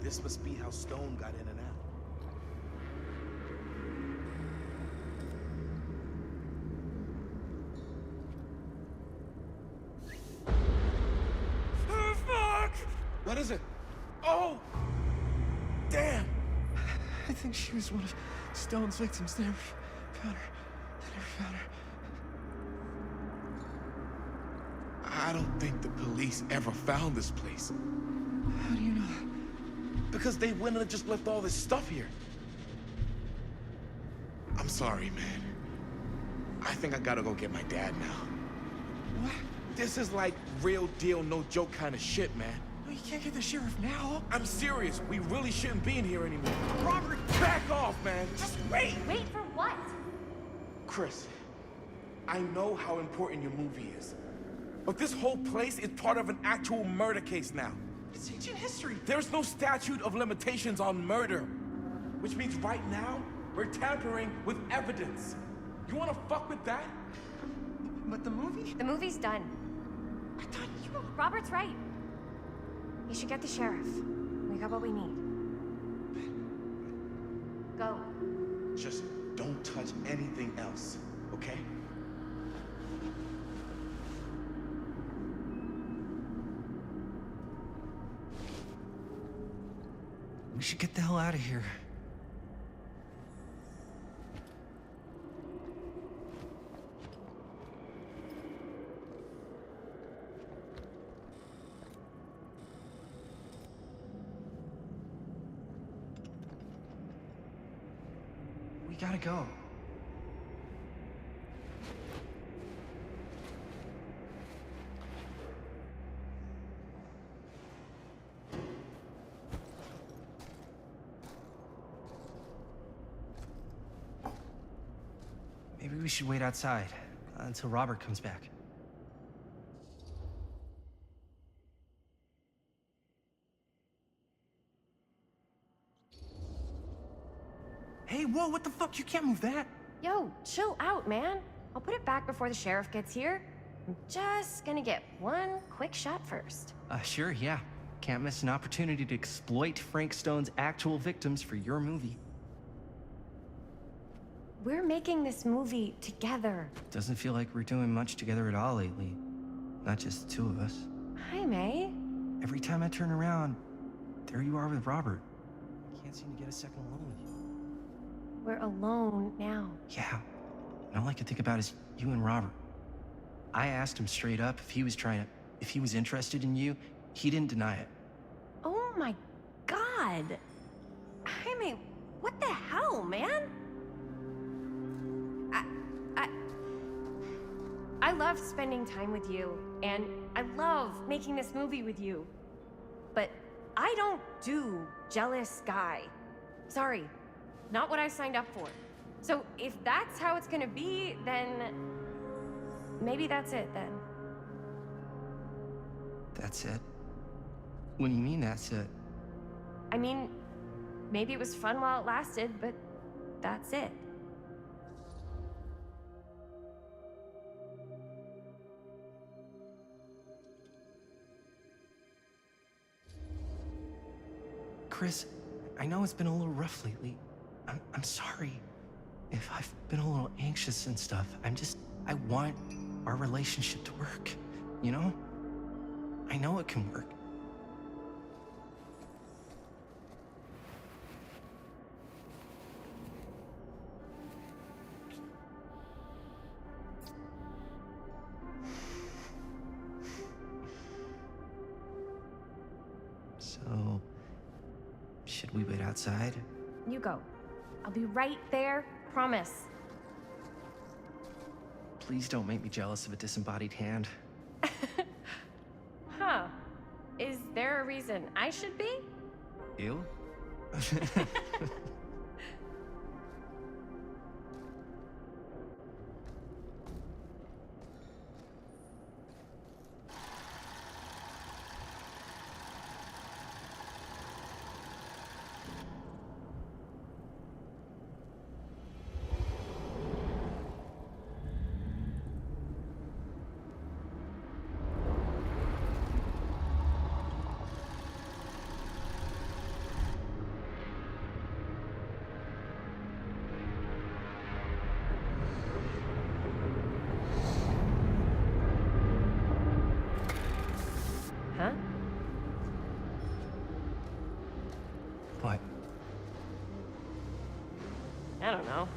This must be how Stone got in and out. Oh, fuck! What is it? Oh! Damn! I think she was one of Stone's victims. They never found her. They never found her. I don't think the police ever found this place. How do you know that? Because they wouldn't have just left all this stuff here. I'm sorry, man. I think I gotta go get my dad now. What? This is like real deal, no joke kind of shit, man. No, you can't get the sheriff now. I'm serious. We really shouldn't be in here anymore. Robert, back off, man. Just wait. Wait for what? Chris, I know how important your movie is. But this whole place is part of an actual murder case now. It's ancient history. There's no statute of limitations on murder. Which means right now, we're tampering with evidence. You wanna fuck with that? But the movie? The movie's done. I thought you were... Robert's right. You should get the sheriff. We got what we need. Go. Just don't touch anything else, okay? We should get the hell out of here. We gotta go. Maybe we should wait outside until Robert comes back. Hey, whoa, what the fuck? You can't move that. Yo, chill out, man. I'll put it back before the sheriff gets here. I'm just gonna get one quick shot first. Sure, yeah. Can't miss an opportunity to exploit Frank Stone's actual victims for your movie. We're making this movie together. Doesn't feel like we're doing much together at all lately. Not just the two of us. Hi, May. Every time I turn around, there you are with Robert. I can't seem to get a second alone with you. We're alone now. Yeah. And all I can think about is you and Robert. I asked him straight up if he was interested in you. He didn't deny it. Oh my God. Jaime, What the hell, man? I love spending time with you, and I love making this movie with you. But I don't do jealous guy. Sorry, not what I signed up for. So if that's how it's gonna be, then maybe that's it then. That's it? What do you mean that's it? I mean, maybe it was fun while it lasted, but that's it. Chris, I know it's been a little rough lately. I'm sorry if I've been a little anxious and stuff. I want our relationship to work, you know? I know it can work. So, should we wait outside? You go. I'll be right there, promise. Please don't make me jealous of a disembodied hand. Huh. Is there a reason I should be? You? Huh? What? I don't know.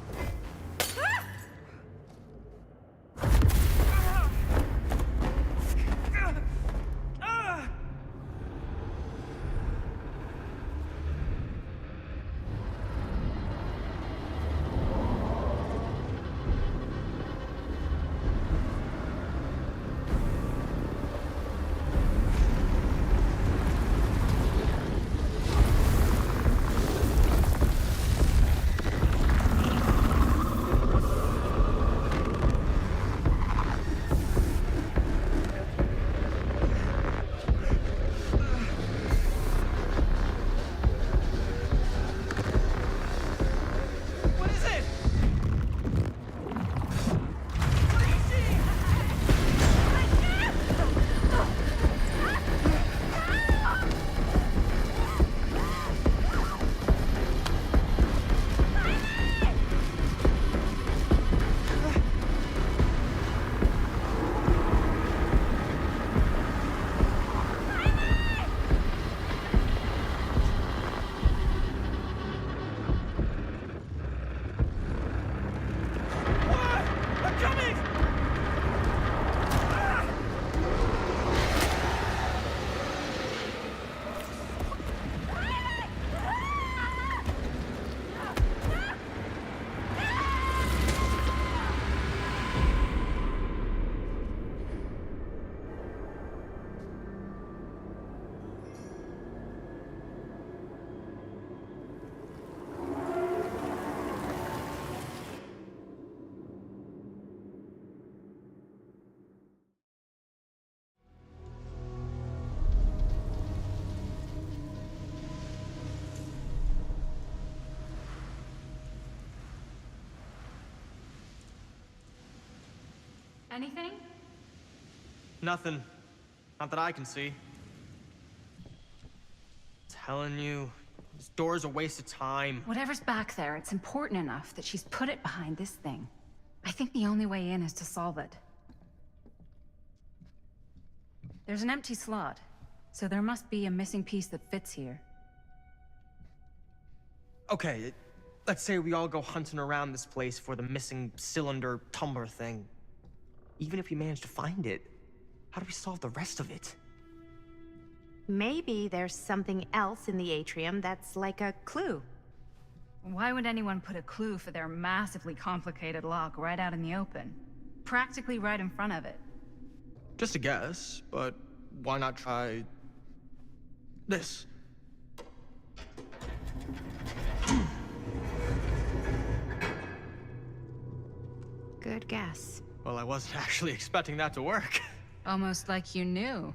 Anything? Nothing. Not that I can see. Telling you, this door's a waste of time. Whatever's back there, it's important enough that she's put it behind this thing. I think the only way in is to solve it. There's an empty slot, so there must be a missing piece that fits here. Okay, let's say we all go hunting around this place for the missing cylinder tumbler thing. Even if we manage to find it, how do we solve the rest of it? Maybe there's something else in the atrium that's like a clue. Why would anyone put a clue for their massively complicated lock right out in the open? Practically right in front of it. Just a guess, but why not try this? Good guess. Well, I wasn't actually expecting that to work. Almost like you knew.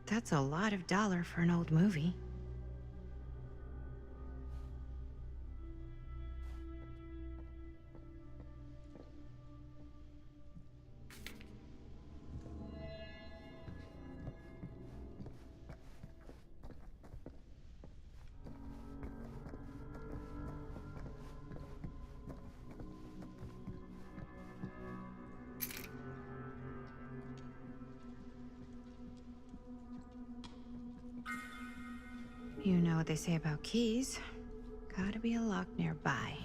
That's a lot of dollar for an old movie. You know what they say about keys. Gotta be a lock nearby.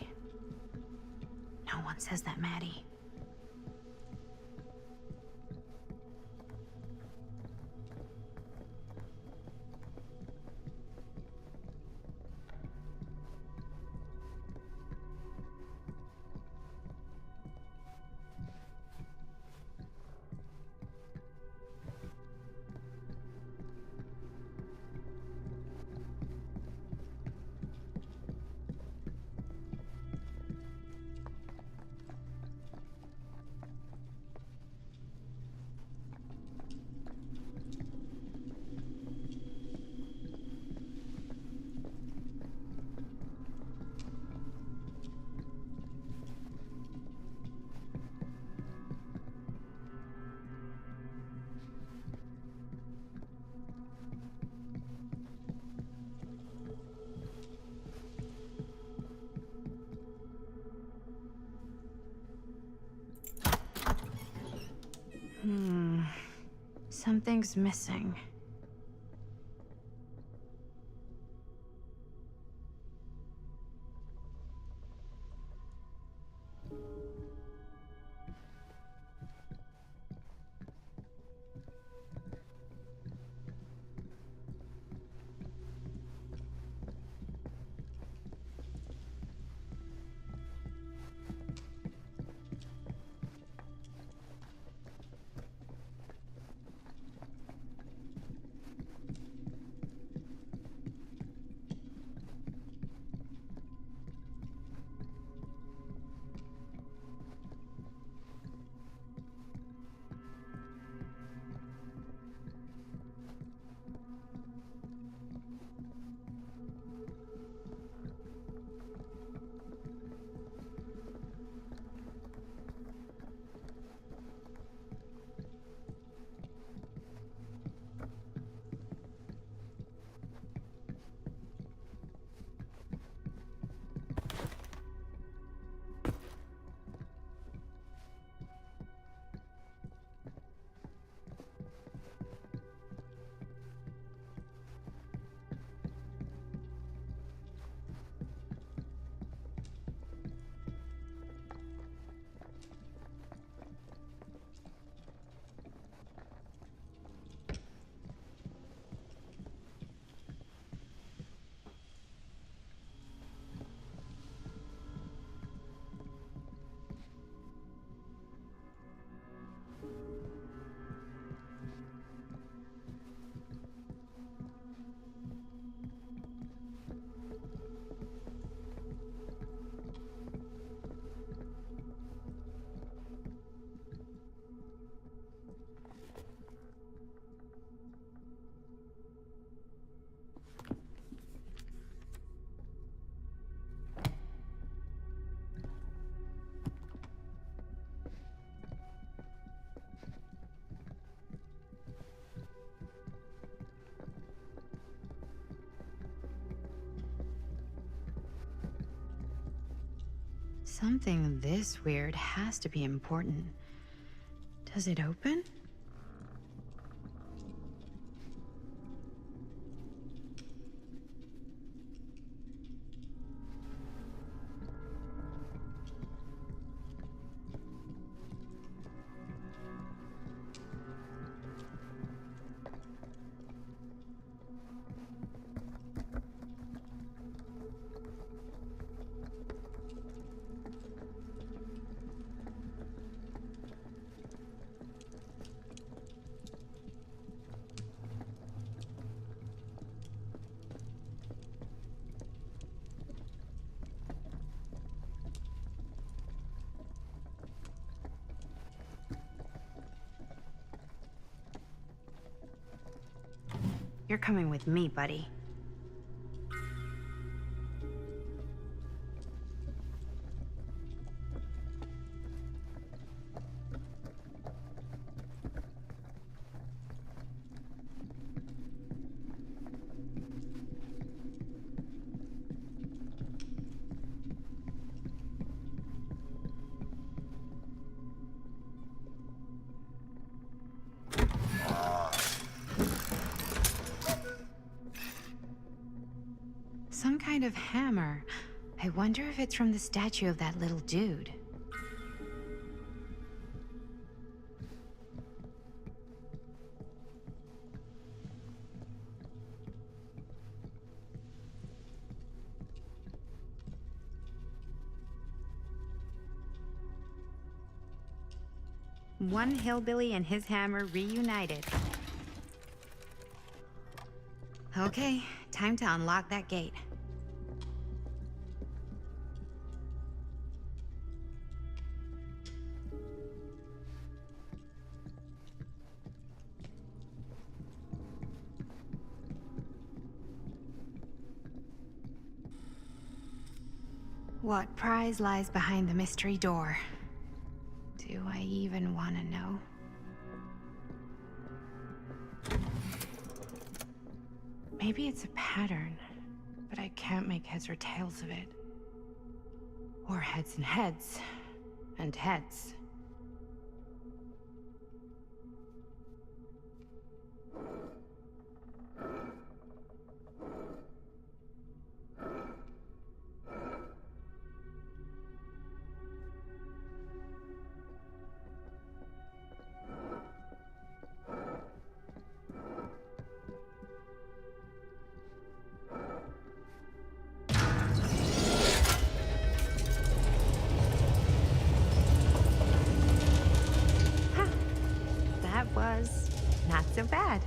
No one says that, Maddie. Something's missing. Something this weird has to be important. Does it open? You're coming with me, buddy. Some kind of hammer. I wonder if it's from the statue of that little dude. One hillbilly and his hammer reunited. Okay, time to unlock that gate. What prize lies behind the mystery door? Do I even want to know? Maybe it's a pattern, but I can't make heads or tails of it. Or heads and heads, and heads. That was not so bad.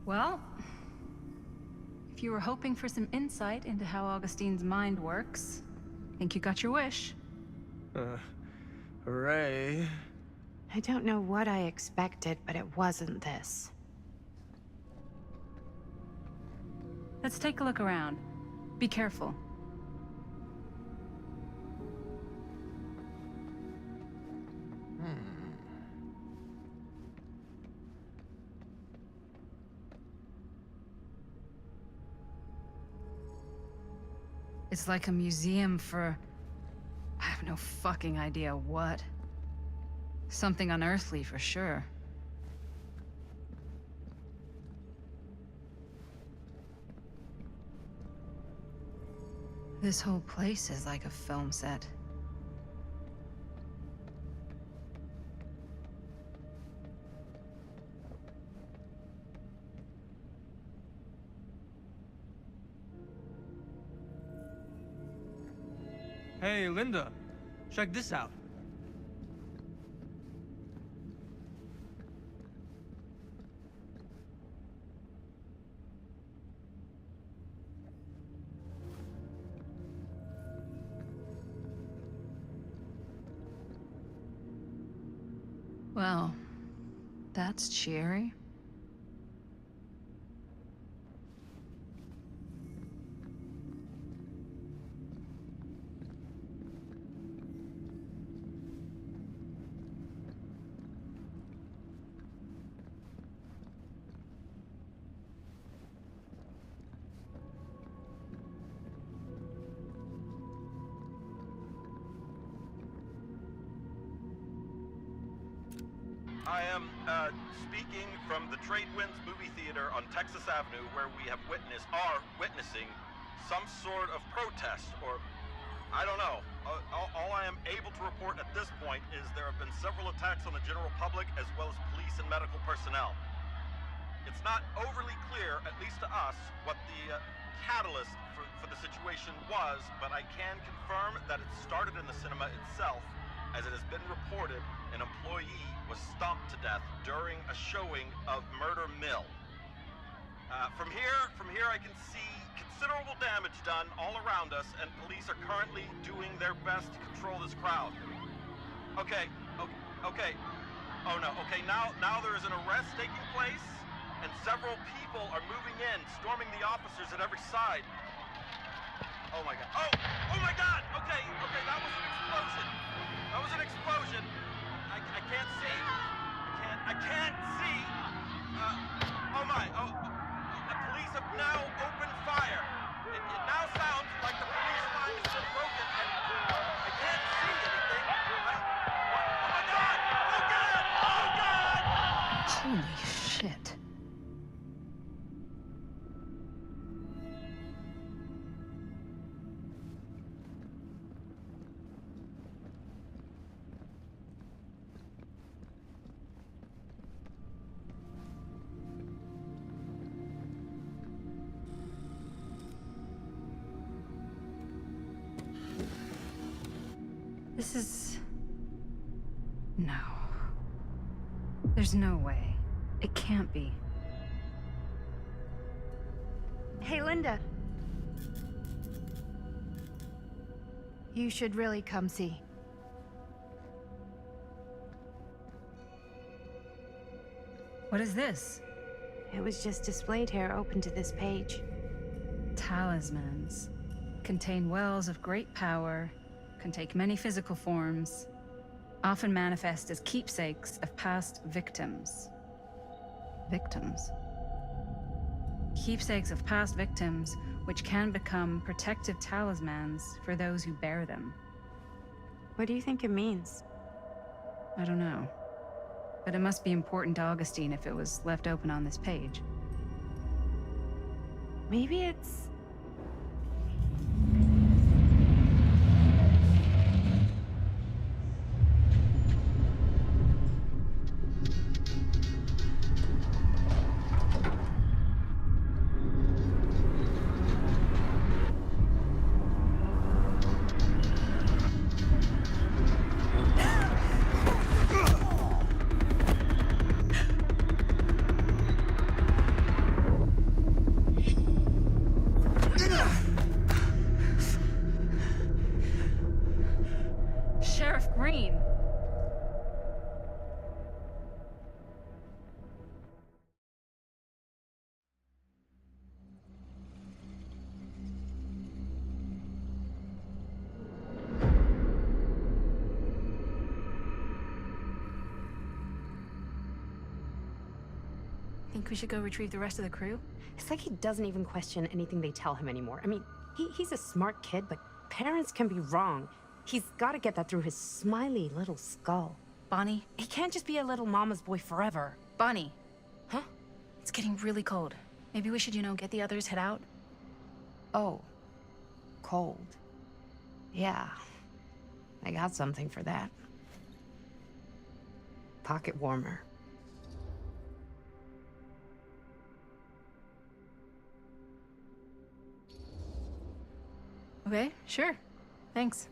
Well, if you were hoping for some insight into how Augustine's mind works, I think you got your wish. Hooray. I don't know what I expected, but it wasn't this. Let's take a look around. Be careful. It's like a museum for... I have no fucking idea what. Something unearthly for sure. This whole place is like a film set. Hey, Linda, check this out. Well, that's cheery. I am speaking from the Tradewinds movie theater on Texas Avenue, where we are witnessing some sort of protest, or I don't know. All I am able to report at this point is there have been several attacks on the general public as well as police and medical personnel. It's not overly clear, at least to us, what the catalyst for the situation was, but I can confirm that it started in the cinema itself, as it has been reported an employee was stomped to death during a showing of Murder Mill. From here I can see considerable damage done all around us, and police are currently doing their best to control this crowd. Okay. Oh no, okay, now there is an arrest taking place, and several people are moving in, storming the officers at every side. Oh my god. Oh my god! Okay, that was an explosion. I can't see. I can't see. The police have now opened fire. It now sounds like the police line has been broken, and I can't see anything. Oh my god! Oh god! Holy shit. This is... No. There's no way. It can't be. Hey, Linda. You should really come see. What is this? It was just displayed here, open to this page. Talismans. Contain wells of great power, can take many physical forms, often manifest as keepsakes of past victims. Victims? Keepsakes of past victims, which can become protective talismans for those who bear them. What do you think it means? I don't know. But it must be important to Augustine if it was left open on this page. Maybe it's... Sheriff Green! Think we should go retrieve the rest of the crew? It's like he doesn't even question anything they tell him anymore. I mean, he's a smart kid, but parents can be wrong. He's got to get that through his smiley little skull. Bonnie? He can't just be a little mama's boy forever. Bonnie. Huh? It's getting really cold. Maybe we should, get the others, head out? Oh. Cold. Yeah. I got something for that. Pocket warmer. Okay, sure. Thanks.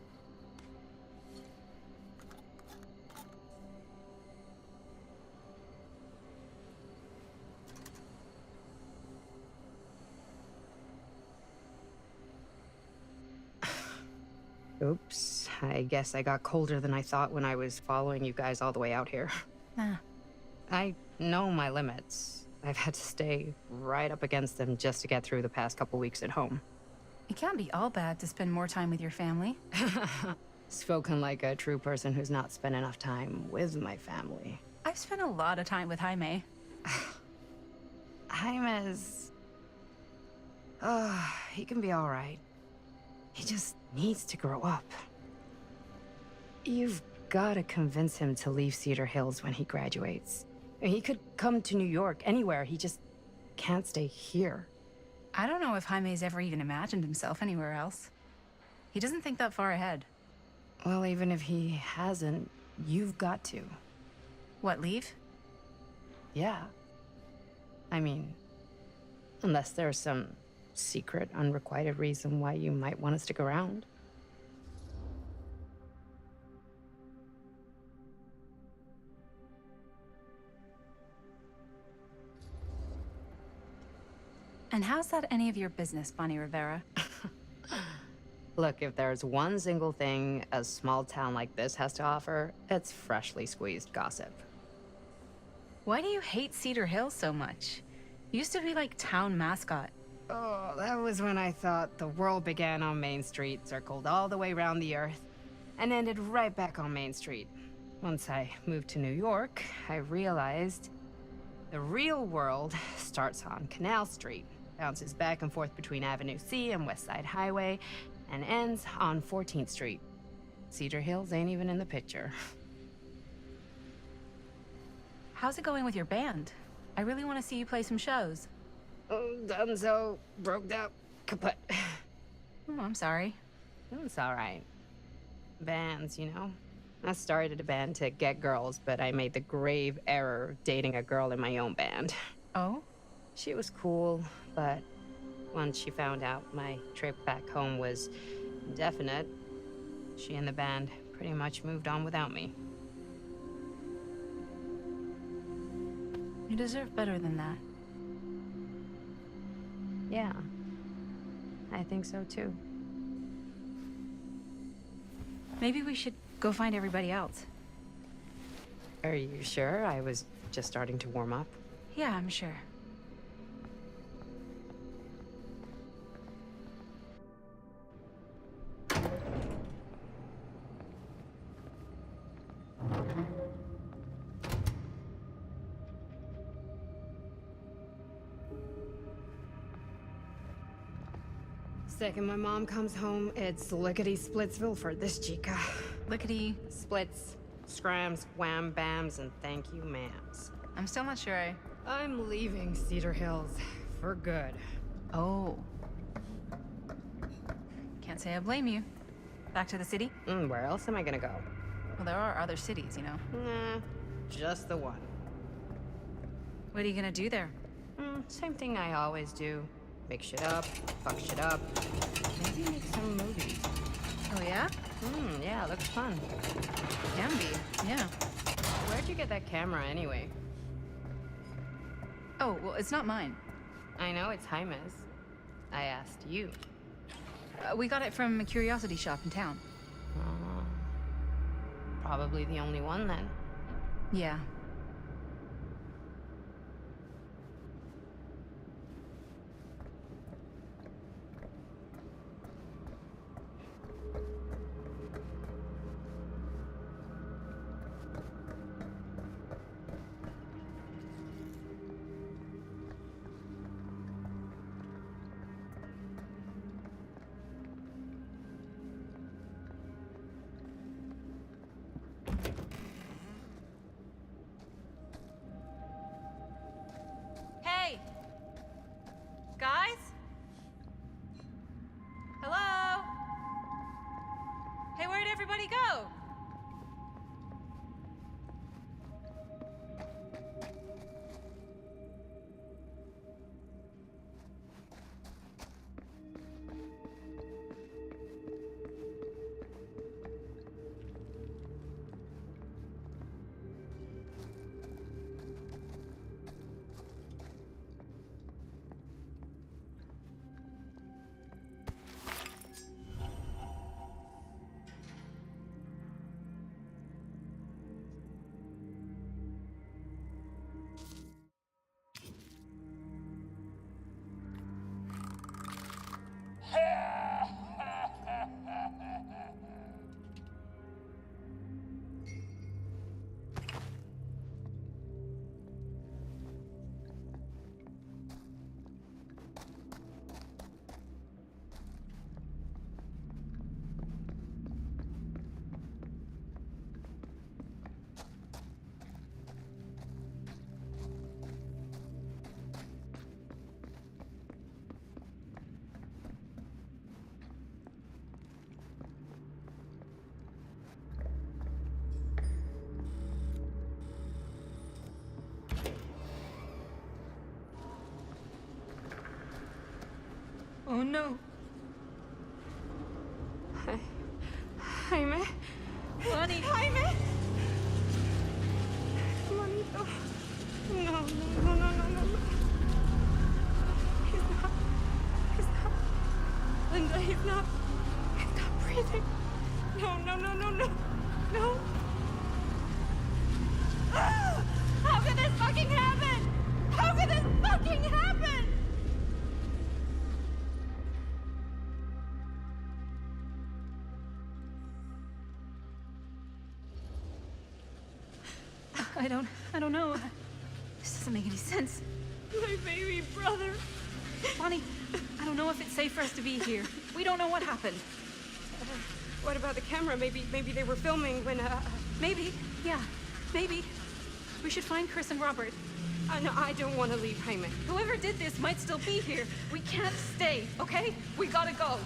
Oops. I guess I got colder than I thought when I was following you guys all the way out here. Nah. I know my limits. I've had to stay right up against them just to get through the past couple weeks at home. It can't be all bad to spend more time with your family. Spoken like a true person who's not spent enough time with my family. I've spent a lot of time with Jaime. Jaime's... he can be all right. He just needs to grow up. You've got to convince him to leave Cedar Hills when he graduates. He could come to New York, anywhere. He just can't stay here. I don't know if Jaime's ever even imagined himself anywhere else. He doesn't think that far ahead. Well, even if he hasn't, you've got to. What, leave? Yeah. I mean, unless there's some secret, unrequited reason why you might want to stick around. And how's that any of your business, Bonnie Rivera? Look, if there's one single thing a small town like this has to offer, it's freshly squeezed gossip. Why do you hate Cedar Hills so much? You used to be like town mascot. Oh, that was when I thought the world began on Main Street, circled all the way around the earth, and ended right back on Main Street. Once I moved to New York, I realized the real world starts on Canal Street, bounces back and forth between Avenue C and West Side Highway, and ends on 14th Street. Cedar Hills ain't even in the picture. How's it going with your band? I really want to see you play some shows. Oh, done so. Broke out. Kaput. Oh, I'm sorry. It's all right. Bands, you know? I started a band to get girls, but I made the grave error of dating a girl in my own band. Oh? She was cool, but once she found out my trip back home was indefinite, she and the band pretty much moved on without me. You deserve better than that. Yeah, I think so too. Maybe we should go find everybody else. Are you sure? I was just starting to warm up. Yeah, I'm sure. Second my mom comes home, it's lickety-splitsville for this chica. Lickety... Splits, scrams, wham-bams, and thank you, ma'ams. I'm still not sure I'm leaving Cedar Hills for good. Oh. Can't say I blame you. Back to the city? Where else am I gonna go? Well, there are other cities, you know. Nah, just the one. What are you gonna do there? Same thing I always do. Make shit up, fuck shit up. Maybe make some movies. Oh, yeah? Yeah, looks fun. Can be, yeah. Where'd you get that camera anyway? Oh, well, it's not mine. I know it's Jaime's. I asked you. We got it from a curiosity shop in town. Probably the only one then. Yeah. Hey! Guys? Hello? Hey, where'd everybody go? Oh no. Jaime? Bonnie! Jaime! Juanito. No, no, no, no, no, no, no. He's not. Linda, he's not breathing. No, no, no, no, no. No. Ah! How could this fucking happen? How could this fucking happen? I don't know. This doesn't make any sense. My baby brother. Bonnie, I don't know if it's safe for us to be here. We don't know what happened. What about the camera? Maybe they were filming when, Maybe, yeah, maybe. We should find Chris and Robert. No, I don't want to leave Jaime. Whoever did this might still be here. We can't stay, okay? We gotta go.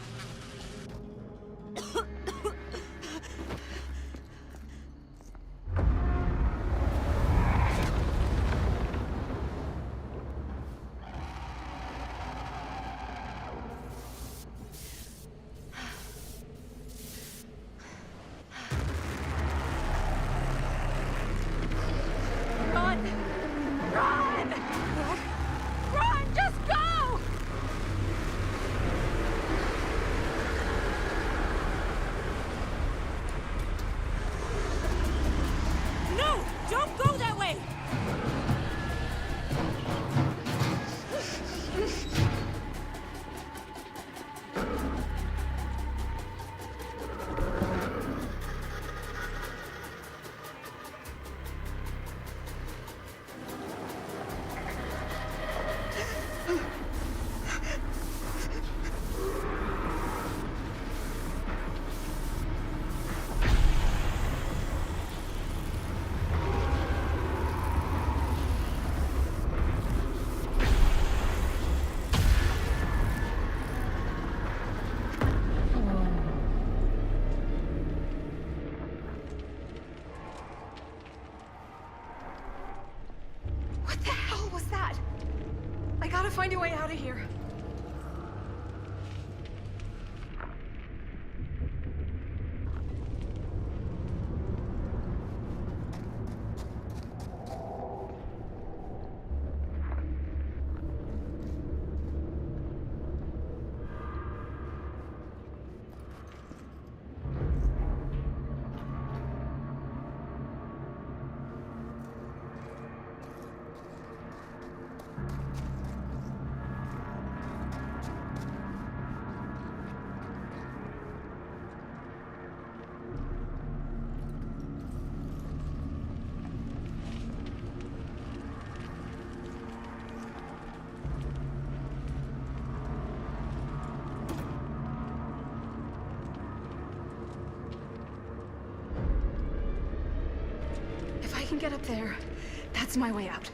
What the hell was that? I gotta find a way out of here. If I can get up there, that's my way out.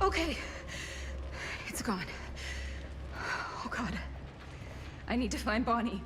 Okay. It's gone. Oh, God. I need to find Bonnie.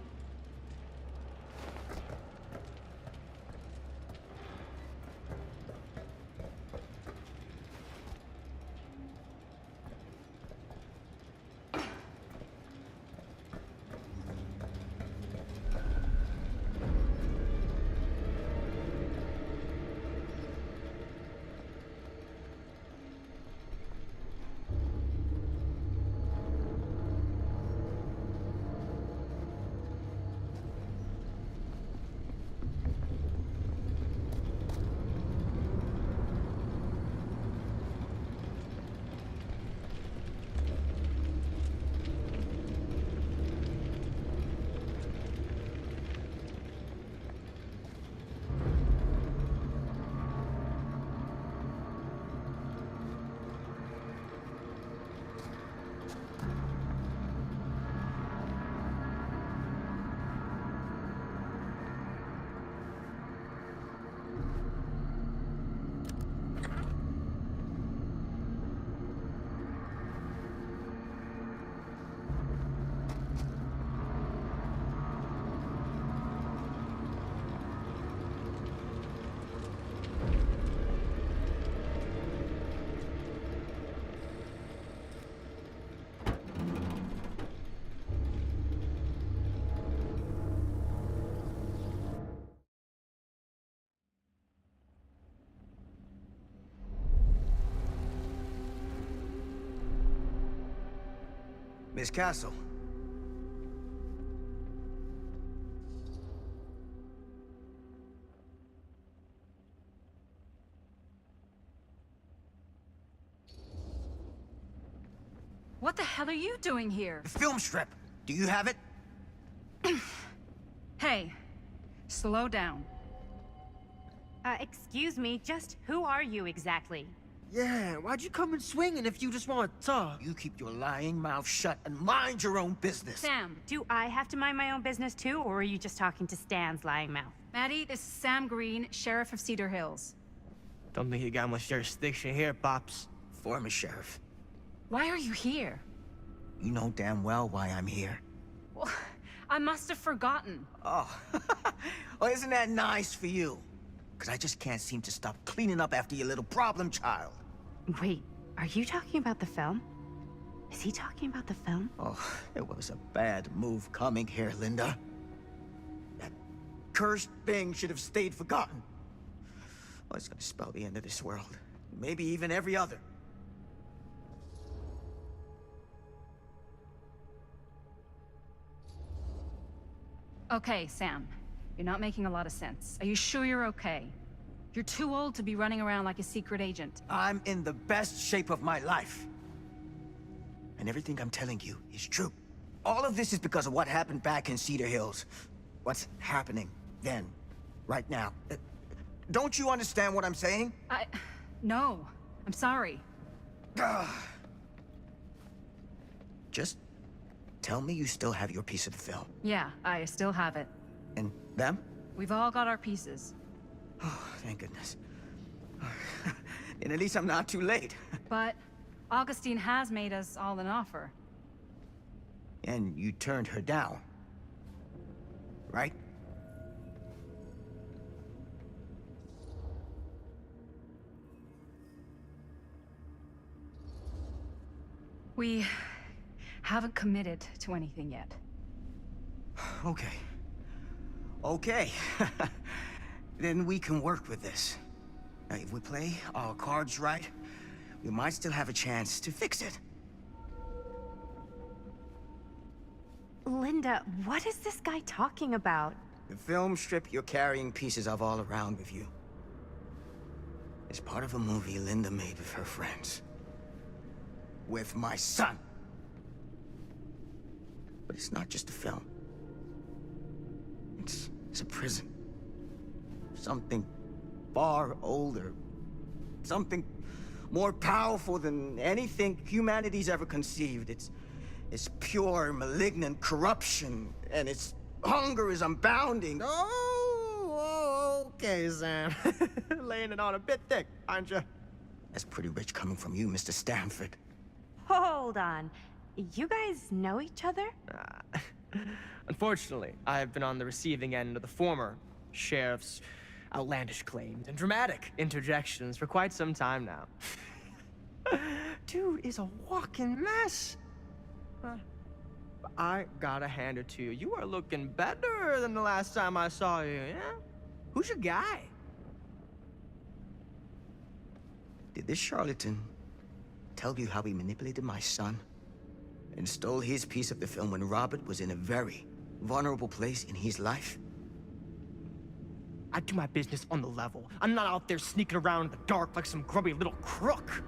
Miss Castle. What the hell are you doing here? The film strip. Do you have it? Hey, slow down. Excuse me, just who are you exactly? Yeah, why'd you come in swinging if you just want to talk? You keep your lying mouth shut and mind your own business. Sam. Do I have to mind my own business too, or are you just talking to Stan's lying mouth? Maddie, this is Sam Green, Sheriff of Cedar Hills. Don't think you got much jurisdiction here, Pops. Former sheriff. Why are you here? You know damn well why I'm here. Well, I must have forgotten. Oh, well, isn't that nice for you? Because I just can't seem to stop cleaning up after your little problem child. Wait, are you talking about the film? Is he talking about the film? Oh, it was a bad move coming here, Linda. That cursed thing should have stayed forgotten. Oh, it's gonna spell the end of this world. Maybe even every other. Okay, Sam. You're not making a lot of sense. Are you sure you're okay? You're too old to be running around like a secret agent. I'm in the best shape of my life. And everything I'm telling you is true. All of this is because of what happened back in Cedar Hills. What's happening then, right now. Don't you understand what I'm saying? No. I'm sorry. Just tell me you still have your piece of the film. Yeah, I still have it. And them? We've all got our pieces. Oh, thank goodness. And at least I'm not too late. But Augustine has made us all an offer. And you turned her down, right? We haven't committed to anything yet. Okay. Okay. Then we can work with this. Now, if we play our cards right, we might still have a chance to fix it. Linda, what is this guy talking about? The film strip you're carrying pieces of all around with you is part of a movie Linda made with her friends. With my son. But it's not just a film. It's a prison. Something far older. Something more powerful than anything humanity's ever conceived. It's pure, malignant corruption, and its hunger is unbounding. Oh, okay, Sam. Laying it on a bit thick, aren't you? That's pretty rich coming from you, Mr. Stanford. Hold on. You guys know each other? Unfortunately, I have been on the receiving end of the former sheriff's outlandish claims and dramatic interjections for quite some time now. Dude is a walking mess. I gotta hand it to you. You are looking better than the last time I saw you, yeah? Who's your guy? Did this charlatan tell you how he manipulated my son and stole his piece of the film when Robert was in a very vulnerable place in his life? I do my business on the level. I'm not out there sneaking around in the dark like some grubby little crook.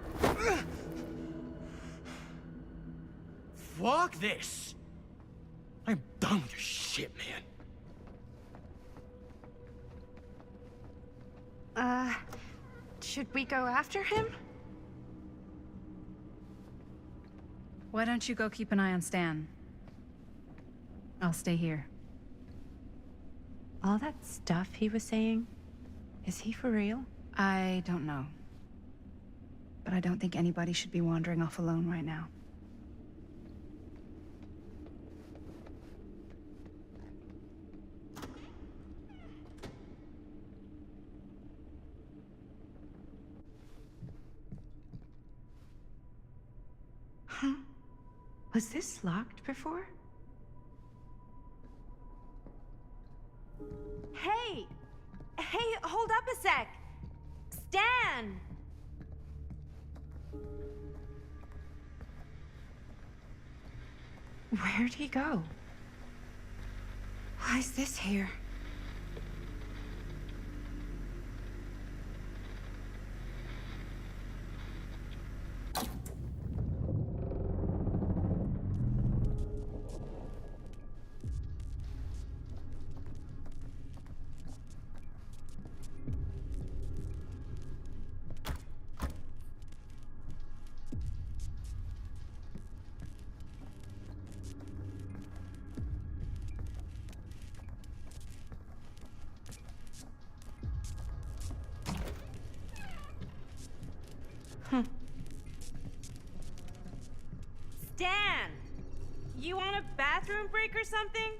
Fuck this. I'm done with your shit, man. Should we go after him? Why don't you go keep an eye on Stan? I'll stay here. All that stuff he was saying, is he for real? I don't know. But I don't think anybody should be wandering off alone right now. Huh? Was this locked before? Hey! Hey, hold up a sec! Stan! Where'd he go? Why is this here? Stan! You want a bathroom break or something?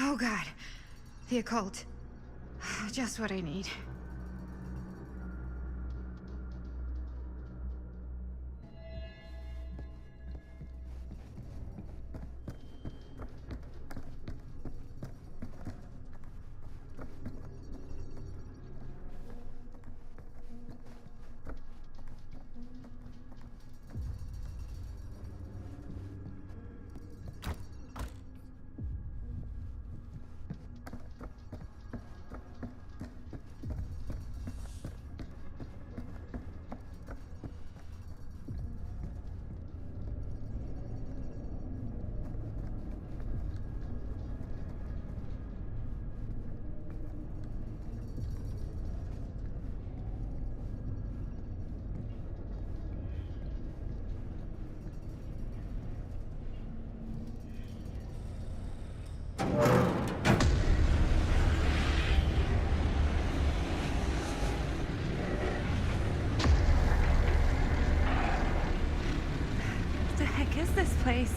Oh god. The occult. Just what I need. What the heck is this place?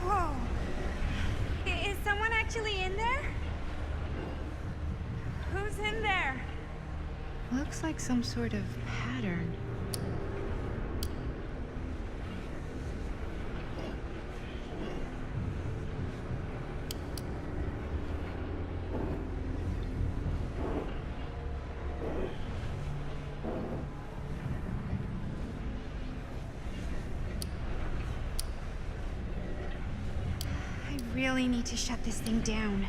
Whoa. Is someone actually in there? Who's in there? Looks like some sort of pattern. really need to shut this thing down.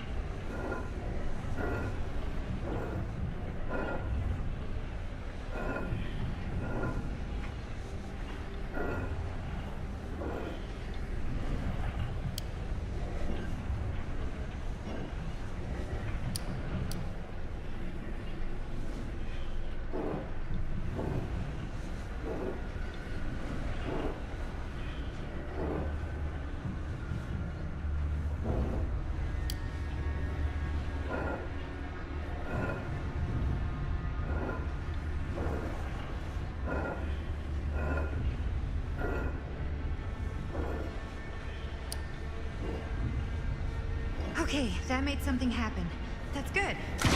Okay, that made something happen. That's good, I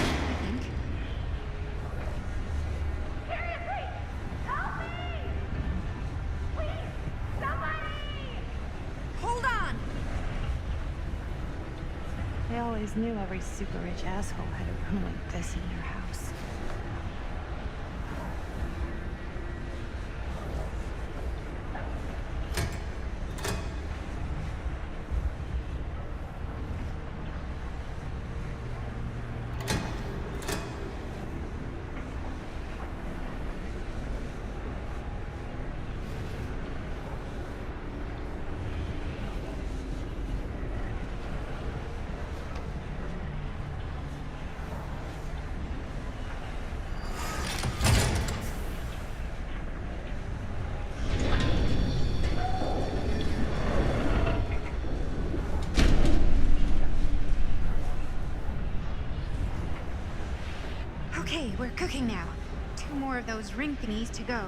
think. Seriously! Help me! Please! Somebody! Hold on! I always knew every super rich asshole had a room like this in their house. Okay, we're cooking now. 2 more of those ring thingies to go.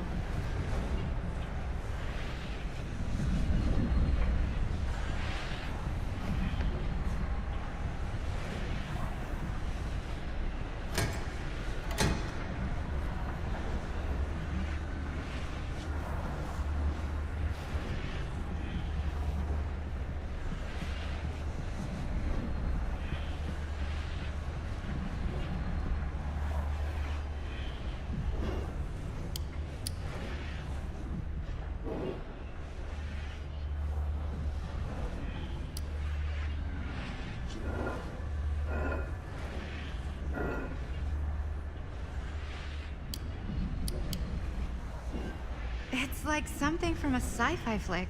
It's like something from a sci-fi flick.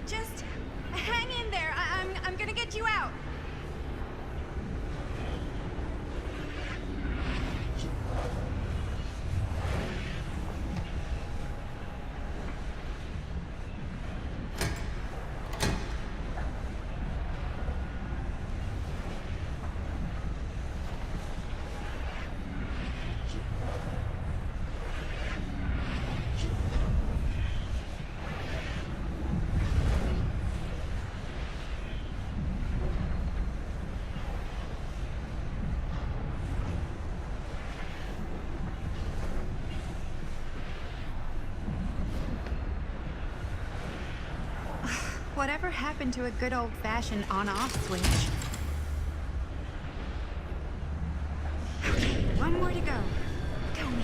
Just hang in there. I'm gonna get you out. Whatever happened to a good old-fashioned on-off switch? Okay, 1 more to go. Go me.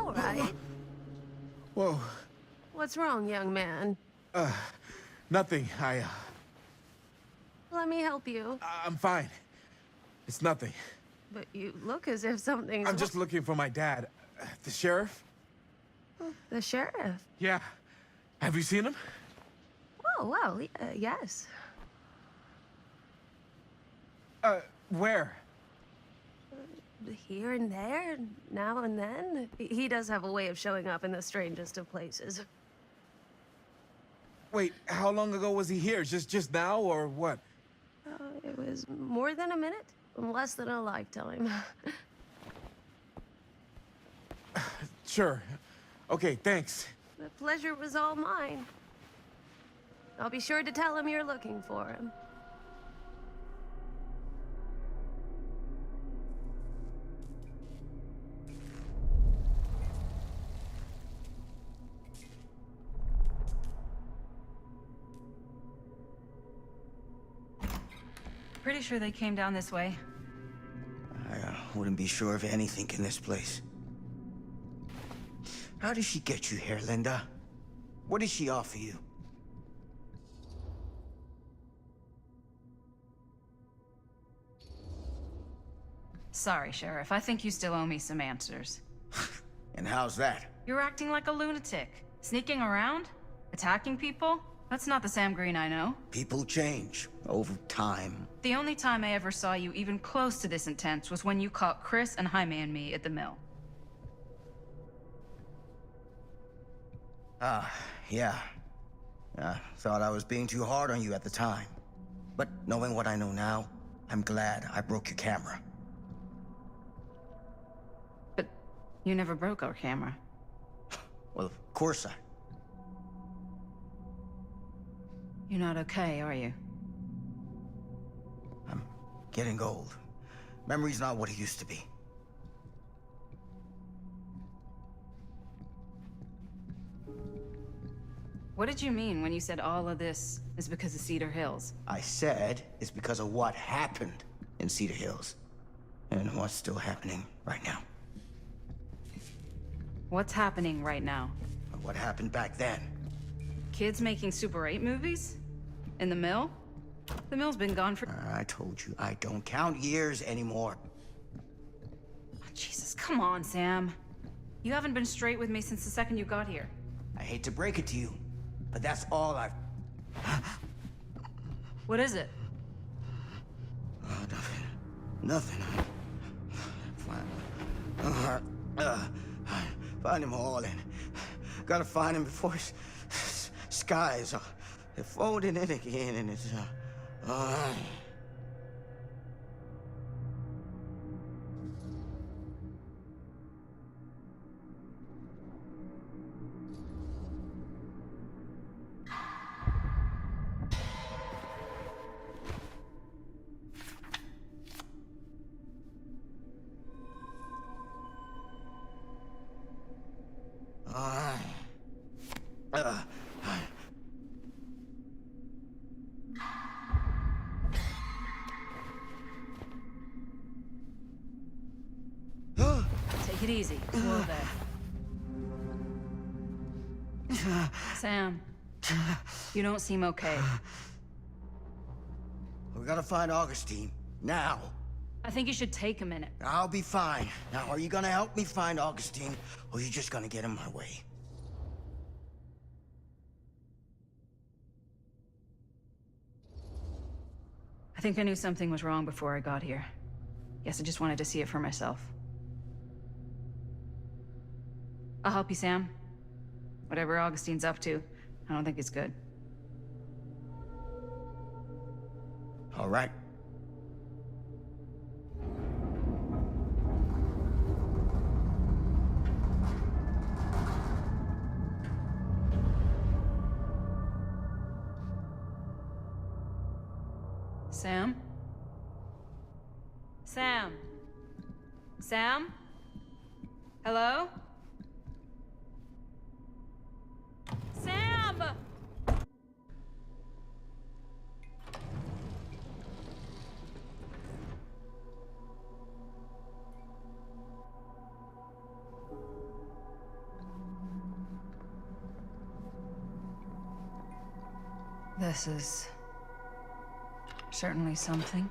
all right? Whoa. What's wrong, young man? Nothing. Let me help you. I'm fine. It's nothing. But you look as if something's... I'm just looking for my dad. The sheriff? The sheriff? Yeah. Have you seen him? Oh, well, yes. Where? Here and there, now and then. He does have a way of showing up in the strangest of places. Wait, how long ago was he here? Just now, or what? It was more than a minute, less than a lifetime. Sure. Okay, thanks. The pleasure was all mine. I'll be sure to tell him you're looking for him. Pretty sure they came down this way. I wouldn't be sure of anything in this place. How did she get you here, Linda? What did she offer you? Sorry, Sheriff. I think you still owe me some answers. And how's that? You're acting like a lunatic. Sneaking around? Attacking people? That's not the Sam Green I know. People change over time. The only time I ever saw you even close to this intense was when you caught Chris and Jaime and me at the mill. Yeah. Thought I was being too hard on you at the time. But knowing what I know now, I'm glad I broke your camera. But you never broke our camera. Well, of course I... You're not okay, are you? I'm getting old. Memory's not what it used to be. What did you mean when you said all of this is because of Cedar Hills? I said it's because of what happened in Cedar Hills. And what's still happening right now. What's happening right now? What happened back then. Kids making Super 8 movies? In the mill? The mill's been gone for... I told you, I don't count years anymore. Oh, Jesus, come on, Sam. You haven't been straight with me since the second you got here. I hate to break it to you, but that's all I've... What is it? Nothing. Find him all and gotta find him before his skies are folding in again and it's Take it easy. Whoa there. Sam, you don't seem okay. We gotta find Augustine now. I think you should take a minute. I'll be fine. Now, are you gonna help me find Augustine, or are you just gonna get in my way? I think I knew something was wrong before I got here. Guess I just wanted to see it for myself. I'll help you, Sam. Whatever Augustine's up to, I don't think it's good. All right. Sam? Sam? Sam? Hello? Sam! This is certainly something.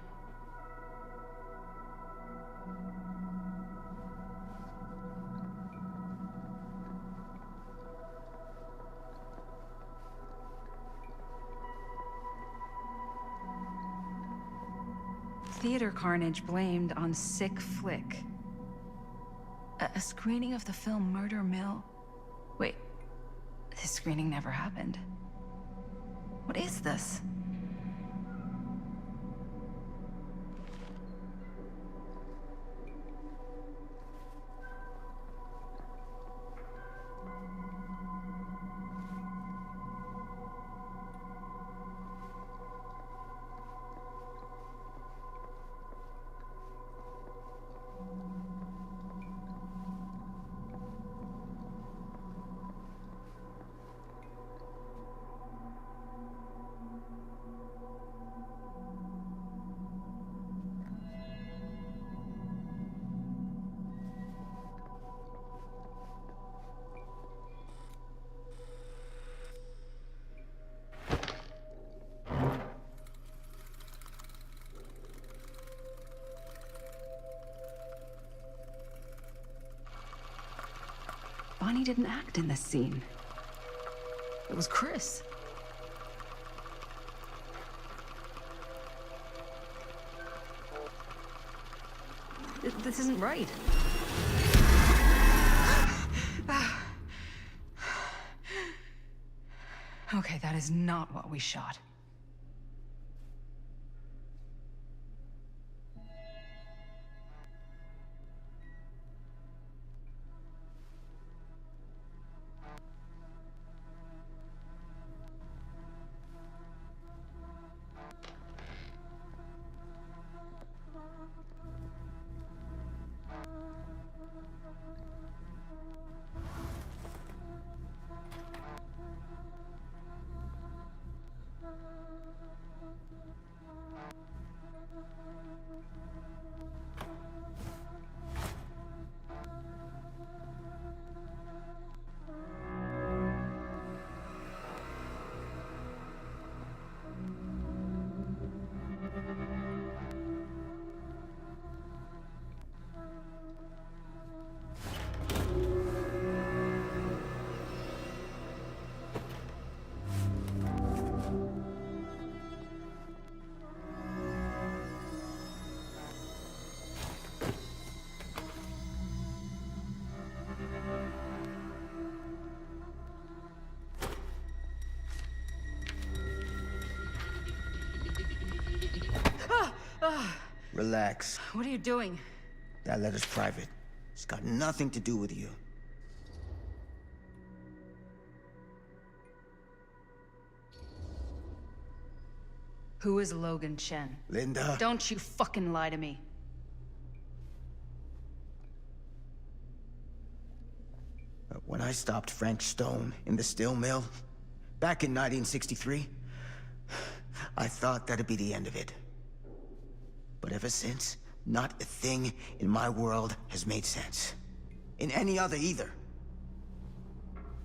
Theater carnage blamed on sick flick. A screening of the film Murder Mill? Wait, this screening never happened. What is this? Bonnie didn't act in this scene. It was Chris. This isn't right. Okay, that is not what we shot. Relax. What are you doing? That letter's private. It's got nothing to do with you. Who is Logan Chen? Linda. Don't you fucking lie to me. When I stopped Frank Stone in the steel mill, back in 1963, I thought that'd be the end of it. But ever since, not a thing in my world has made sense. In any other either.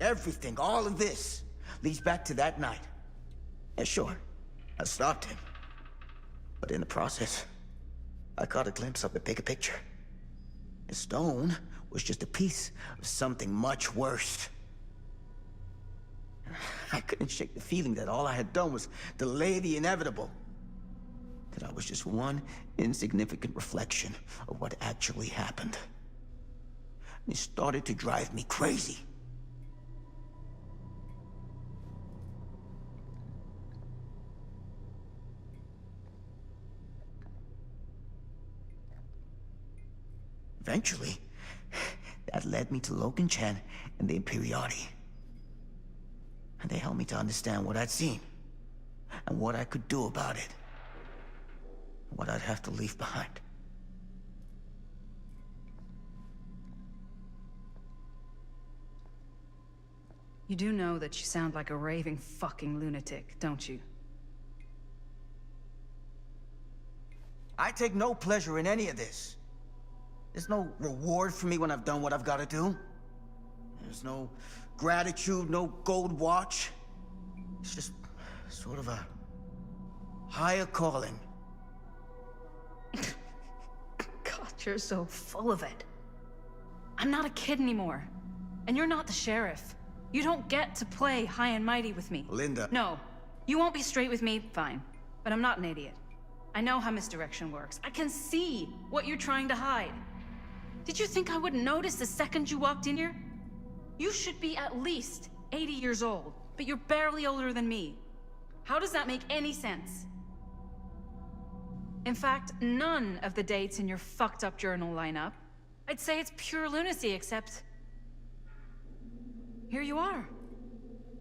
Everything, all of this, leads back to that night. And sure, I stopped him. But in the process, I caught a glimpse of the bigger picture. And Stone was just a piece of something much worse. I couldn't shake the feeling that all I had done was delay the inevitable. That I was just one insignificant reflection of what actually happened. And it started to drive me crazy. Eventually, that led me to Logan Chen and the Imperiati. And they helped me to understand what I'd seen, and what I could do about it. What I'd have to leave behind. You do know that you sound like a raving fucking lunatic, don't you? I take no pleasure in any of this. There's no reward for me when I've done what I've got to do. There's no gratitude, no gold watch. It's just sort of a higher calling. God, you're so full of it. I'm not a kid anymore. And you're not the sheriff. You don't get to play high and mighty with me. Linda. No. You won't be straight with me, fine. But I'm not an idiot. I know how misdirection works. I can see what you're trying to hide. Did you think I wouldn't notice the second you walked in here? You should be at least 80 years old, but you're barely older than me. How does that make any sense? In fact, none of the dates in your fucked up journal line up. I'd say it's pure lunacy, except... here you are.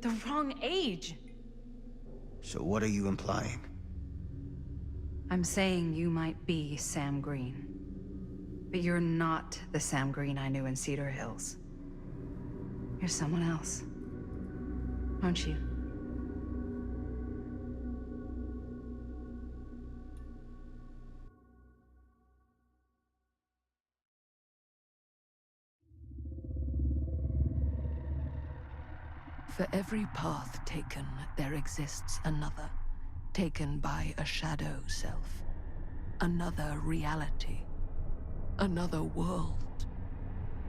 The wrong age. So what are you implying? I'm saying you might be Sam Green. But you're not the Sam Green I knew in Cedar Hills. You're someone else. Aren't you? For every path taken, there exists another, taken by a shadow self. Another reality. Another world.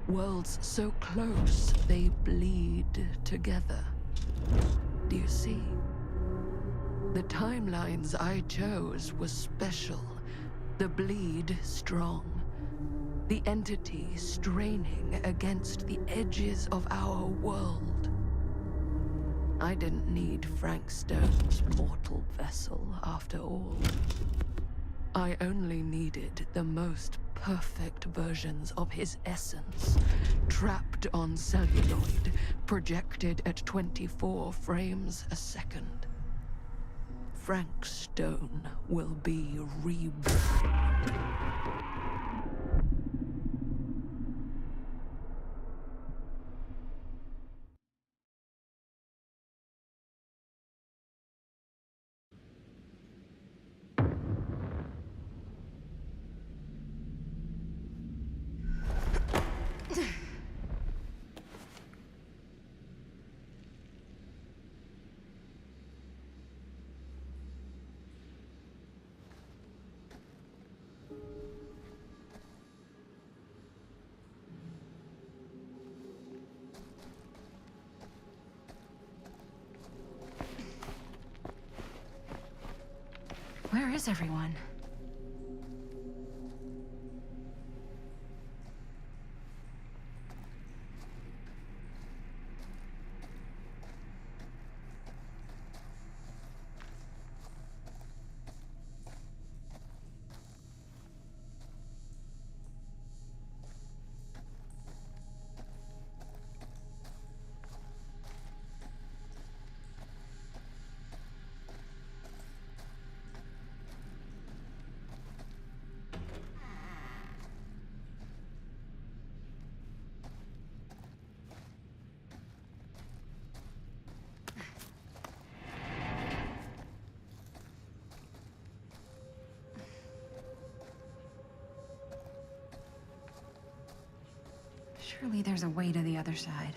Worlds so close, they bleed together. Do you see? The timelines I chose were special. The bleed strong. The entity straining against the edges of our world. I didn't need Frank Stone's mortal vessel, after all. I only needed the most perfect versions of his essence, trapped on celluloid, projected at 24 frames a second. Frank Stone will be reborn. Where is everyone? Surely there's a way to the other side.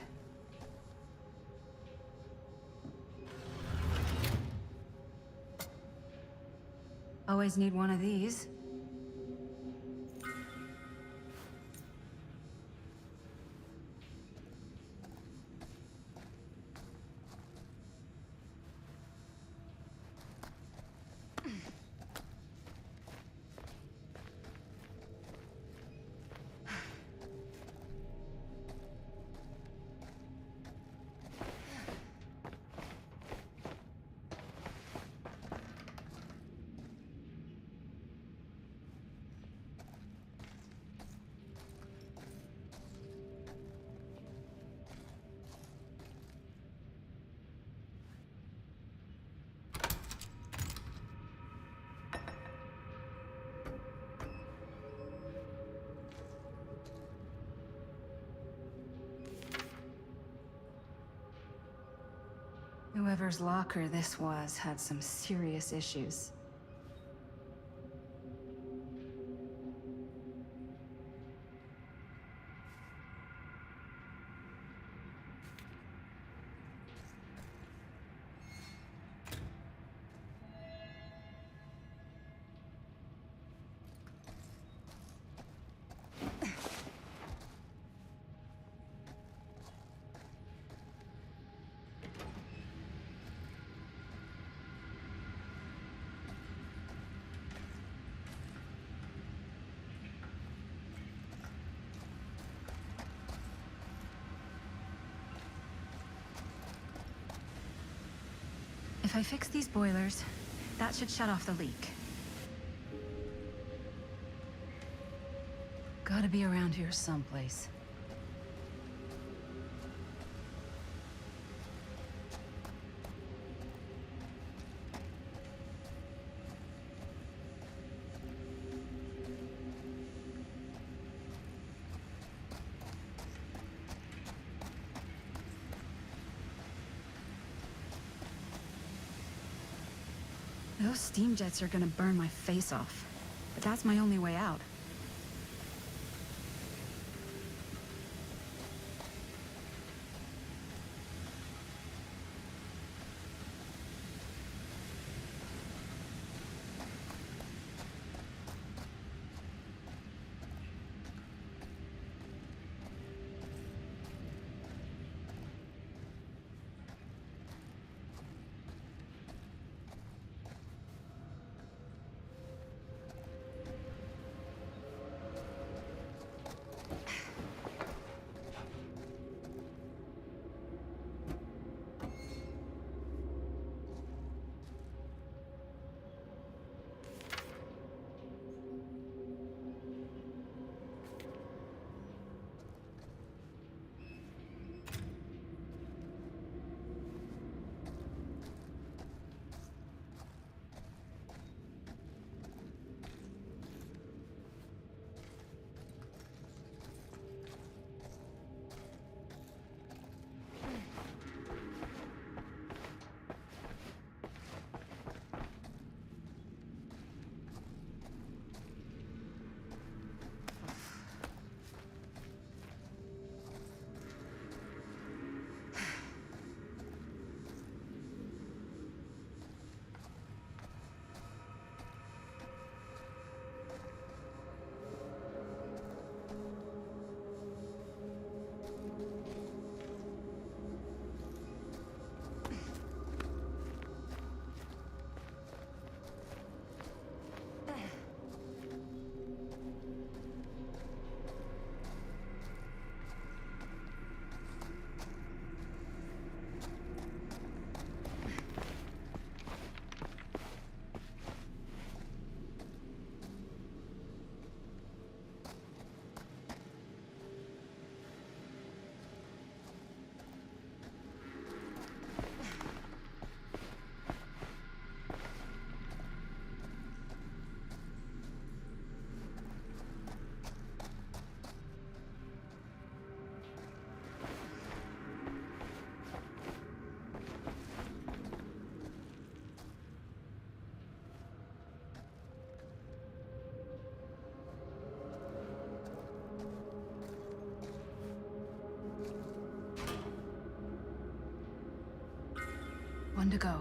Always need one of these. Whoever's locker this was had some serious issues. If I fix these boilers, that should shut off the leak. Gotta be around here someplace. Those steam jets are gonna burn my face off. But that's my only way out. One to go.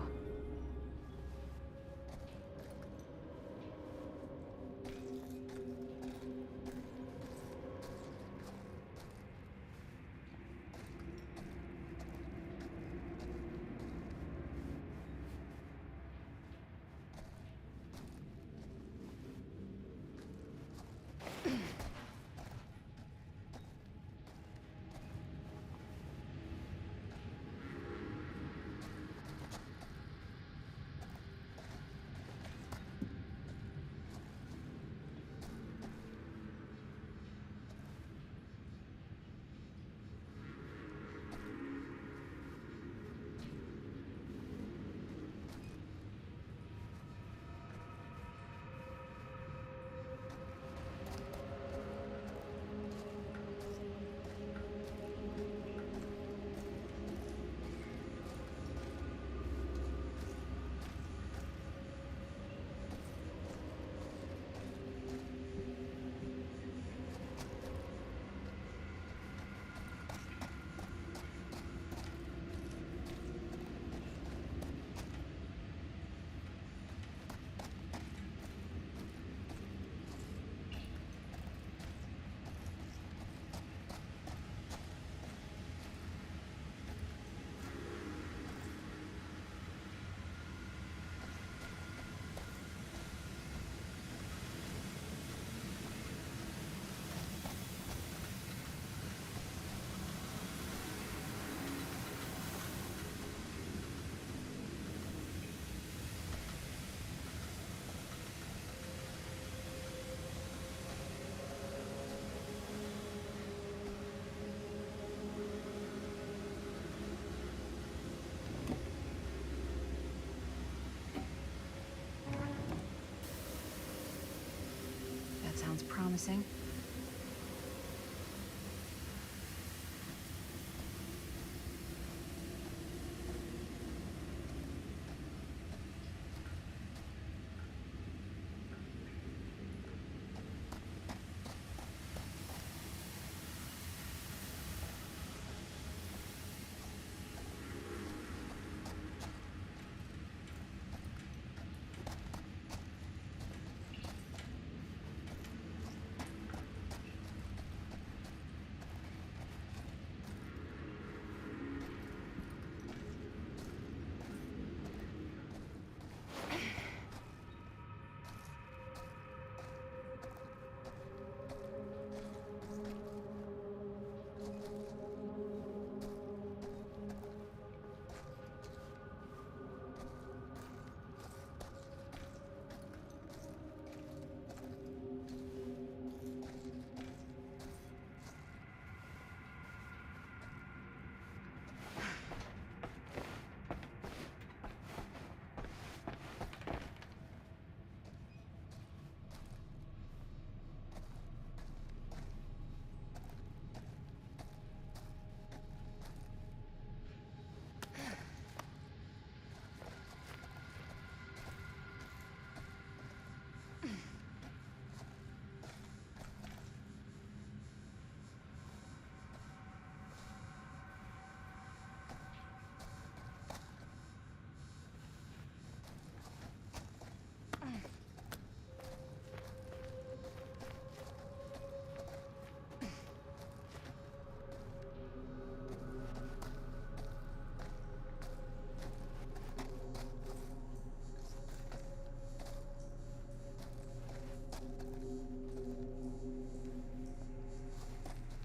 promising.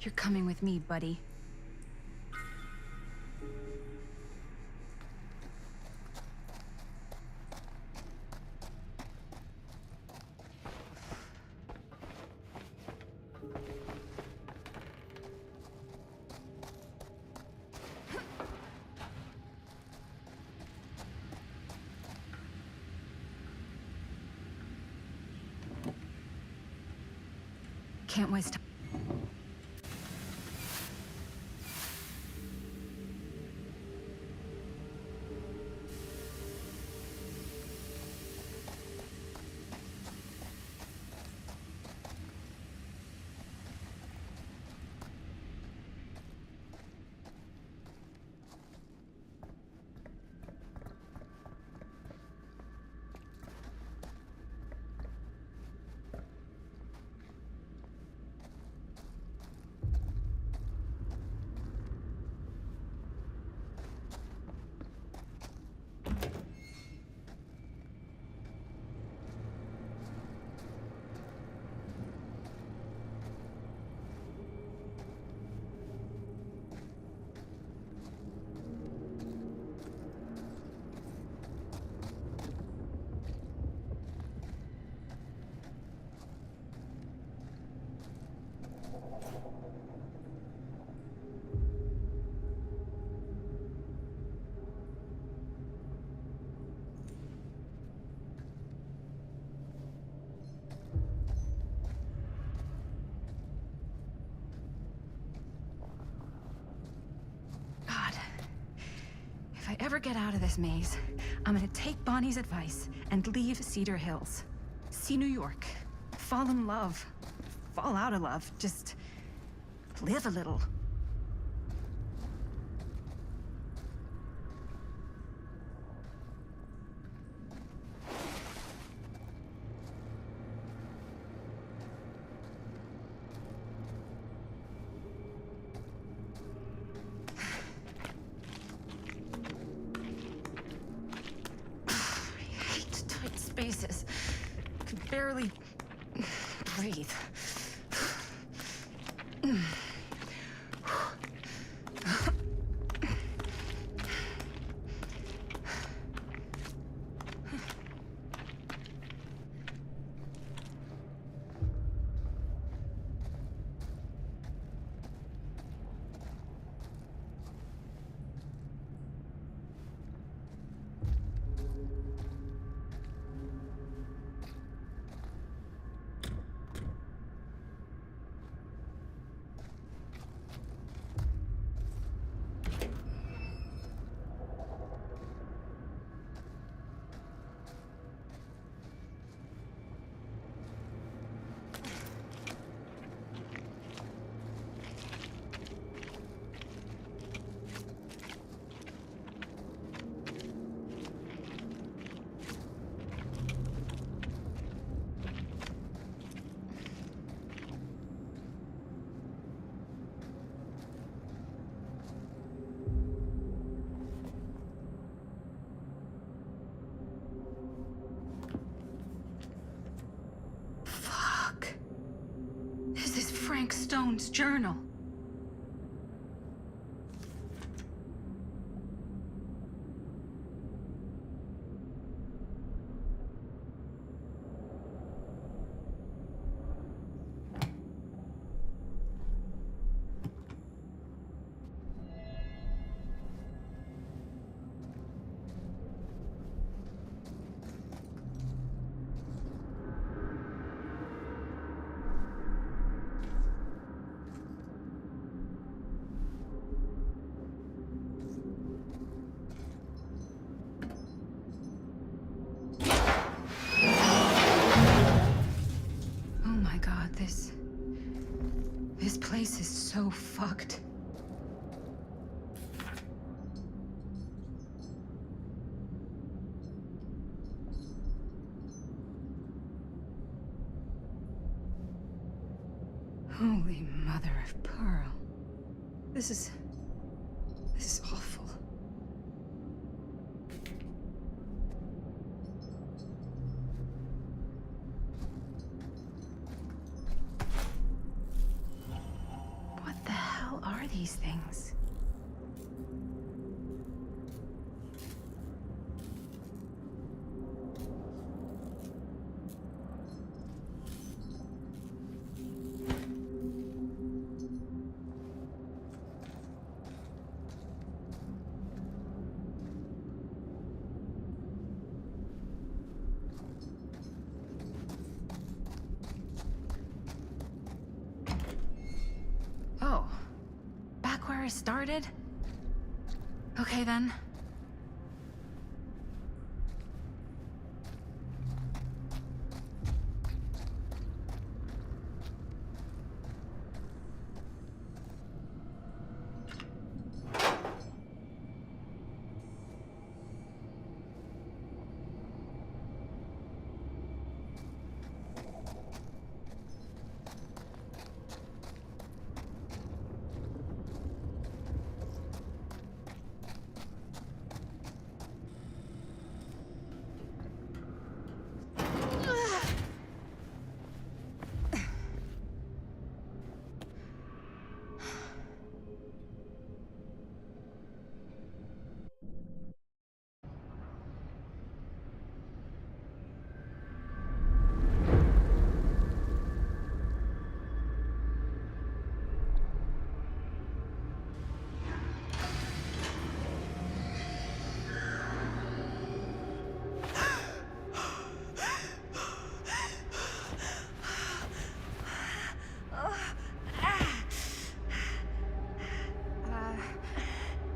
You're coming with me, buddy. Can't waste time. If I ever get out of this maze, I'm gonna take Bonnie's advice and leave Cedar Hills. See New York. Fall in love. Fall out of love. Just live a little. Spaces. Can barely breathe. Frank Stone's journal. Oh my God, this place is so fucked. Holy mother of pearl. This is awful. What the hell are these things? Oh, back where I started? Okay then.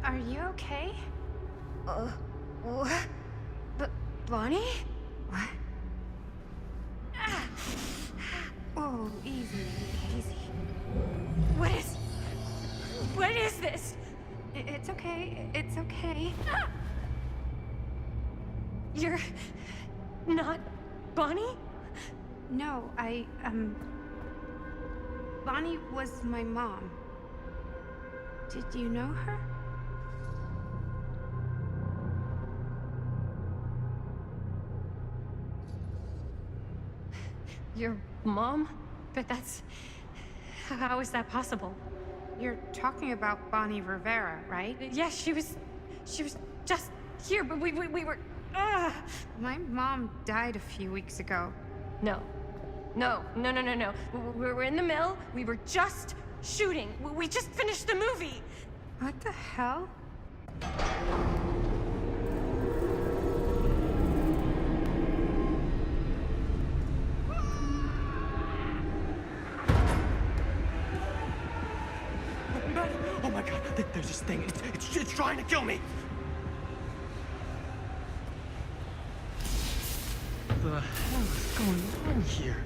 Are you okay? What? Bonnie? What? Oh, easy, easy. What is this? It's okay. It's okay. You're not Bonnie? No, Bonnie was my mom. Did you know her? Your mom? But that's... How is that possible? You're talking about Bonnie Rivera, right? Yes, she was just here, but we were... My mom died a few weeks ago. No. We were in the mill. We were just shooting. We just finished the movie. What the hell? Oh my God, there's this thing. It's trying to kill me. What the hell is going on here?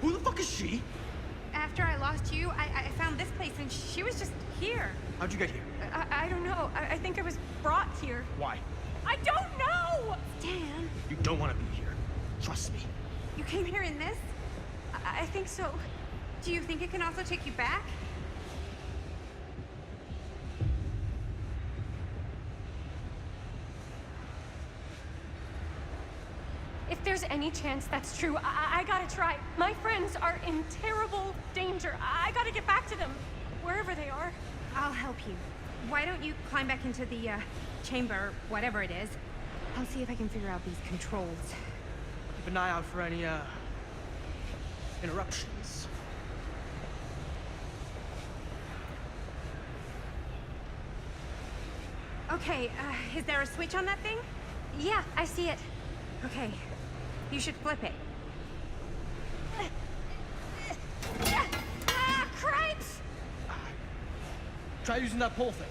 Who the fuck is she? After I lost you, I found this place and she was just here. How'd you get here? I don't know. I think I was brought here. Why? I don't know! Dan. You don't want to be here. Trust me. You came here in this? I think so. Do you think it can also take you back? If there's there's any chance that's true, I gotta try. My friends are in terrible danger. I gotta get back to them, wherever they are. I'll help you. Why don't you climb back into the chamber, whatever it is? I'll see if I can figure out these controls. Keep an eye out for any, interruptions. Okay, is there a switch on that thing? Yeah, I see it. Okay, you should flip it. Cripes! Try using that pole thing.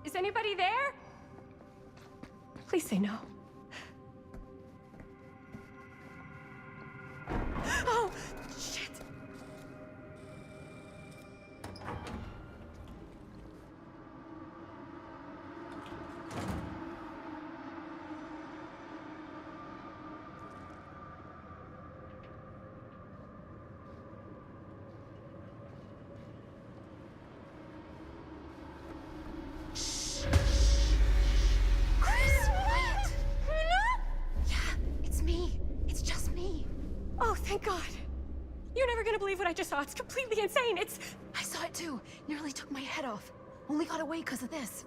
Is anybody there? Please say no. Oh, shit. Thank God. You're never gonna believe what I just saw. It's completely insane. I saw it too. Nearly took my head off. Only got away because of this.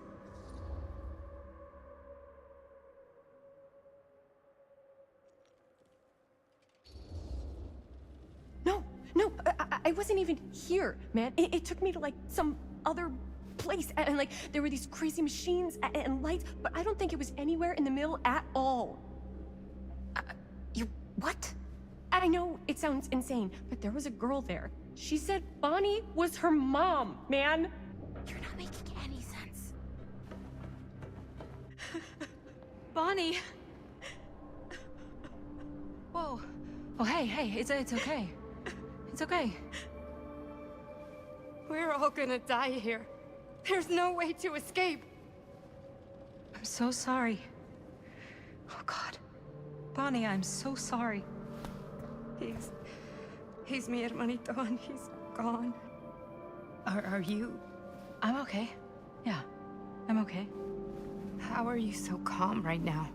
No, I wasn't even here, man. It took me to, like, some other place. And like, there were these crazy machines and lights, but I don't think it was anywhere in the mill at all. What? I know it sounds insane, but there was a girl there. She said Bonnie was her mom, man. You're not making any sense. Bonnie! Whoa. Oh, hey, it's okay. It's okay. We're all gonna die here. There's no way to escape. I'm so sorry. Oh, God. Bonnie, I'm so sorry. He's mi hermanito and he's gone. Are you? I'm okay. Yeah, I'm okay. How are you so calm right now?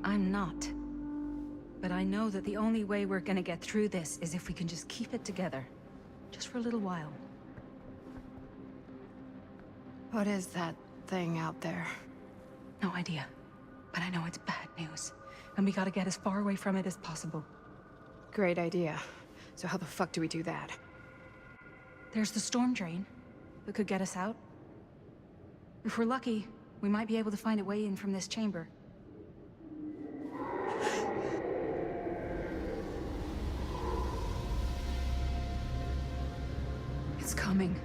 I'm not. But I know that the only way we're gonna get through this is if we can just keep it together. Just for a little while. What is that thing out there? No idea. But I know it's bad news. And we gotta get as far away from it as possible. Great idea. So how the fuck do we do that? There's the storm drain that could get us out. If we're lucky, we might be able to find a way in from this chamber. It's coming.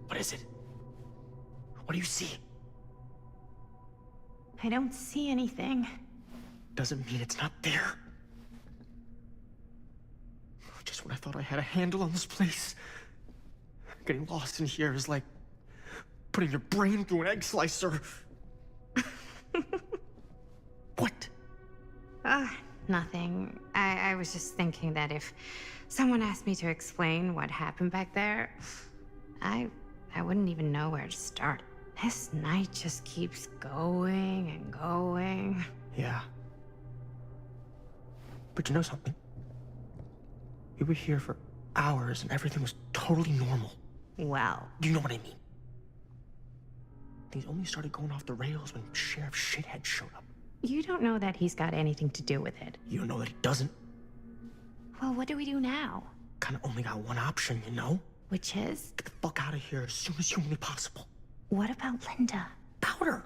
What is it? What do you see? I don't see anything. Doesn't mean it's not there. Just when I thought I had a handle on this place. Getting lost in here is like putting your brain through an egg slicer. What? Nothing. I was just thinking that if someone asked me to explain what happened back there, I wouldn't even know where to start. This night just keeps going and going. Yeah. But you know something? We were here for hours and everything was totally normal. Well, You know what I mean? Things only started going off the rails when Sheriff Shithead showed up. you don't know that he's got anything to do with it. You don't know that he doesn't? Well, what do we do now? Kinda only got one option, you know? Which is? Get the fuck out of here as soon as humanly possible. What about Linda? Powder!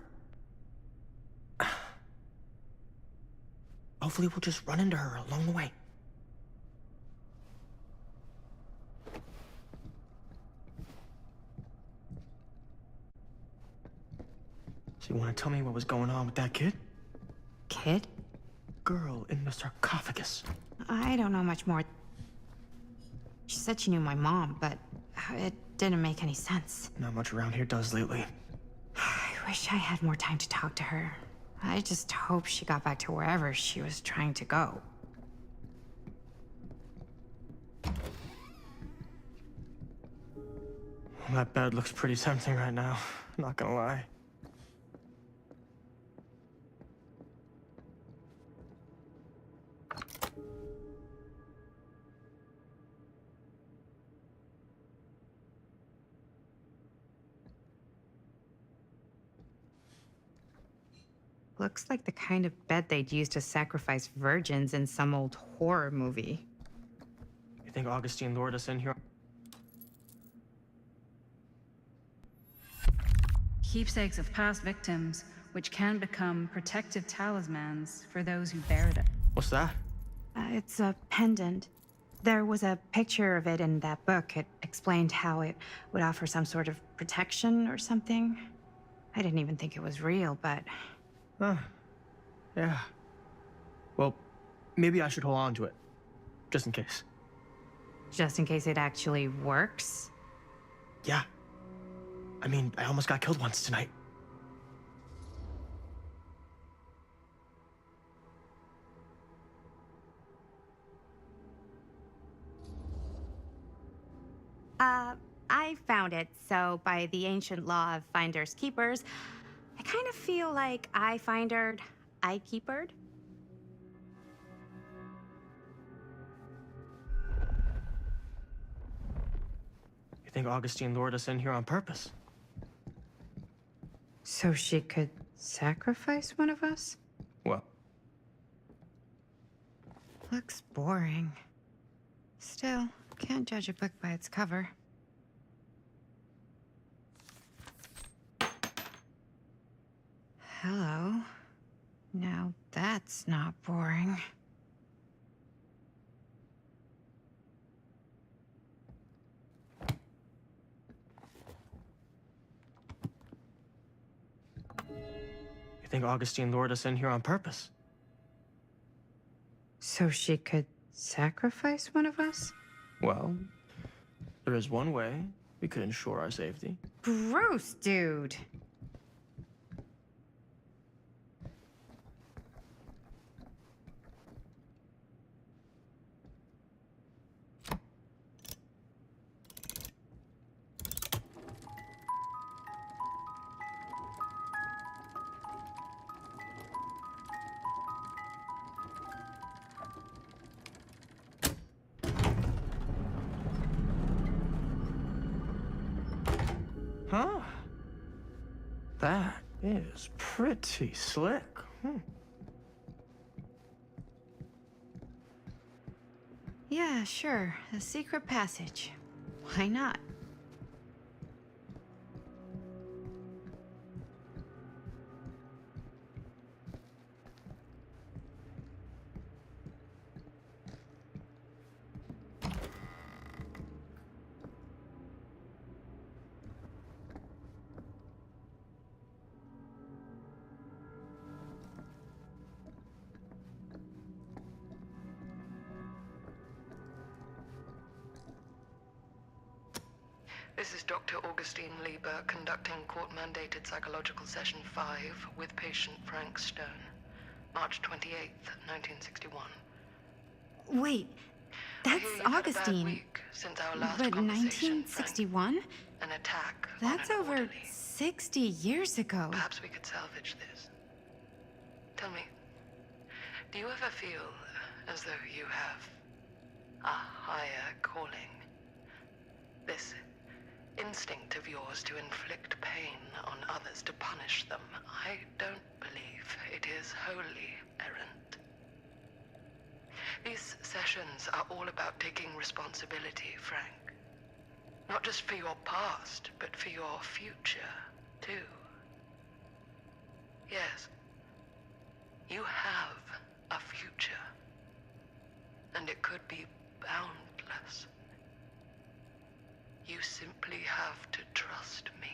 Hopefully we'll just run into her along the way. So you wanna tell me what was going on with that kid? Kid? Girl in the sarcophagus. I don't know much more. She said she knew my mom, but it didn't make any sense. Not much around here does lately. I wish I had more time to talk to her. I just hope she got back to wherever she was trying to go. Well, that bed looks pretty tempting right now, not gonna lie. Looks like the kind of bed they'd use to sacrifice virgins in some old horror movie. You think Augustine lured us in here? Keepsakes of past victims, which can become protective talismans for those who bear them. What's that? It's a pendant. There was a picture of it in that book. It explained how it would offer some sort of protection or something. I didn't even think it was real, but... Yeah. Well, maybe I should hold on to it. Just in case. Just in case it actually works? Yeah. I mean, I almost got killed once tonight. I found it. So by the ancient law of finders keepers, I kind of feel like I findered, I keepered. You think Augustine lured us in here on purpose? So she could sacrifice one of us? Well, Looks boring. Still, can't judge a book by its cover. Hello. Now that's not boring. you think Augustine lured us in here on purpose? So she could sacrifice one of us? Well, there is one way we could ensure our safety. Gross, dude. Huh? That is pretty slick. Yeah, sure. A secret passage. Why not? This is Dr. Augustine Lieber conducting court-mandated psychological session 5 with patient Frank Stone. March 28th, 1961. Wait, that's Augustine. Since our last But conversation, 1961? Frank. An attack. That's on an over orderly. 60 years ago. Perhaps we could salvage this. Tell me, do you ever feel as though you have a higher calling? This instinct of yours to inflict pain on others, to punish them, I don't believe it is wholly errant. These sessions are all about taking responsibility, Frank. Not just for your past, but for your future, too. Yes, you have a future, and it could be boundless. You simply have to trust me.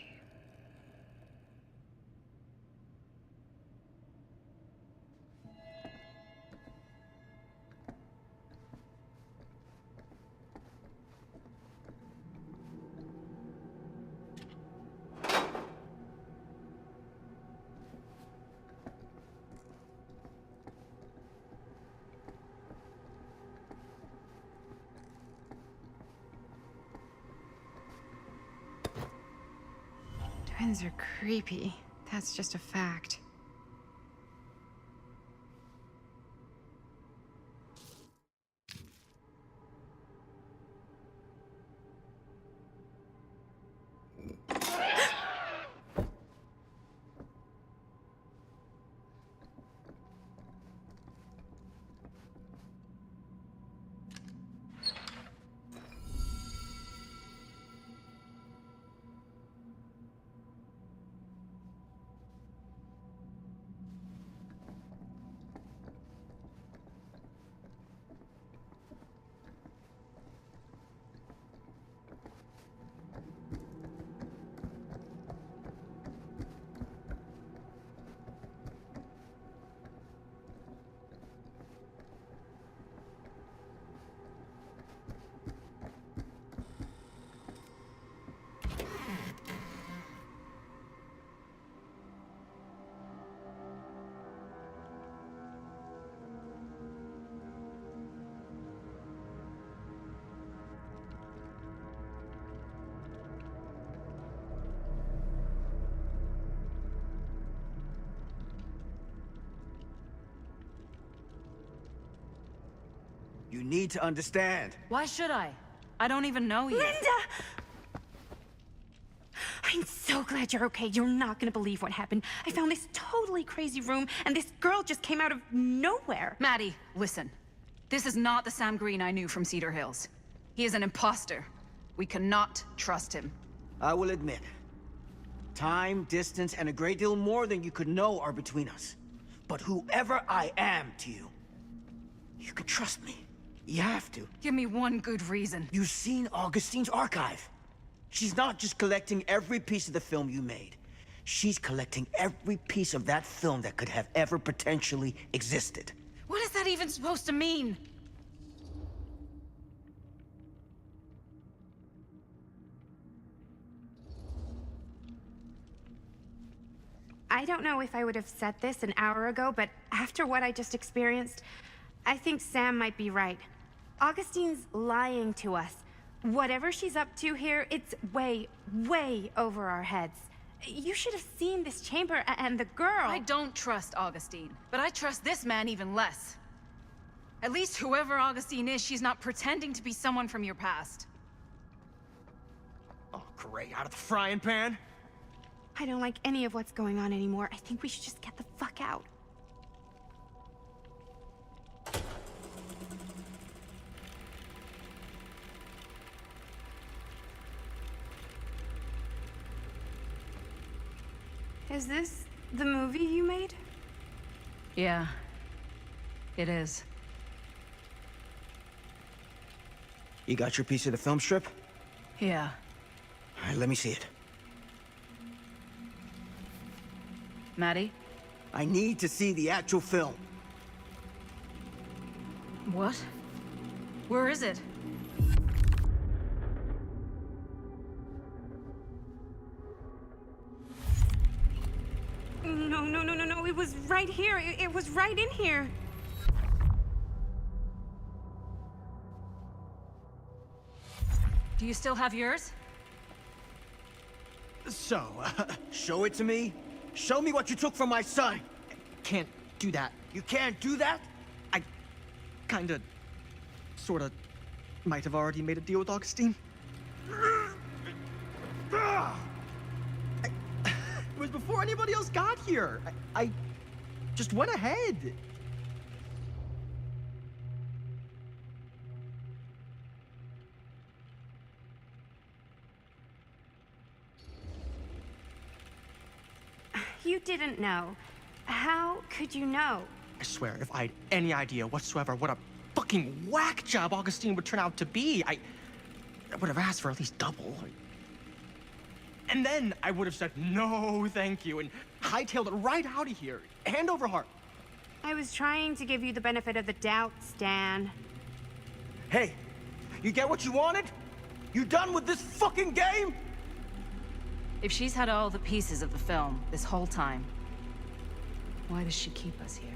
Twins are creepy. That's just a fact. You need to understand. Why should I? I don't even know you. Linda! I'm so glad you're okay. You're not gonna believe what happened. I found this totally crazy room, and this girl just came out of nowhere. Maddie, listen. This is not the Sam Green I knew from Cedar Hills. He is an imposter. We cannot trust him. I will admit, time, distance, and a great deal more than you could know are between us. But whoever I am to you, you can trust me. You have to. Give me one good reason. You've seen Augustine's archive. She's not just collecting every piece of the film you made. She's collecting every piece of that film that could have ever potentially existed. What is that even supposed to mean? I don't know if I would have said this an hour ago, but after what I just experienced, I think Sam might be right. Augustine's lying to us. Whatever she's up to here, it's way, way over our heads. You should have seen this chamber and the girl. I don't trust Augustine, but I trust this man even less. At least whoever Augustine is, she's not pretending to be someone from your past. Oh, great. Out of the frying pan? I don't like any of what's going on anymore. I think we should just get the fuck out. Is this the movie you made? Yeah, it is. You got your piece of the film strip? Yeah. All right, let me see it. Maddie? I need to see the actual film. What? Where is it? No. It was right here. It was right in here. Do you still have yours? So, Show it to me. Show me what you took from my son. can't do that. You can't do that? I kinda, sorta, might have already made a deal with Augustine. It was before anybody else got here. I just went ahead. You didn't know. How could you know? I swear, if I had any idea whatsoever what a fucking whack job Augustine would turn out to be, I would have asked for at least double. And then I would have said, no, thank you, and hightailed it right out of here, hand over heart. I was trying to give you the benefit of the doubt, Stan. Hey, you get what you wanted? You done with this fucking game? If she's had all the pieces of the film this whole time, why does she keep us here?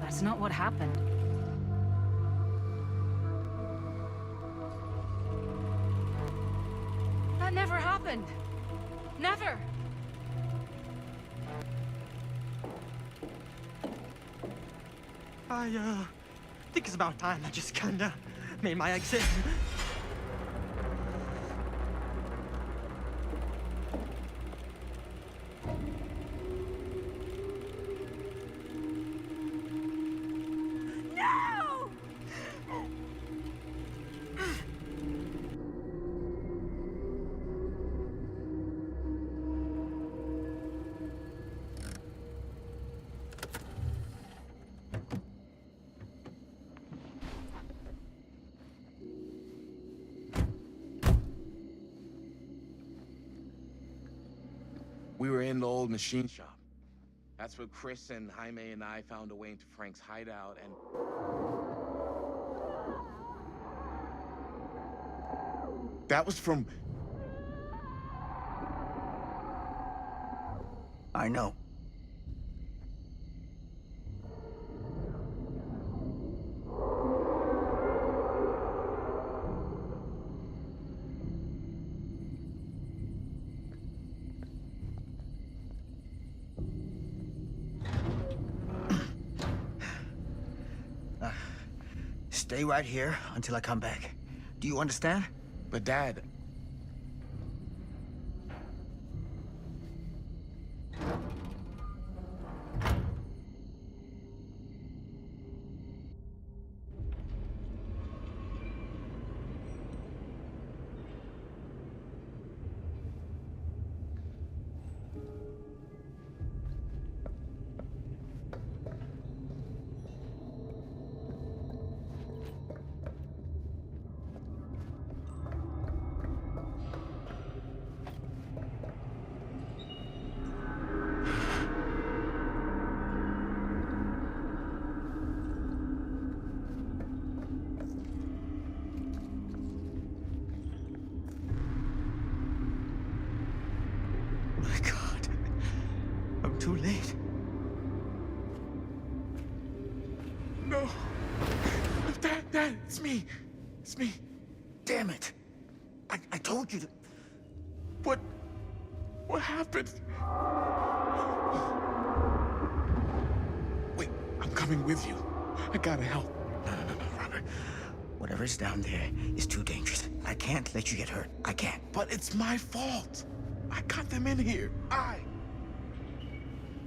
That's not what happened. That never happened. Never. I think it's about time I just kinda made my exit. No! We were in the old machine shop. That's where Chris and Jaime and I found a way into Frank's hideout and... That was from... I know. Stay right here until I come back. Do you understand? But Dad... My God. I'm too late. No. Dad, it's me. It's me. Damn it. I told you to... What happened? Wait, I'm coming with you. I gotta help. No, Robert. Whatever's down there is too dangerous. I can't let you get hurt. I can't. But it's my fault. I got them in here.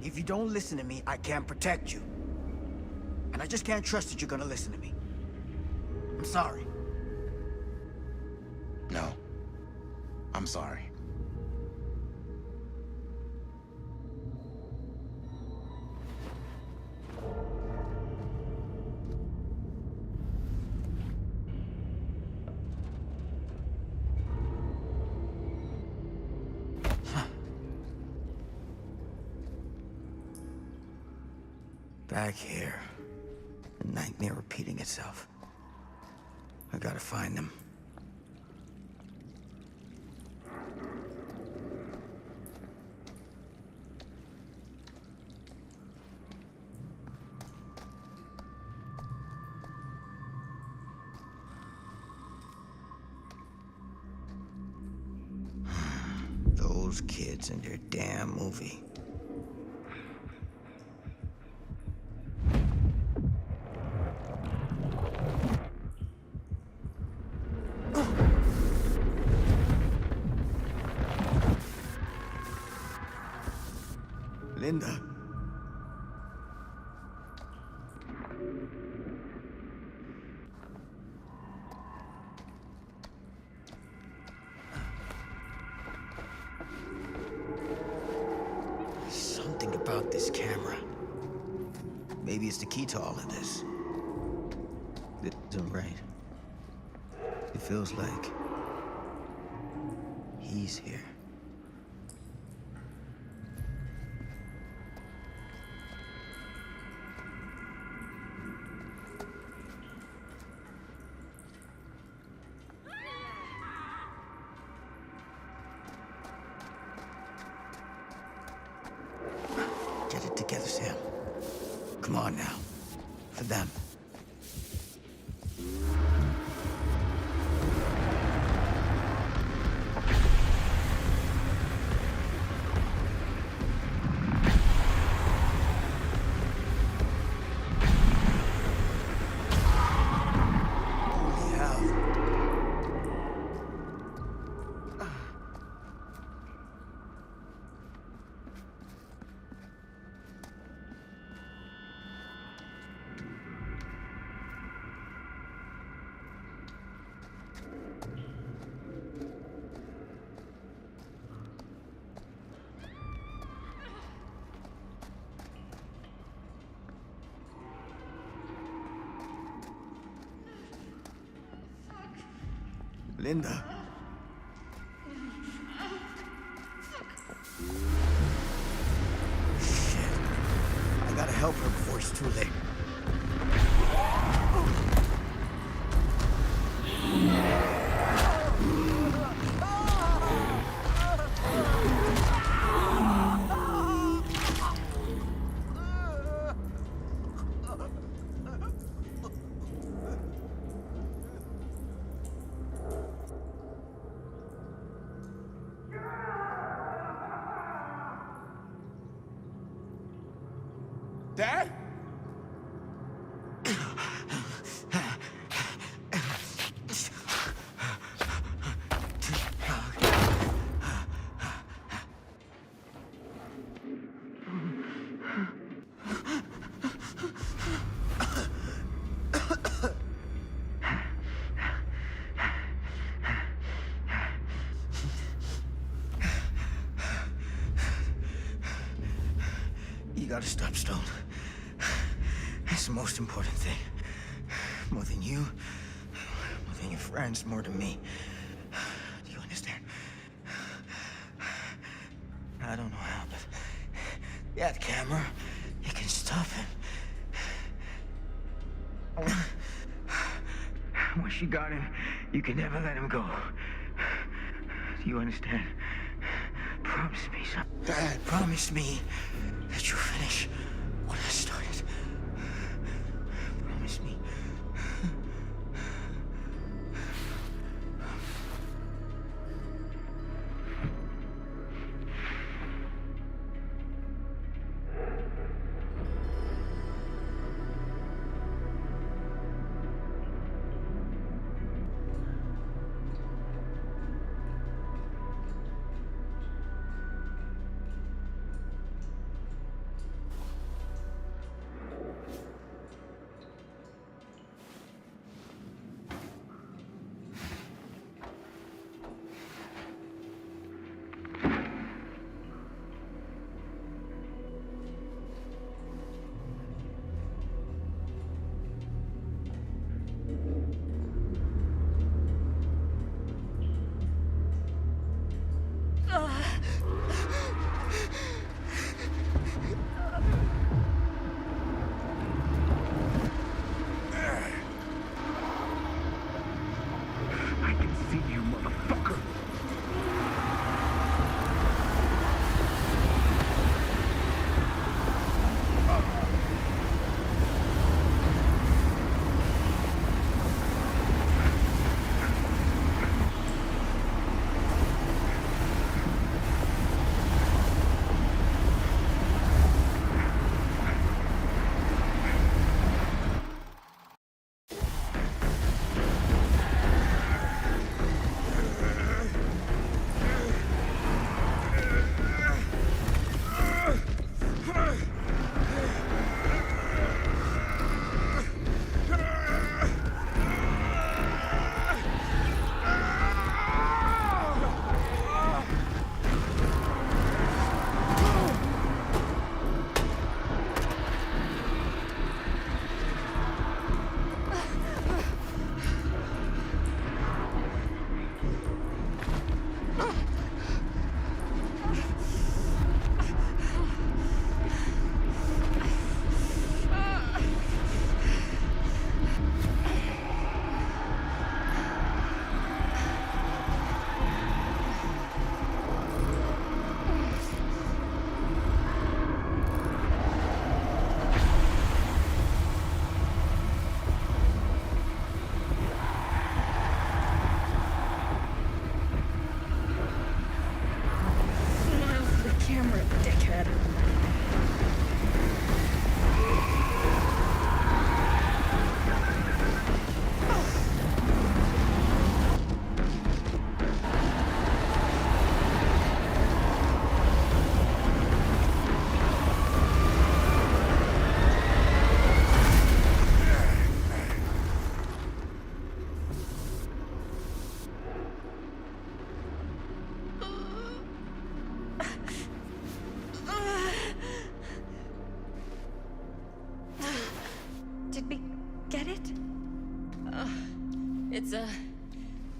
If you don't listen to me, I can't protect you. And I just can't trust that you're gonna listen to me. I'm sorry. No. I'm sorry. Back here. A nightmare repeating itself. I gotta find them. Those kids and their damn movie. Linda. Something about this camera. Maybe it's the key to all of this. This isn't right. It feels like he's here. Get it together, Sam. Come on now. For them. Holy hell. Linda. help her before it's too late. Dad? You gotta stop, Stone. That's the most important thing. More than you, more than your friends, more than me. Do you understand? I don't know how, but yeah, the camera, you can stop him. Once you got him, you can never let him go. Do you understand? Promise me, son. Dad, promise me that you'll finish what I started. Promise me. I can see you, motherfucker.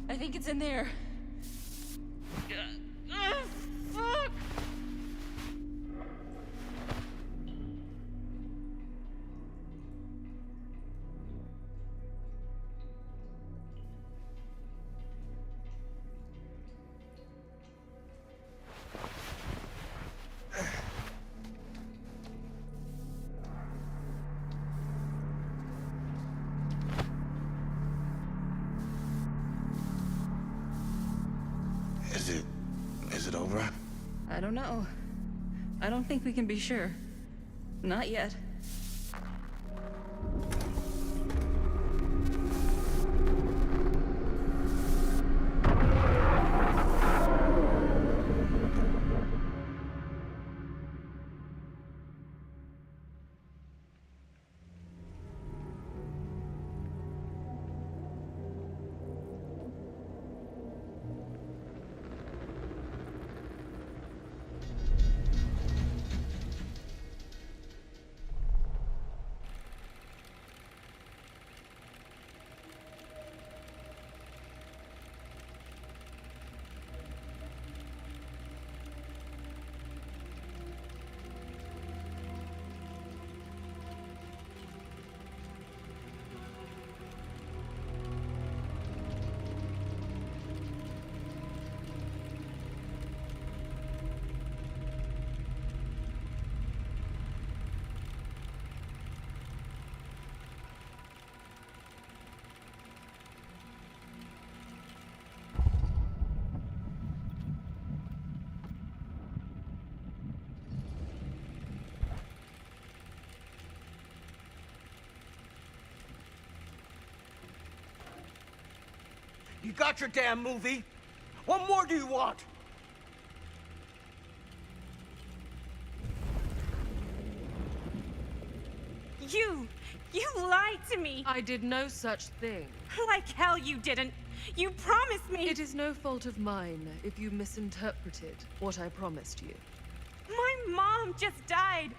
I think it's in there. Fuck! over? I don't know. I don't think we can be sure. Not yet. You got your damn movie. What more do you want? You lied to me. I did no such thing. Like hell you didn't. You promised me. It is no fault of mine if you misinterpreted what I promised you. My mom just died.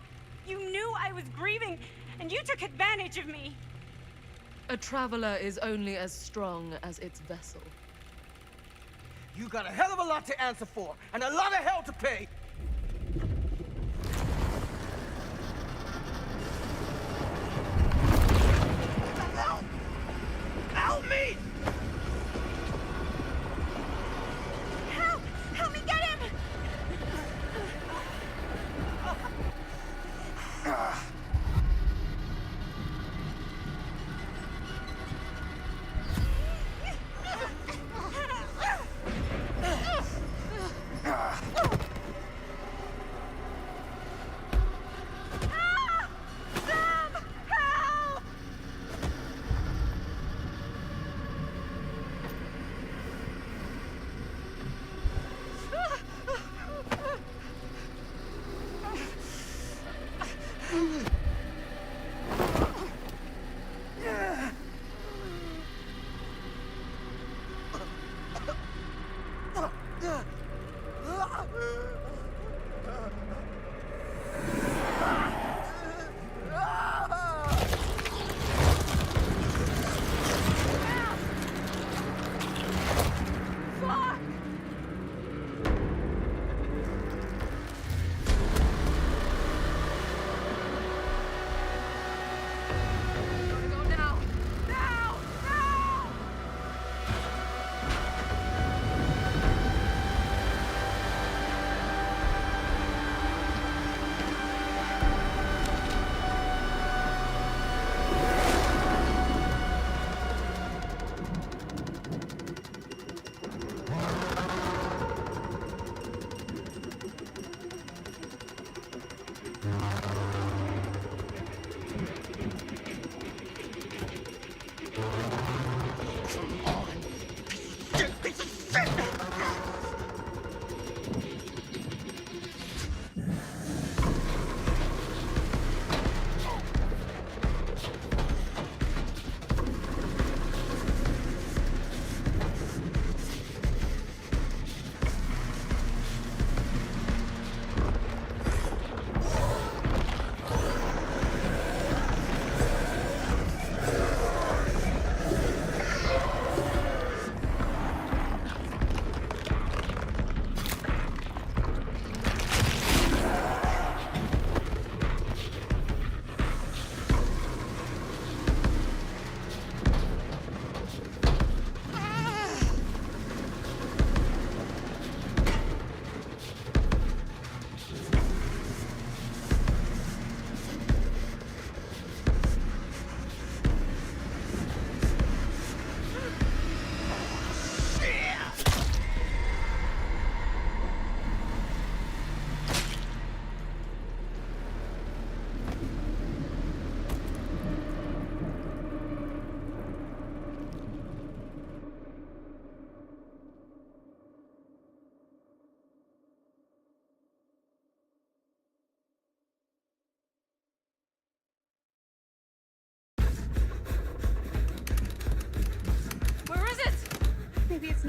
You knew I was grieving, and you took advantage of me. A traveler is only as strong as its vessel. You got a hell of a lot to answer for, and a lot of hell to pay. Help! Help me! Help! Help me get him!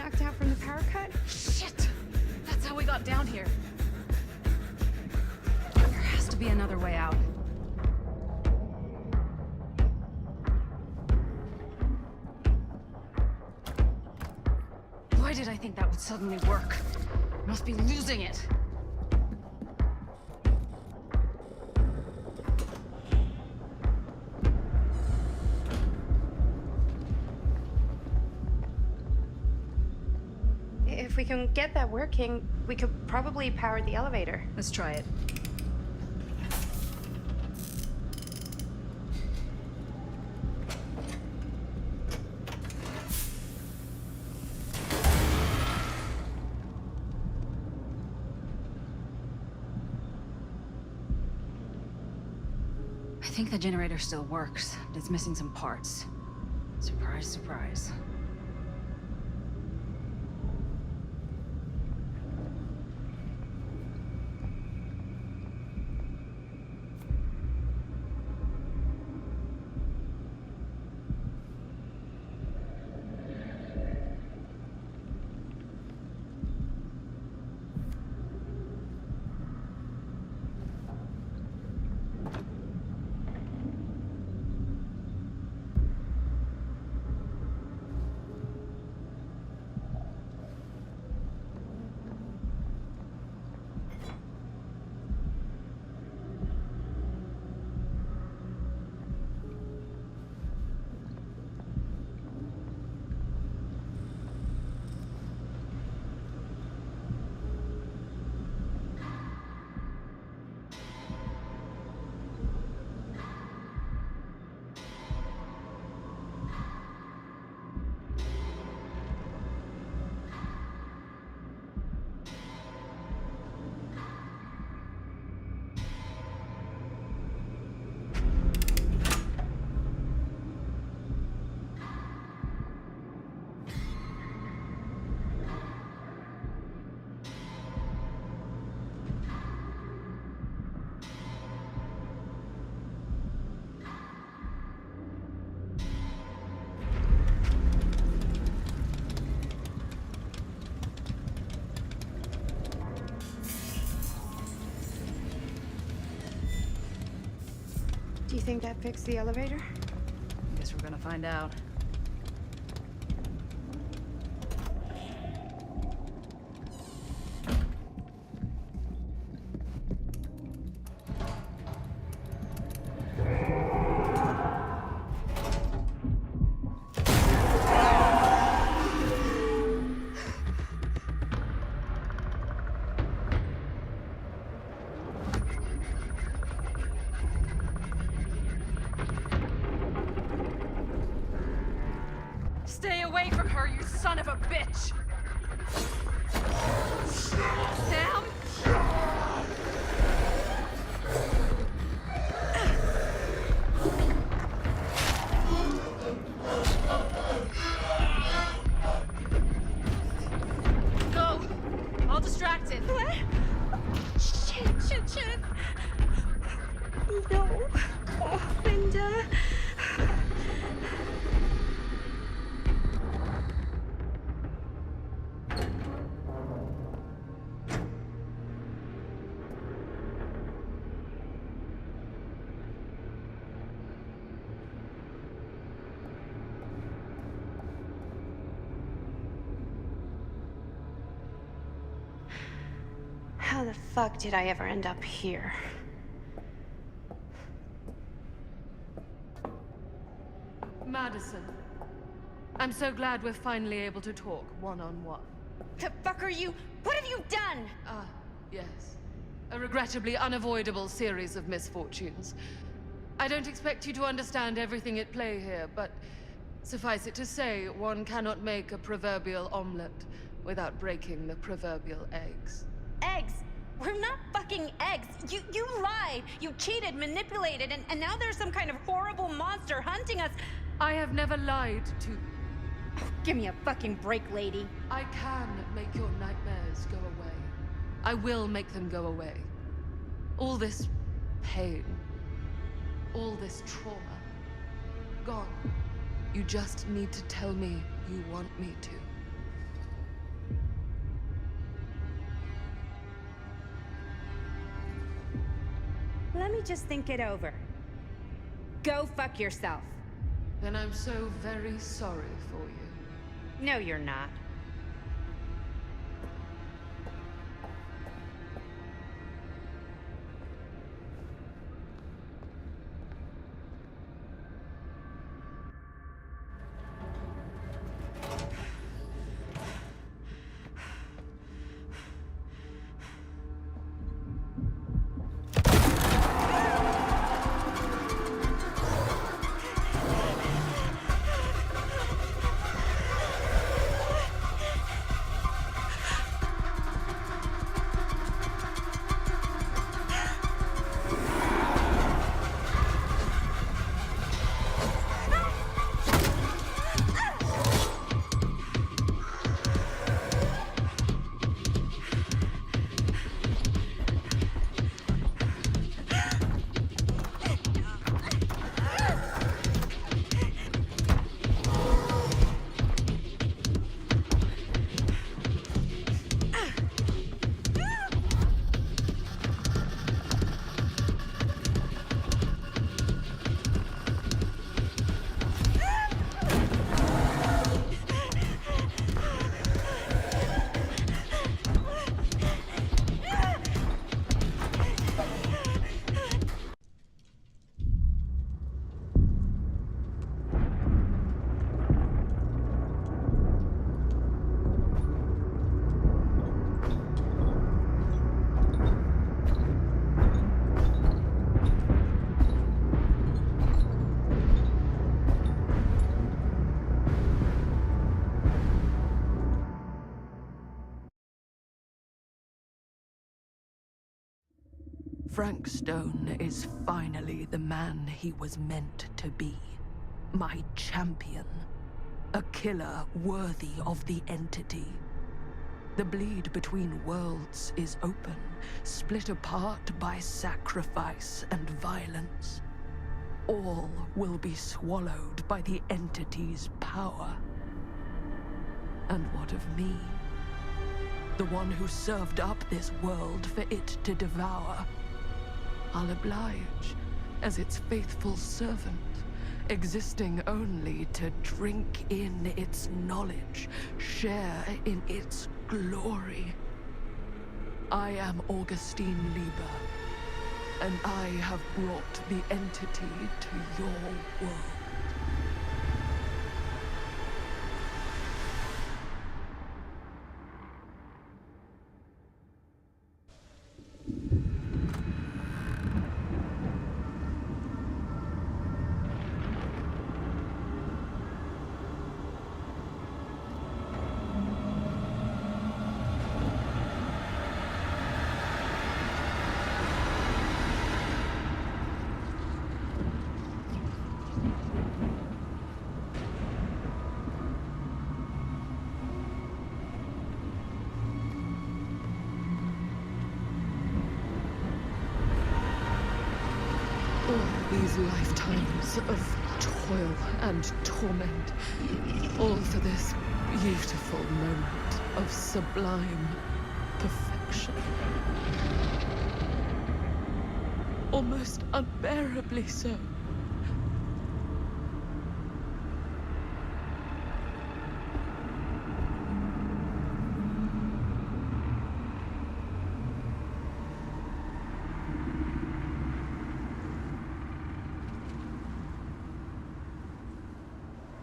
knocked out from the power cut? Shit! That's how we got down here. There has to be another way out. Why did I think that would suddenly work? Must be losing it. If we can get that working, we could probably power the elevator. Let's try it. I think the generator still works, but it's missing some parts. Surprise, surprise. Do you think that fixed the elevator? Guess we're gonna find out. Stay away from her, you son of a bitch! Sam? Go! I'll distract it. What? Shit. No. Oh, Linda. How the fuck did I ever end up here? Madison, I'm so glad we're finally able to talk one-on-one. The fuck are you? What have you done? Ah, yes. A regrettably unavoidable series of misfortunes. I don't expect you to understand everything at play here, but suffice it to say, one cannot make a proverbial omelet without breaking the proverbial eggs. Eggs? We're not fucking eggs. You lied. You cheated, manipulated, and now there's some kind of horrible monster hunting us. I have never lied to you. Oh, give me a fucking break, lady. I can make your nightmares go away. I will make them go away. All this pain, all this trauma, gone. You just need to tell me you want me to. let me just think it over. Go fuck yourself. Then I'm so very sorry for you. No, you're not. Frank Stone is finally the man he was meant to be. My champion. A killer worthy of the entity. The bleed between worlds is open, split apart by sacrifice and violence. All will be swallowed by the entity's power. And what of me? The one who served up this world for it to devour. I'll oblige as its faithful servant, existing only to drink in its knowledge, share in its glory. I am Augustine Lieber, and I have brought the entity to your world. These lifetimes of toil and torment, all for this beautiful moment of sublime perfection. Almost unbearably so.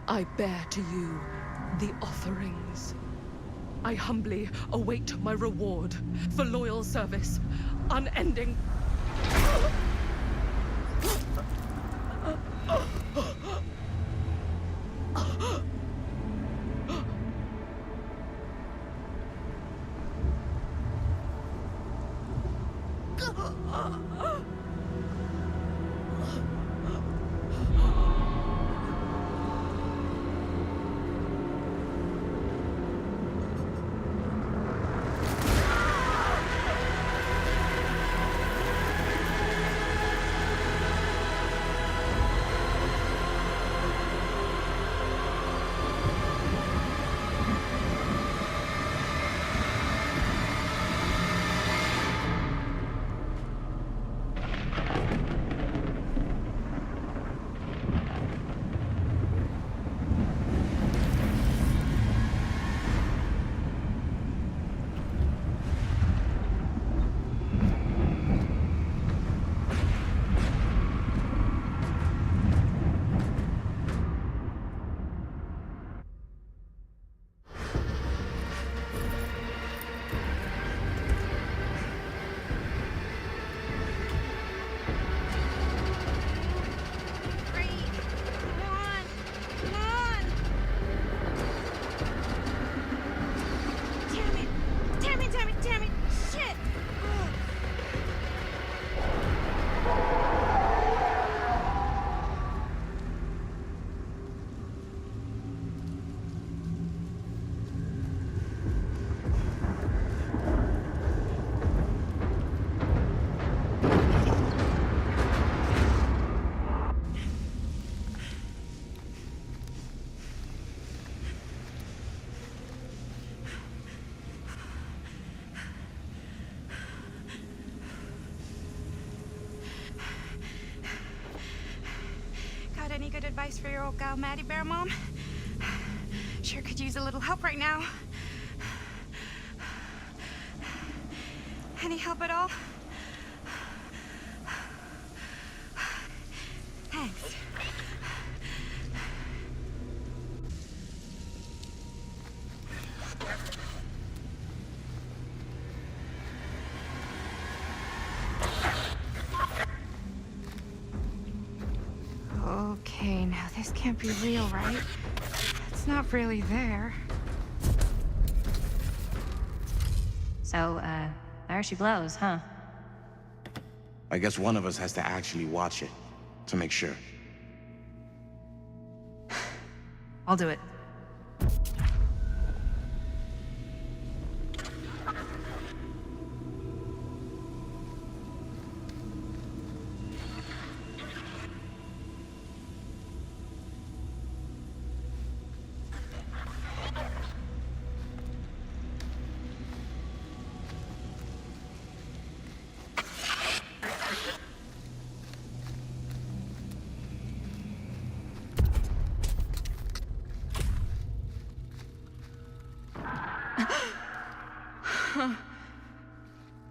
I bear to you the offerings. I humbly await my reward for loyal service, unending. any good advice for your old gal Maddie Bear, Mom? Sure could use a little help right now. Any help at all? Thanks. Okay, now this can't be real, right? It's not really there. So, there she blows, huh? I guess one of us has to actually watch it to make sure. I'll do it.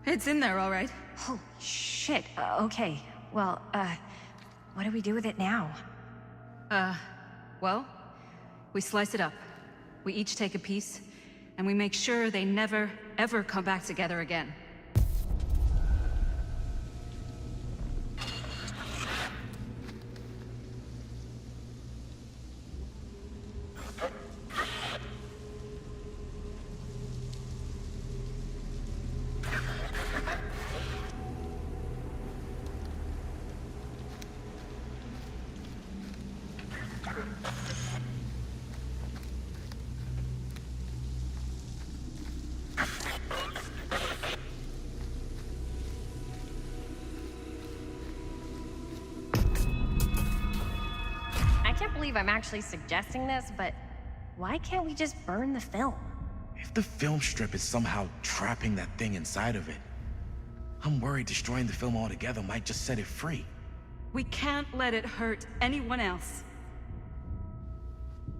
It's in there, all right. Holy shit. Okay. Well, what do we do with it now? Well, we slice it up. We each take a piece, and we make sure they never, ever come back together again. I can't believe I'm actually suggesting this, but why can't we just burn the film? If the film strip is somehow trapping that thing inside of it, I'm worried destroying the film altogether might just set it free. We can't let it hurt anyone else.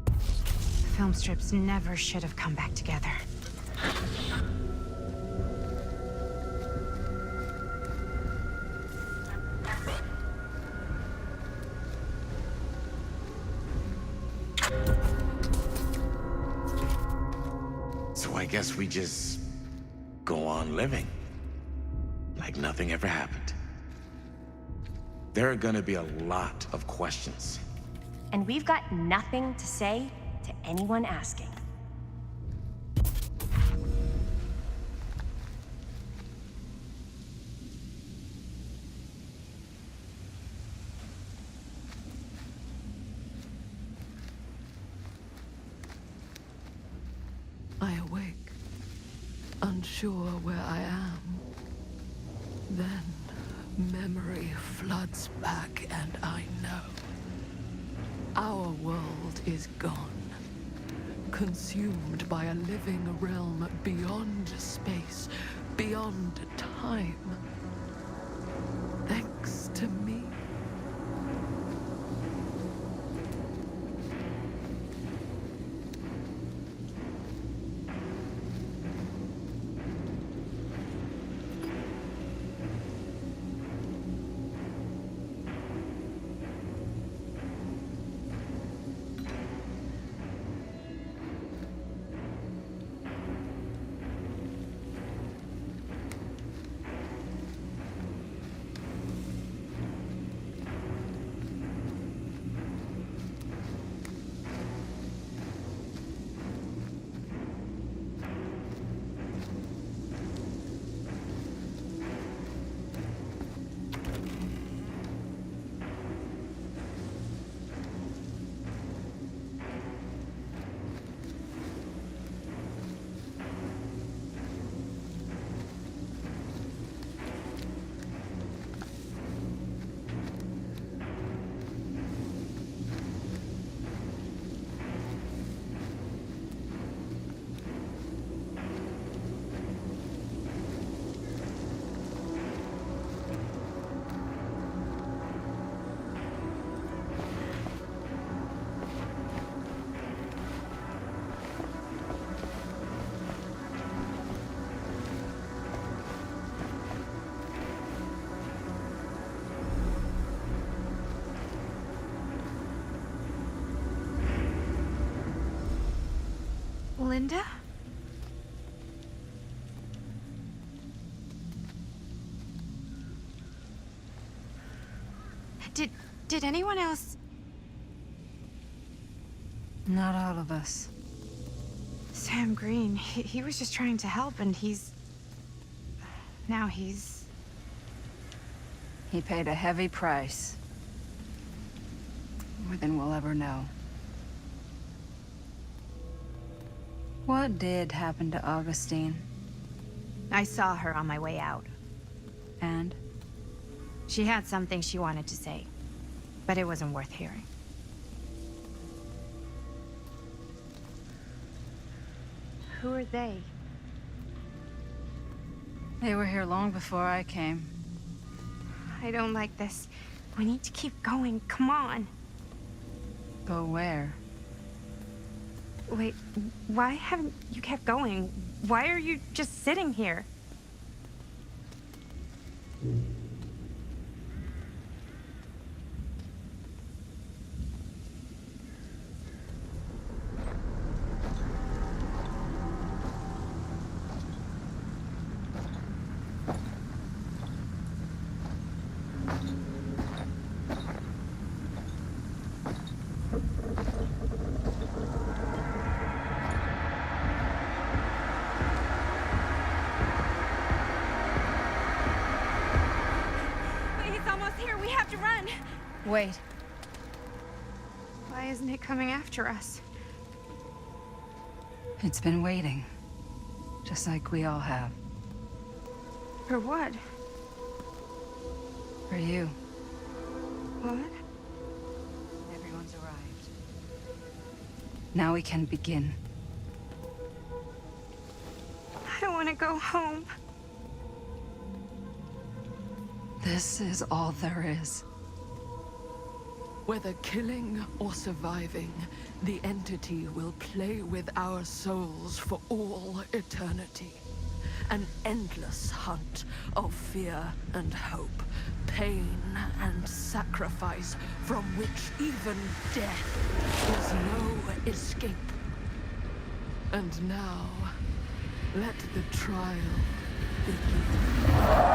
The film strips never should have come back together. So I guess we just go on living like nothing ever happened. There are gonna be a lot of questions. And we've got nothing to say to anyone asking. I awake, unsure where I am. Then memory floods back, and I know. Our world is gone, consumed by a living realm beyond space, beyond time. Thanks to me. Linda? Did anyone else? Not all of us. Sam Green, he was just trying to help, and now he's... He paid a heavy price. More than we'll ever know. What did happen to Augustine? I saw her on my way out. And? She had something she wanted to say, but it wasn't worth hearing. Who are they? They were here long before I came. I don't like this. We need to keep going. Come on. Go where? Wait, why haven't you kept going? Why are you just sitting here? Wait. Why isn't it coming after us? It's been waiting. Just like we all have. For what? For you. What? Everyone's arrived. Now we can begin. I don't want to go home. This is all there is. Whether killing or surviving, the entity will play with our souls for all eternity. An endless hunt of fear and hope, pain and sacrifice, from which even death is no escape. And now, let the trial begin.